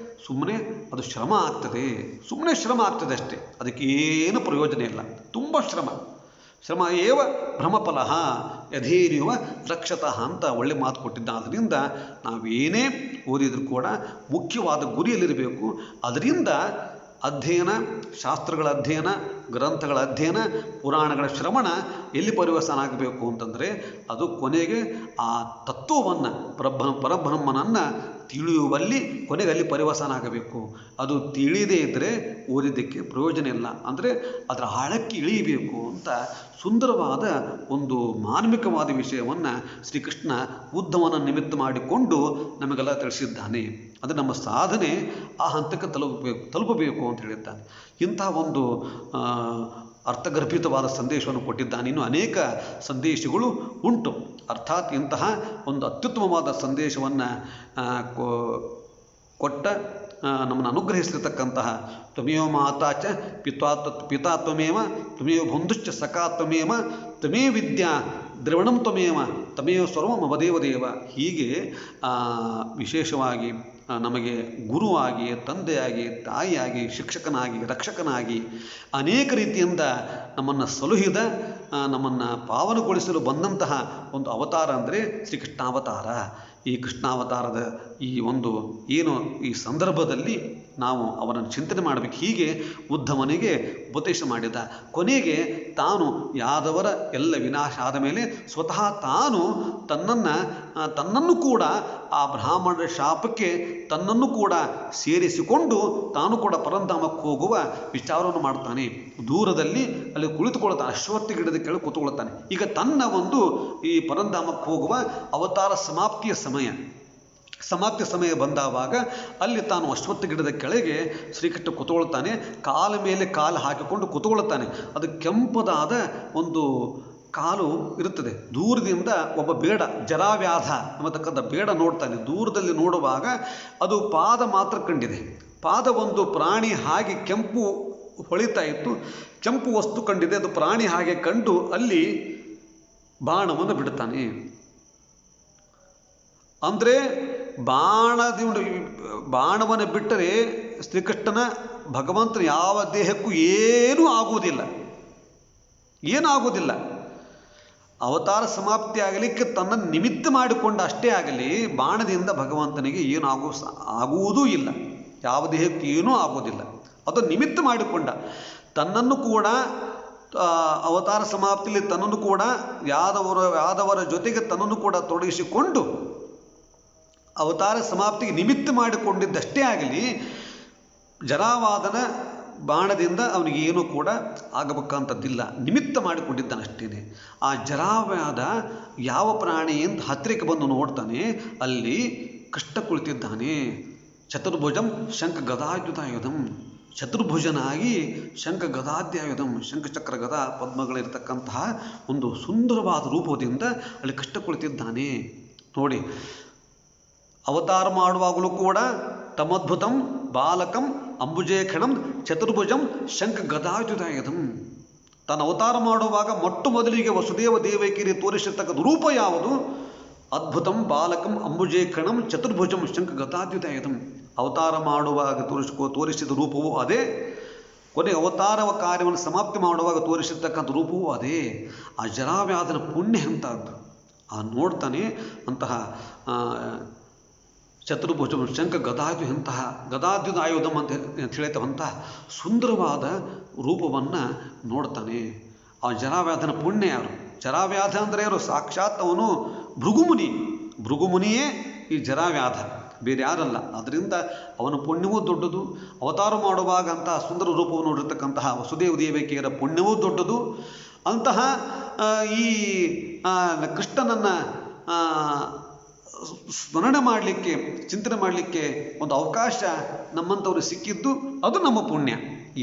ಸುಮ್ಮನೆ ಅದು ಶ್ರಮ ಆಗ್ತದೆ. ಸುಮ್ಮನೆ ಶ್ರಮ ಆಗ್ತದೆ ಅಷ್ಟೇ. ಅದಕ್ಕೇನು ಪ್ರಯೋಜನ ಇಲ್ಲ. ತುಂಬ ಶ್ರಮ ಏವ ಭ್ರಮಫಲಃ ಯಥೇರಿಯುವ ರಕ್ಷತಃ ಅಂತ ಒಳ್ಳೆ ಮಾತು ಕೊಟ್ಟಿದ್ದ. ಅದರಿಂದ ನಾವೇನೇ ಓದಿದರೂ ಕೂಡ ಮುಖ್ಯವಾದ ಗುರಿಯಲ್ಲಿರಬೇಕು. ಅದರಿಂದ ಅಧ್ಯಯನ, ಶಾಸ್ತ್ರಗಳ ಅಧ್ಯಯನ, ಗ್ರಂಥಗಳ ಅಧ್ಯಯನ, ಪುರಾಣಗಳ ಶ್ರವಣ ಎಲ್ಲಿ ಪರಿವರ್ತನೆ ಆಗಬೇಕು ಅಂತಂದರೆ ಅದು ಕೊನೆಗೆ ಆ ತತ್ವವನ್ನು, ಪರಬ್ರಹ್ಮನನ್ನು ತಿಳಿಯುವಲ್ಲಿ ಕೊನೆಗೆ ಅಲ್ಲಿ ಪರಿವರ್ತನೆ ಆಗಬೇಕು. ಅದು ತಿಳಿಯದೇ ಇದ್ದರೆ ಓದಿದ್ದಕ್ಕೆ ಪ್ರಯೋಜನ ಇಲ್ಲ. ಅಂದರೆ ಅದರ ಆಳಕ್ಕೆ ಇಳಿಯಬೇಕು ಅಂತ ಸುಂದರವಾದ ಒಂದು ಮಾರ್ಮಿಕವಾದ ವಿಷಯವನ್ನು ಶ್ರೀಕೃಷ್ಣ ಉದ್ಧವನ ನಿಮಿತ್ತ ಮಾಡಿಕೊಂಡು ನಮಗೆಲ್ಲ ತಿಳಿಸಿದ್ದಾನೆ. ಅದು ನಮ್ಮ ಸಾಧನೆ ಆ ಹಂತಕ್ಕೆ ತಲುಪಬೇಕು ಅಂತ ಹೇಳಿದ್ದಾನೆ. ಇಂತಹ ಒಂದು ಅರ್ಥಗರ್ಭಿತವಾದ ಸಂದೇಶವನ್ನು ಕೊಟ್ಟಿದ್ದಾನೆ. ಇನ್ನು ಅನೇಕ ಸಂದೇಶಗಳು ಉಂಟು. ಅರ್ಥಾತ್ ಇಂತಹ ಒಂದು ಅತ್ಯುತ್ತಮವಾದ ಸಂದೇಶವನ್ನು ಕೊಟ್ಟ ನಮ್ಮನ್ನು ಅನುಗ್ರಹಿಸಿರ್ತಕ್ಕಂತಹ ತ್ವಮೇವ ಮಾತಾ ಚ ಪಿತಾ ತ್ವಮೇವ ತ್ವಮೇವ ಬಂಧುಶ್ಚ ಸಖಾ ತ್ವಮೇವ ತ್ವಮೇವ ವಿದ್ಯಾ ದ್ರವಣಂ ತ್ವಮೇವ ತ್ವಮೇವ ಸರ್ವಂ ಮಮದೇವ ದೇವ. ಹೀಗೆ ವಿಶೇಷವಾಗಿ ನಮಗೆ ಗುರುವಾಗಿ, ತಂದೆಯಾಗಿ, ತಾಯಿಯಾಗಿ, ಶಿಕ್ಷಕನಾಗಿ, ರಕ್ಷಕನಾಗಿ ಅನೇಕ ರೀತಿಯಿಂದ ನಮ್ಮನ್ನು ಸಲುಹಿದ, ನಮ್ಮನ್ನು ಪಾವನಗೊಳಿಸಲು ಬಂದಂತಹ ಒಂದು ಅವತಾರ ಅಂದರೆ ಶ್ರೀಕೃಷ್ಣಾವತಾರ. ಈ ಕೃಷ್ಣಾವತಾರದ ಈ ಒಂದು ಏನು ಈ ಸಂದರ್ಭದಲ್ಲಿ ನಾವು ಅವನನ್ನು ಚಿಂತನೆ ಮಾಡಬೇಕು. ಹೀಗೆ ಉದ್ಧವನಿಗೆ ಉಪದೇಶ ಮಾಡಿದ. ಕೊನೆಗೆ ತಾನು ಯಾದವರ ಎಲ್ಲ ವಿನಾಶ ಆದ ಮೇಲೆ ಸ್ವತಃ ತಾನು ತನ್ನನ್ನು ಕೂಡ ಆ ಬ್ರಾಹ್ಮಣರ ಶಾಪಕ್ಕೆ ತನ್ನನ್ನು ಕೂಡ ಸೇರಿಸಿಕೊಂಡು ತಾನು ಕೂಡ ಪರಂಧಾಮಕ್ಕೆ ಹೋಗುವ ವಿಚಾರವನ್ನು ಮಾಡ್ತಾನೆ. ದೂರದಲ್ಲಿ ಅಲ್ಲಿ ಕುಳಿತುಕೊಳ್ತಾನೆ, ಅಶ್ವತ್ಥ ಗಿಡದ ಕೆಳಗೆ ಕೂತ್ಕೊಳ್ತಾನೆ. ಈಗ ತನ್ನ ಒಂದು ಈ ಪರಂಧಾಮಕ್ಕೆ ಹೋಗುವ ಅವತಾರ ಸಮಾಪ್ತಿಯ ಸಮಯ ಬಂದಾವಾಗ ಅಲ್ಲಿ ತಾನು ಅಶ್ವತ್ಥ ಗಿಡದ ಕೆಳಗೆ ಶ್ರೀಕೃಷ್ಣ ಕೂತ್ಕೊಳ್ತಾನೆ. ಕಾಲ ಮೇಲೆ ಕಾಲು ಹಾಕಿಕೊಂಡು ಕೂತ್ಕೊಳ್ತಾನೆ. ಅದು ಕೆಂಪದಾದ ಒಂದು ಕಾಲು ಇರುತ್ತದೆ. ದೂರದಿಂದ ಒಬ್ಬ ಬೇಡ, ಜರಾವ್ಯಾಧ ಎಂಬತಕ್ಕಂಥ ಬೇಡ ನೋಡ್ತಾನೆ. ದೂರದಲ್ಲಿ ನೋಡುವಾಗ ಅದು ಪಾದ ಮಾತ್ರ ಕಂಡಿದೆ. ಪಾದ ಒಂದು ಪ್ರಾಣಿ ಹಾಗೆ ಕೆಂಪು ಹೊಳಿತಾ ಇತ್ತು. ಕೆಂಪು ವಸ್ತು ಕಂಡಿದೆ, ಅದು ಪ್ರಾಣಿ ಹಾಗೆ ಕಂಡು ಅಲ್ಲಿ ಬಾಣವನ್ನು ಬಿಡ್ತಾನೆ. ಅಂದರೆ ಬಾಣವನ್ನು ಬಿಟ್ಟರೆ ಶ್ರೀಕೃಷ್ಣನ ಭಗವಂತನ ಯಾವ ದೇಹಕ್ಕೂ ಏನೂ ಆಗುವುದಿಲ್ಲ. ಅವತಾರ ಸಮಾಪ್ತಿ ಆಗಲಿಕ್ಕೆ ತನ್ನ ನಿಮಿತ್ತ ಮಾಡಿಕೊಂಡ ಅಷ್ಟೇ ಆಗಲಿ, ಬಾಣದಿಂದ ಭಗವಂತನಿಗೆ ಏನು ಆಗುವುದೂ ಇಲ್ಲ. ಯಾವ ದೇಹಕ್ಕೆ ಏನೂ ಆಗುವುದಿಲ್ಲ. ಅದು ನಿಮಿತ್ತ ಮಾಡಿಕೊಂಡ. ತನ್ನನ್ನು ಕೂಡ ಅವತಾರ ಸಮಾಪ್ತಿಯಲ್ಲಿ ತನ್ನನ್ನು ಕೂಡ ಯಾದವರ ಜೊತೆಗೆ ತನ್ನನ್ನು ಕೂಡ ತೊಡಗಿಸಿಕೊಂಡು ಅವತಾರ ಸಮಾಪ್ತಿಗೆ ನಿಮಿತ್ತ ಮಾಡಿಕೊಂಡಿದ್ದಷ್ಟೇ ಆಗಲಿ, ಜರಾವಾದನ ಬಾಣದಿಂದ ಅವನಿಗೆ ಏನೂ ಕೂಡ ಆಗಬೇಕಂಥದ್ದಿಲ್ಲ, ನಿಮಿತ್ತ ಮಾಡಿಕೊಂಡಿದ್ದಾನಷ್ಟೇ. ಆ ಜರಾವ್ಯಾಧ ಯಾವ ಪ್ರಾಣಿಯಿಂದ ಹತ್ತಿರಕ್ಕೆ ಬಂದು ನೋಡ್ತಾನೆ, ಅಲ್ಲಿ ಕೃಷ್ಣ ಕುಳಿತಿದ್ದಾನೆ. ಚತುರ್ಭುಜಂ ಶಂಖ ಗದಾಯುಧಾಯುಧಂ, ಚತುರ್ಭುಜನಾಗಿ ಶಂಖ ಗದಾದ್ಯಾಯುಧಂ, ಶಂಖಚಕ್ರ ಗದಾ ಪದ್ಮಗಳಿರ್ತಕ್ಕಂತಹ ಒಂದು ಸುಂದರವಾದ ರೂಪದಿಂದ ಅಲ್ಲಿ ಕೃಷ್ಣ ಕುಳಿತಿದ್ದಾನೆ. ನೋಡಿ, ಅವತಾರ ಮಾಡುವಾಗಲೂ ಕೂಡ ತಮದ್ಭುತಂ ಬಾಲಕಂ ಅಂಬುಜೇಖಣಂ ಚತುರ್ಭುಜಂ ಶಂಖ ಗದಾಯುಧಾಯುಧಂ. ತಾನು ಅವತಾರ ಮಾಡುವಾಗ ಮೊಟ್ಟ ಮೊದಲಿಗೆ ವಸುದೇವ ದೇವಕಿಯರಿಗೆ ತೋರಿಸಿರ್ತಕ್ಕಂಥ ರೂಪ ಯಾವುದು? ಅದ್ಭುತಂ ಬಾಲಕಂ ಅಂಬುಜೇಖಣಂ ಚತುರ್ಭುಜಂ ಶಂಖ ಗದಾಯುಧಾಯುಧಂ. ಅವತಾರ ಮಾಡುವಾಗ ತೋರಿಸಿದ ರೂಪವೂ ಅದೇ, ಕೊನೆ ಅವತಾರ ಕಾರ್ಯವನ್ನು ಸಮಾಪ್ತಿ ಮಾಡುವಾಗ ತೋರಿಸಿರ್ತಕ್ಕಂಥ ರೂಪವೂ ಅದೇ. ಆ ಜರಾವ್ಯಾಧನ ಪುಣ್ಯ ಎಂಥದ್ದು ನೋಡ್ತಾನೆ. ಅಂತಹ ಚತುರ್ಭುಜಂ ಶಂಖ ಗದಾದ್ಯು ಎಂತಹ ಗದಾದ್ಯುದ ಆಯುಧಂ ಅಂತ ಹೇಳ್ತವಂತಹ ಸುಂದರವಾದ ರೂಪವನ್ನು ನೋಡ್ತಾನೆ. ಆ ಜರಾವ್ಯಾಧನ ಪುಣ್ಯ ಯಾರು? ಜರಾವ್ಯಾಧ ಅಂದರೆ ಯಾರು? ಸಾಕ್ಷಾತ್ ಅವನು ಭೃಗುಮುನಿ. ಭೃಗುಮುನಿಯೇ ಈ ಜರಾವ್ಯಾಧ, ಬೇರೆ ಯಾರಲ್ಲ. ಅದರಿಂದ ಅವನ ಪುಣ್ಯವೂ ದೊಡ್ಡದು. ಅವತಾರ ಮಾಡುವಾಗ ಅಂತಹ ಸುಂದರ ರೂಪವನ್ನು ನೋಡಿರ್ತಕ್ಕಂತಹ ವಸುದೇವ ದೇವಕಿಯರ ಪುಣ್ಯವೂ ದೊಡ್ಡದು. ಅಂತಹ ಈ ಕೃಷ್ಣನನ್ನು ಸ್ಮರಣೆ ಮಾಡಲಿಕ್ಕೆ, ಚಿಂತನೆ ಮಾಡಲಿಕ್ಕೆ ಒಂದು ಅವಕಾಶ ನಮ್ಮಂಥವ್ರು ಸಿಕ್ಕಿದ್ದು ಅದು ನಮ್ಮ ಪುಣ್ಯ.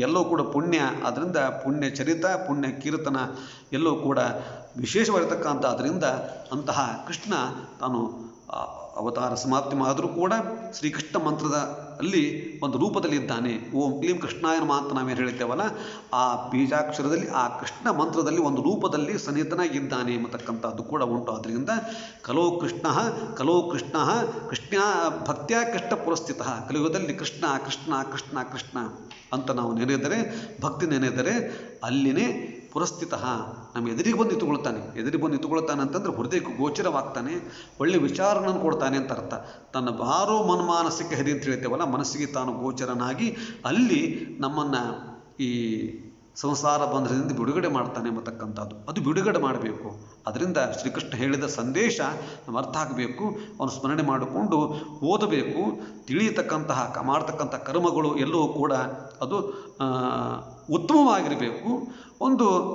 ಎಲ್ಲವೂ ಕೂಡ ಪುಣ್ಯ. ಅದರಿಂದ ಪುಣ್ಯ ಚರಿತ, ಪುಣ್ಯ ಕೀರ್ತನ ಎಲ್ಲವೂ ಕೂಡ ವಿಶೇಷವಾಗಿರ್ತಕ್ಕಂಥ. ಅದರಿಂದ ಅಂತಹ ಕೃಷ್ಣ ತಾನು ಅವತಾರ ಸಮಾಪ್ತಿ ಆದರೂ ಕೂಡ ಶ್ರೀಕೃಷ್ಣ ಮಂತ್ರದ ಅಲ್ಲಿ ಒಂದು ರೂಪದಲ್ಲಿ ಇದ್ದಾನೆ. ಓಂ ಕ್ಲೀಂ ಕೃಷ್ಣಾಯ ನಮಃ ಅಂತ ನಾವೇನು ಹೇಳ್ತೇವಲ್ಲ, ಆ ಬೀಜಾಕ್ಷರದಲ್ಲಿ ಆ ಕೃಷ್ಣ ಮಂತ್ರದಲ್ಲಿ ಒಂದು ರೂಪದಲ್ಲಿ ಸನ್ನಿಹಿತನಾಗಿದ್ದಾನೆ ಎಂಬತಕ್ಕಂಥದ್ದು ಕೂಡ ಉಂಟು. ಆದ್ದರಿಂದ ಕಲೋ ಕೃಷ್ಣ ಕೃಷ್ಣ ಭಕ್ತ್ಯಾ ಕೃಷ್ಣ ಪುರಸ್ಥಿತ. ಕಲಿಯುಗದಲ್ಲಿ ಕೃಷ್ಣ ಕೃಷ್ಣ ಕೃಷ್ಣ ಕೃಷ್ಣ ಅಂತ ನಾವು ನೆನೆದರೆ, ಭಕ್ತಿ ನೆನೆದರೆ ಅಲ್ಲಿನೇ ಪುರಸ್ಥಿತ, ನಮ್ಮ ಎದುರಿಗೆ ಬಂದು ನಿಂತುಕೊಳ್ತಾನೆ. ಎದುರಿಗೆ ಬಂದು ನಿಂತುಕೊಳ್ತಾನೆ ಅಂತಂದ್ರೆ ಹೃದಯಕ್ಕೆ ಗೋಚರವಾಗ್ತಾನೆ, ಒಳ್ಳೆ ವಿಚಾರಗಳನ್ನು ಕೊಡ್ತಾನೆ ಅಂತ ಅರ್ಥ. ತನ್ನ ಬಾರೋ ಮನ್ಮಾನಸಿಕ ಹೆದಿ ಅಂತ ಹೇಳ್ತೇವಲ್ಲ, ಮನಸ್ಸಿಗೆ ತಾನು ಗೋಚರನಾಗಿ ಅಲ್ಲಿ ನಮ್ಮನ್ನು ಈ ಸಂಸಾರ ಬಂಧನದಿಂದ ಬಿಡುಗಡೆ ಮಾಡ್ತಾನೆ ಎಂಬತಕ್ಕಂಥದ್ದು. ಅದು ಬಿಡುಗಡೆ ಮಾಡಬೇಕು. ಅದರಿಂದ ಶ್ರೀಕೃಷ್ಣ ಹೇಳಿದ ಸಂದೇಶ ನಮ್ಮ ಅರ್ಥ ಆಗಬೇಕು. ಅವನು ಸ್ಮರಣೆ ಮಾಡಿಕೊಂಡು ಓದಬೇಕು. ತಿಳಿಯತಕ್ಕಂತಹ ಮಾಡ್ತಕ್ಕಂಥ ಕರ್ಮಗಳು ಎಲ್ಲವೂ ಕೂಡ ಅದು ಉತ್ತಮವಾಗಿರಬೇಕು.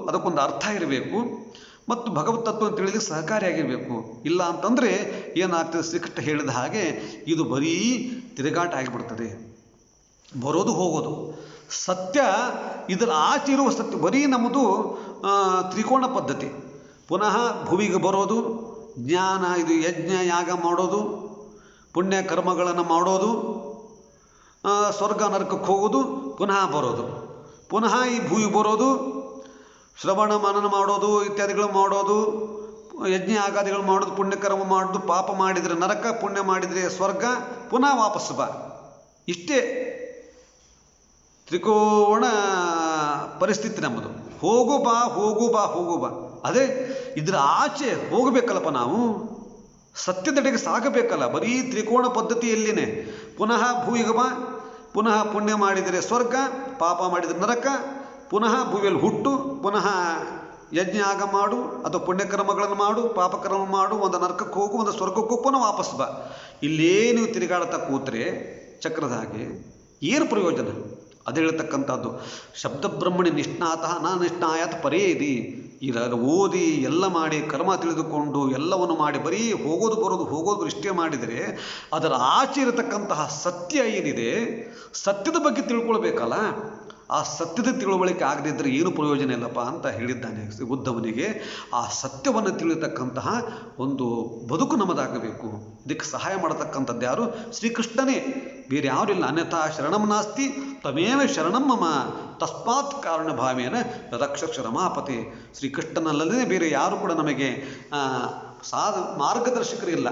ಅದಕ್ಕೊಂದು ಅರ್ಥ ಇರಬೇಕು ಮತ್ತು ಭಗವತ್ ತತ್ವ ತಿಳಿದು ಸಹಕಾರಿಯಾಗಿರಬೇಕು. ಇಲ್ಲ ಅಂತಂದರೆ ಏನಾಗ್ತದೆ, ಶ್ರೀಕೃಷ್ಣ ಹೇಳಿದ ಹಾಗೆ ಇದು ಬರೀ ತಿರುಗಾಟ ಆಗಿಬಿಡ್ತದೆ, ಬರೋದು ಹೋಗೋದು. ಸತ್ಯ ಇದರ ಆಚೆ ಇರುವ ಸತ್ಯ ಬರೀ ನಮ್ಮದು ತ್ರಿಕೋಣ ಪದ್ಧತಿ. ಪುನಃ ಭುವಿಗೆ ಬರೋದು, ಜ್ಞಾನ ಇದು ಯಜ್ಞ ಯಾಗ ಮಾಡೋದು, ಪುಣ್ಯ ಕರ್ಮಗಳನ್ನು ಮಾಡೋದು, ಸ್ವರ್ಗ ನರಕಕ್ಕೆ ಹೋಗೋದು, ಪುನಃ ಬರೋದು, ಪುನಃ ಈ ಭೂಮಿಗೆ ಬರೋದು, ಶ್ರವಣ ಮನನ ಮಾಡೋದು ಇತ್ಯಾದಿಗಳು ಮಾಡೋದು, ಯಜ್ಞ ಆಗಾದಿಗಳು ಮಾಡೋದು, ಪುಣ್ಯಕರ್ಮ ಮಾಡೋದು, ಪಾಪ ಮಾಡಿದರೆ ನರಕ, ಪುಣ್ಯ ಮಾಡಿದರೆ ಸ್ವರ್ಗ, ಪುನಃ ವಾಪಸ್ ಬಾ. ಇಷ್ಟೇ ತ್ರಿಕೋಣ ಪರಿಸ್ಥಿತಿ ನಮ್ಮದು. ಹೋಗು ಬಾ ಹೋಗು ಬಾ ಹೋಗು ಬಾ. ಅದೇ ಇದರ ಆಚೆ ಹೋಗಬೇಕಲ್ಲಪ್ಪ, ನಾವು ಸತ್ಯದೆಡೆಗೆ ಸಾಗಬೇಕಲ್ಲ. ಬರೀ ತ್ರಿಕೋಣ ಪದ್ಧತಿಯಲ್ಲಿನೇ ಪುನಃ ಭೂಮಿಗೆ ಬಾ, ಪುನಃ ಪುಣ್ಯ ಮಾಡಿದರೆ ಸ್ವರ್ಗ, ಪಾಪ ಮಾಡಿದರೆ ನರಕ, ಪುನಃ ಭೂಮಿಯಲ್ಲಿ ಹುಟ್ಟು, ಪುನಃ ಯಜ್ಞ ಆಗ ಮಾಡು ಅಥವಾ ಪುಣ್ಯಕರ್ಮಗಳನ್ನು ಮಾಡು, ಪಾಪಕರ್ಮ ಮಾಡು, ಒಂದು ನರಕಕ್ಕೆ ಹೋಗು, ಒಂದು ಸ್ವರ್ಗಕ್ಕೆ ಹೋಗು, ಪುನಃ ವಾಪಸ್ ಬಾ. ಇಲ್ಲೇ ನೀವು ತಿರುಗಾಡ್ತಾ ಕೂತ್ರೆ ಚಕ್ರದ ಹಾಗೆ ಏನು ಪ್ರಯೋಜನ? ಅದು ಹೇಳ್ತಕ್ಕಂಥದ್ದು ಶಬ್ದಬ್ರಹ್ಮಣಿ ನಿಷ್ಣಾತಃ ನಾ ನಿಷ್ಣಾಯಾತ್ ಪರೇ ಇದಿ. ಓದಿ ಎಲ್ಲ ಮಾಡಿ ಕರ್ಮ ತಿಳಿದುಕೊಂಡು ಎಲ್ಲವನ್ನು ಮಾಡಿ ಬರೀ ಹೋಗೋದು ಬರೋದು ಇಷ್ಟೇ ಮಾಡಿದರೆ ಅದರ ಆಚೆ ಇರತಕ್ಕಂತಹ ಸತ್ಯ ಏನಿದೆ, ಸತ್ಯದ ಬಗ್ಗೆ ತಿಳ್ಕೊಳ್ಬೇಕಲ್ಲ. ಆ ಸತ್ಯದ ತಿಳುವಳಿಕೆ ಆಗದಿದ್ದರೆ ಏನು ಪ್ರಯೋಜನ ಇಲ್ಲಪ್ಪ ಅಂತ ಹೇಳಿದ್ದಾನೆ ಉದ್ಧವನಿಗೆ. ಆ ಸತ್ಯವನ್ನು ತಿಳಿಯತಕ್ಕಂತಹ ಒಂದು ಬದುಕು ನಮ್ಮದಾಗಬೇಕು. ಇದಕ್ಕೆ ಸಹಾಯ ಮಾಡತಕ್ಕಂಥದ್ದು ಯಾರು? ಶ್ರೀಕೃಷ್ಣನೇ, ಬೇರೆ ಯಾರಿಲ್ಲ. ಅನ್ಯಥಾ ಶರಣಂ ನಾಸ್ತಿ ತಮೇವ ಶರಣಂ ಮಮ ತಸ್ಮಾತ್ ಕಾರಣ ಭಾವೇನ ರಕ್ಷ ರಮಾಪತೆ. ಶ್ರೀಕೃಷ್ಣನಲ್ಲದೇ ಬೇರೆ ಯಾರು ಕೂಡ ನಮಗೆ ಮಾರ್ಗದರ್ಶಕರಿಲ್ಲ.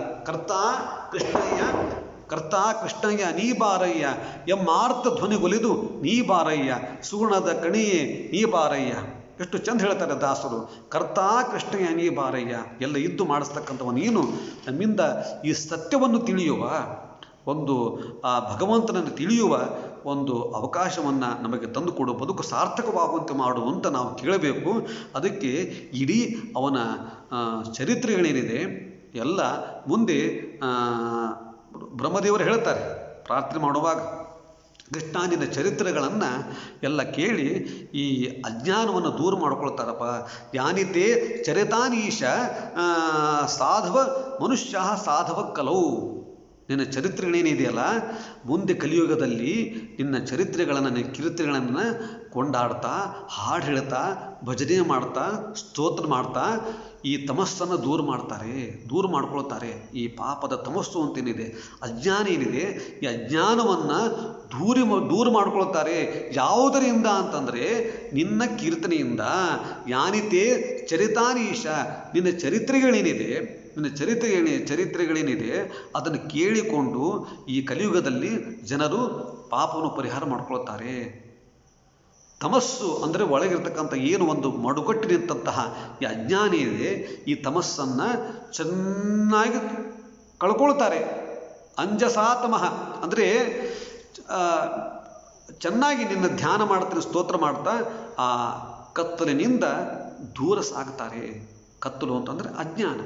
ಕರ್ತಾ ಕೃಷ್ಣಯ್ಯ ನೀ ಬಾರಯ್ಯ ಎಮ್ಮಾರ್ಥ ಧ್ವನಿಗೊಲಿದು ನೀ ಬಾರಯ್ಯ ಸುಗುಣದ ಕಣಿಯೇ ನೀ ಬಾರಯ್ಯ. ಎಷ್ಟು ಚಂದ ಹೇಳ್ತಾರೆ ದಾಸರು. ಕರ್ತಾ ಕೃಷ್ಣಯ್ಯ ನೀ ಬಾರಯ್ಯ, ಎಲ್ಲ ಇದ್ದು ಮಾಡಿಸ್ತಕ್ಕಂಥವ ನೀನು. ನಮ್ಮಿಂದ ಈ ಸತ್ಯವನ್ನು ತಿಳಿಯುವ ಒಂದು ಆ ಭಗವಂತನನ್ನು ತಿಳಿಯುವ ಒಂದು ಅವಕಾಶವನ್ನು ನಮಗೆ ತಂದುಕೊಡು, ಬದುಕು ಸಾರ್ಥಕವಾಗುವಂತೆ ಮಾಡುವಂತ ನಾವು ಕೇಳಬೇಕು. ಅದಕ್ಕೆ ಇಡೀ ಅವನ ಚರಿತ್ರೆಗಳೇನಿದೆ ಎಲ್ಲ ಮುಂದೆ ಬ್ರಹ್ಮದೇವರು ಹೇಳ್ತಾರೆ ಪ್ರಾರ್ಥನೆ ಮಾಡುವಾಗ, ಕೃಷ್ಣ ನಿನ್ನ ಚರಿತ್ರೆಗಳನ್ನು ಎಲ್ಲ ಕೇಳಿ ಈ ಅಜ್ಞಾನವನ್ನು ದೂರ ಮಾಡ್ಕೊಳ್ತಾರಪ್ಪ. ಯಾನಿತೇ ಚರಿತಾನೀಶ ಸಾಧವ ಮನುಷ್ಯ ಸಾಧವ ಕಲವು. ನಿನ್ನ ಚರಿತ್ರೆಗಳೇನಿದೆಯಲ್ಲ, ಮುಂದೆ ಕಲಿಯುಗದಲ್ಲಿ ನಿನ್ನ ಚರಿತ್ರೆಗಳನ್ನು, ನಿನ್ನ ಕಿರುತೆಗಳನ್ನು ಕೊಂಡಾಡ್ತಾ, ಹಾಡು ಹೇಳ್ತಾ, ಭಜನೆ ಮಾಡ್ತಾ, ಸ್ತೋತ್ರ ಮಾಡ್ತಾ ಈ ತಮಸ್ಸನ್ನು ದೂರ ಮಾಡ್ಕೊಳ್ತಾರೆ. ಈ ಪಾಪದ ತಮಸ್ಸು ಅಂತೇನಿದೆ, ಅಜ್ಞಾನ ಏನಿದೆ, ಈ ಅಜ್ಞಾನವನ್ನು ದೂರ ಮಾಡ್ಕೊಳ್ತಾರೆ. ಯಾವುದರಿಂದ ಅಂತಂದರೆ ನಿನ್ನ ಕೀರ್ತನೆಯಿಂದ. ಯಾನಿತೇ ಚರಿತಾನೀಶ, ನಿನ್ನ ಚರಿತ್ರೆಗಳೇನಿದೆ, ನಿನ್ನ ಚರಿತ್ರೆಗಳೇನಿದೆ ಅದನ್ನು ಕೇಳಿಕೊಂಡು ಈ ಕಲಿಯುಗದಲ್ಲಿ ಜನರು ಪಾಪವನ್ನು ಪರಿಹಾರ ಮಾಡ್ಕೊಳ್ತಾರೆ. ತಮಸ್ಸು ಅಂದರೆ ಒಳಗಿರ್ತಕ್ಕಂಥ ಏನು ಒಂದು ಮಡುಗಟ್ಟಿ ನಿಂತಹ ಈ ಅಜ್ಞಾನ ಇದೆ, ಈ ತಮಸ್ಸನ್ನು ಚೆನ್ನಾಗಿ ಕಳ್ಕೊಳ್ತಾರೆ. ಅಂಜಸಾತಮಃ ಅಂದರೆ ಚೆನ್ನಾಗಿ ನಿನ್ನ ಧ್ಯಾನ ಮಾಡ್ತಾರೆ, ಸ್ತೋತ್ರ ಮಾಡ್ತಾ ಆ ಕತ್ತಲಿನಿಂದ ದೂರ ಸಾಗ್ತಾರೆ. ಕತ್ತಲು ಅಂತಂದರೆ ಅಜ್ಞಾನ,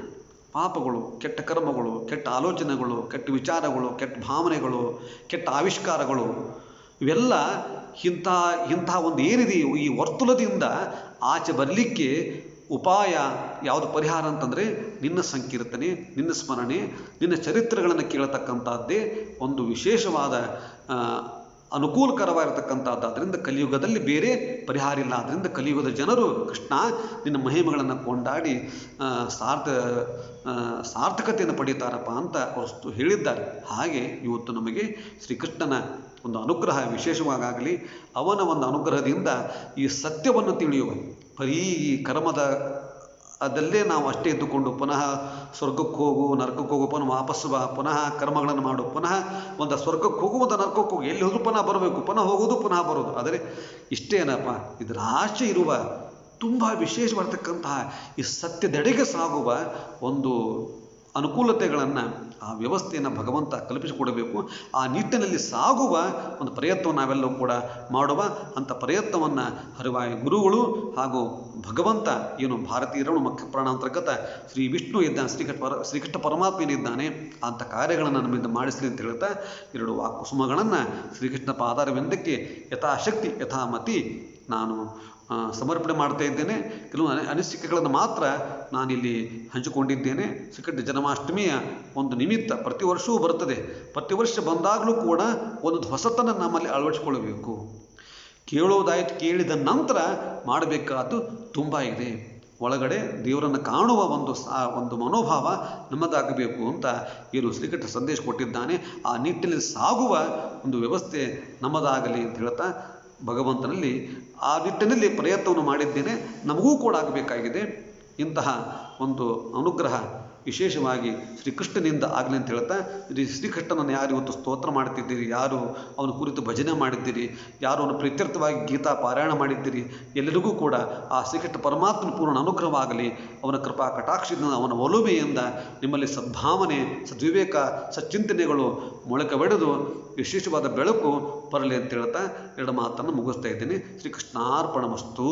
ಪಾಪಗಳು, ಕೆಟ್ಟ ಕರ್ಮಗಳು, ಕೆಟ್ಟ ಆಲೋಚನೆಗಳು, ಕೆಟ್ಟ ವಿಚಾರಗಳು, ಕೆಟ್ಟ ಭಾವನೆಗಳು, ಕೆಟ್ಟ ಆವಿಷ್ಕಾರಗಳು, ಇವೆಲ್ಲ ಇಂಥ ಒಂದು ಏನಿದೆಯೋ ಈ ವರ್ತುಲದಿಂದ ಆಚೆ ಬರಲಿಕ್ಕೆ ಉಪಾಯ ಯಾವುದು, ಪರಿಹಾರ ಅಂತಂದರೆ ನಿನ್ನ ಸಂಕೀರ್ತನೆ, ನಿನ್ನ ಸ್ಮರಣೆ, ನಿನ್ನ ಚರಿತ್ರೆಗಳನ್ನು ಕೇಳತಕ್ಕಂಥದ್ದೇ ಒಂದು ವಿಶೇಷವಾದ ಅನುಕೂಲಕರವಾಗಿರ್ತಕ್ಕಂಥದ್ದು. ಅದರಿಂದ ಕಲಿಯುಗದಲ್ಲಿ ಬೇರೆ ಪರಿಹಾರ ಇಲ್ಲ. ಅದರಿಂದ ಕಲಿಯುಗದ ಜನರು ಕೃಷ್ಣ ನಿನ್ನ ಮಹಿಮೆಗಳನ್ನು ಕೊಂಡಾಡಿ ಸಾರ್ಥಕತೆಯನ್ನು ಪಡೀತಾರಪ್ಪ ಅಂತ ಅವರು ಹೇಳಿದ್ದಾರೆ. ಹಾಗೆ ಇವತ್ತು ನಮಗೆ ಶ್ರೀಕೃಷ್ಣನ ಒಂದು ಅನುಗ್ರಹ ವಿಶೇಷವಾಗಲಿ, ಅವನ ಒಂದು ಅನುಗ್ರಹದಿಂದ ಈ ಸತ್ಯವನ್ನು ತಿಳಿಯುವ, ಬರೀ ಈ ಕರ್ಮದ ಅದಲ್ಲೇ ನಾವು ಅಷ್ಟೇ ಇದ್ದುಕೊಂಡು ಪುನಃ ಸ್ವರ್ಗಕ್ಕೆ ಹೋಗು, ನರಕಕ್ಕೆ ಹೋಗು, ಪುನಃ ವಾಪಸ್ಸು ಬಾ, ಪುನಃ ಕರ್ಮಗಳನ್ನು ಮಾಡು, ಪುನಃ ಒಂದು ಸ್ವರ್ಗಕ್ಕೆ ಹೋಗು, ಒಂದು ನರಕಕ್ಕೆ ಹೋಗು, ಎಲ್ಲಿ ಹೋದ್ರು ಪುನಃ ಬರಬೇಕು, ಪುನಃ ಹೋಗೋದು, ಪುನಃ ಬರೋದು. ಆದರೆ ಇಷ್ಟೇನಪ್ಪ, ಇದರ ಆಚೆ ಇರುವ ತುಂಬ ವಿಶೇಷವಾಗಿರ್ತಕ್ಕಂತಹ ಈ ಸತ್ಯದೆಡೆಗೆ ಸಾಗುವ ಒಂದು ಅನುಕೂಲತೆಗಳನ್ನು, ಆ ವ್ಯವಸ್ಥೆಯನ್ನು ಭಗವಂತ ಕಲ್ಪಿಸಿಕೊಡಬೇಕು. ಆ ನಿಟ್ಟಿನಲ್ಲಿ ಸಾಗುವ ಒಂದು ಪ್ರಯತ್ನವನ್ನು ನಾವೆಲ್ಲವೂ ಕೂಡ ಮಾಡುವ. ಅಂಥ ಪ್ರಯತ್ನವನ್ನು ಹರಿವಾಯ ಗುರುಗಳು ಹಾಗೂ ಭಗವಂತ ಏನು ಭಾರತೀಯರನ್ನು ಮುಖ್ಯ ಪ್ರಾಣಾಂತರ್ಗತ ಶ್ರೀ ವಿಷ್ಣು ಇದ್ದಾನೆ, ಶ್ರೀಕೃಷ್ಣ ಪರಮಾತ್ಮ ಏನಿದ್ದಾನೆ, ಅಂಥ ಕಾರ್ಯಗಳನ್ನು ನಮ್ಮಿಂದ ಮಾಡಿಸಲಿ ಅಂತ ಹೇಳ್ತಾ ಎರಡು ವಾಕುಸುಮಗಳನ್ನು ಶ್ರೀಕೃಷ್ಣ ಪಾದಾರವಿಂದಕ್ಕೆ ಯಥಾಶಕ್ತಿ ಯಥಾಮತಿ ನಾನು ಸಮರ್ಪಣೆ ಮಾಡ್ತಾ ಇದ್ದೇನೆ. ಕೆಲವು ಅನಿಸಿಕೆಗಳನ್ನು ಮಾತ್ರ ನಾನಿಲ್ಲಿ ಹಂಚಿಕೊಂಡಿದ್ದೇನೆ. ಶ್ರೀಕೃಷ್ಣ ಜನ್ಮಾಷ್ಟಮಿಯ ಒಂದು ನಿಮಿತ್ತ ಪ್ರತಿ ವರ್ಷವೂ ಬರ್ತದೆ. ಪ್ರತಿ ವರ್ಷ ಬಂದಾಗಲೂ ಕೂಡ ಒಂದು ಹೊಸತನ್ನು ನಮ್ಮಲ್ಲಿ ಅಳವಡಿಸಿಕೊಳ್ಳಬೇಕು. ಕೇಳೋದಾಯಿತು, ಕೇಳಿದ ನಂತರ ಮಾಡಬೇಕಾದ್ದು ತುಂಬ ಇದೆ. ಒಳಗಡೆ ದೇವರನ್ನು ಕಾಣುವ ಒಂದು ಮನೋಭಾವ ನಮ್ಮದಾಗಬೇಕು ಅಂತ ಏನು ಶ್ರೀಕೃಷ್ಣ ಸಂದೇಶ ಕೊಟ್ಟಿದ್ದಾನೆ. ಆ ನಿಟ್ಟಿನಲ್ಲಿ ಸಾಗುವ ಒಂದು ವ್ಯವಸ್ಥೆ ನಮ್ಮದಾಗಲಿ ಅಂತ ಹೇಳ್ತಾ ಭಗವಂತನಲ್ಲಿ ಆ ನಿಟ್ಟಿನಲ್ಲಿ ಪ್ರಯತ್ನವನ್ನು ಮಾಡಿದ್ದೇನೆ. ನಮಗೂ ಕೂಡ ಆಗಬೇಕಾಗಿದೆ. ಇಂತಹ ಒಂದು ಅನುಗ್ರಹ ವಿಶೇಷವಾಗಿ ಶ್ರೀಕೃಷ್ಣನಿಂದ ಆಗಲಿ ಅಂತ ಹೇಳ್ತಾ, ಶ್ರೀಕೃಷ್ಣನನ್ನು ಯಾರು ಇವತ್ತು ಸ್ತೋತ್ರ ಮಾಡ್ತಿದ್ದೀರಿ, ಯಾರು ಅವನ ಕುರಿತು ಭಜನೆ ಮಾಡಿದ್ದೀರಿ, ಯಾರು ಅವನು ಪ್ರೀತ್ಯರ್ಥವಾಗಿ ಗೀತಾ ಪಾರಾಯಣ ಮಾಡಿದ್ದೀರಿ, ಎಲ್ಲರಿಗೂ ಕೂಡ ಆ ಶ್ರೀಕೃಷ್ಣ ಪರಮಾತ್ಮನ ಪೂರ್ಣ ಅನುಗ್ರಹವಾಗಲಿ. ಅವನ ಕೃಪಾ ಕಟಾಕ್ಷದಿಂದ, ಅವನ ಒಲುಮೆಯಿಂದ ನಿಮ್ಮಲ್ಲಿ ಸದ್ಭಾವನೆ, ಸದ್ವಿವೇಕ, ಸಚ್ಚಿಂತನೆಗಳು ಮೊಳಕೆಬಡಿದು ವಿಶೇಷವಾದ ಬೆಳಕು ಬರಲಿ ಅಂತ ಹೇಳ್ತಾ ಎರಡು ಮಾತನ್ನು ಮುಗಿಸ್ತಾ ಇದ್ದೀನಿ. ಶ್ರೀಕೃಷ್ಣಾರ್ಪಣಮಸ್ತು.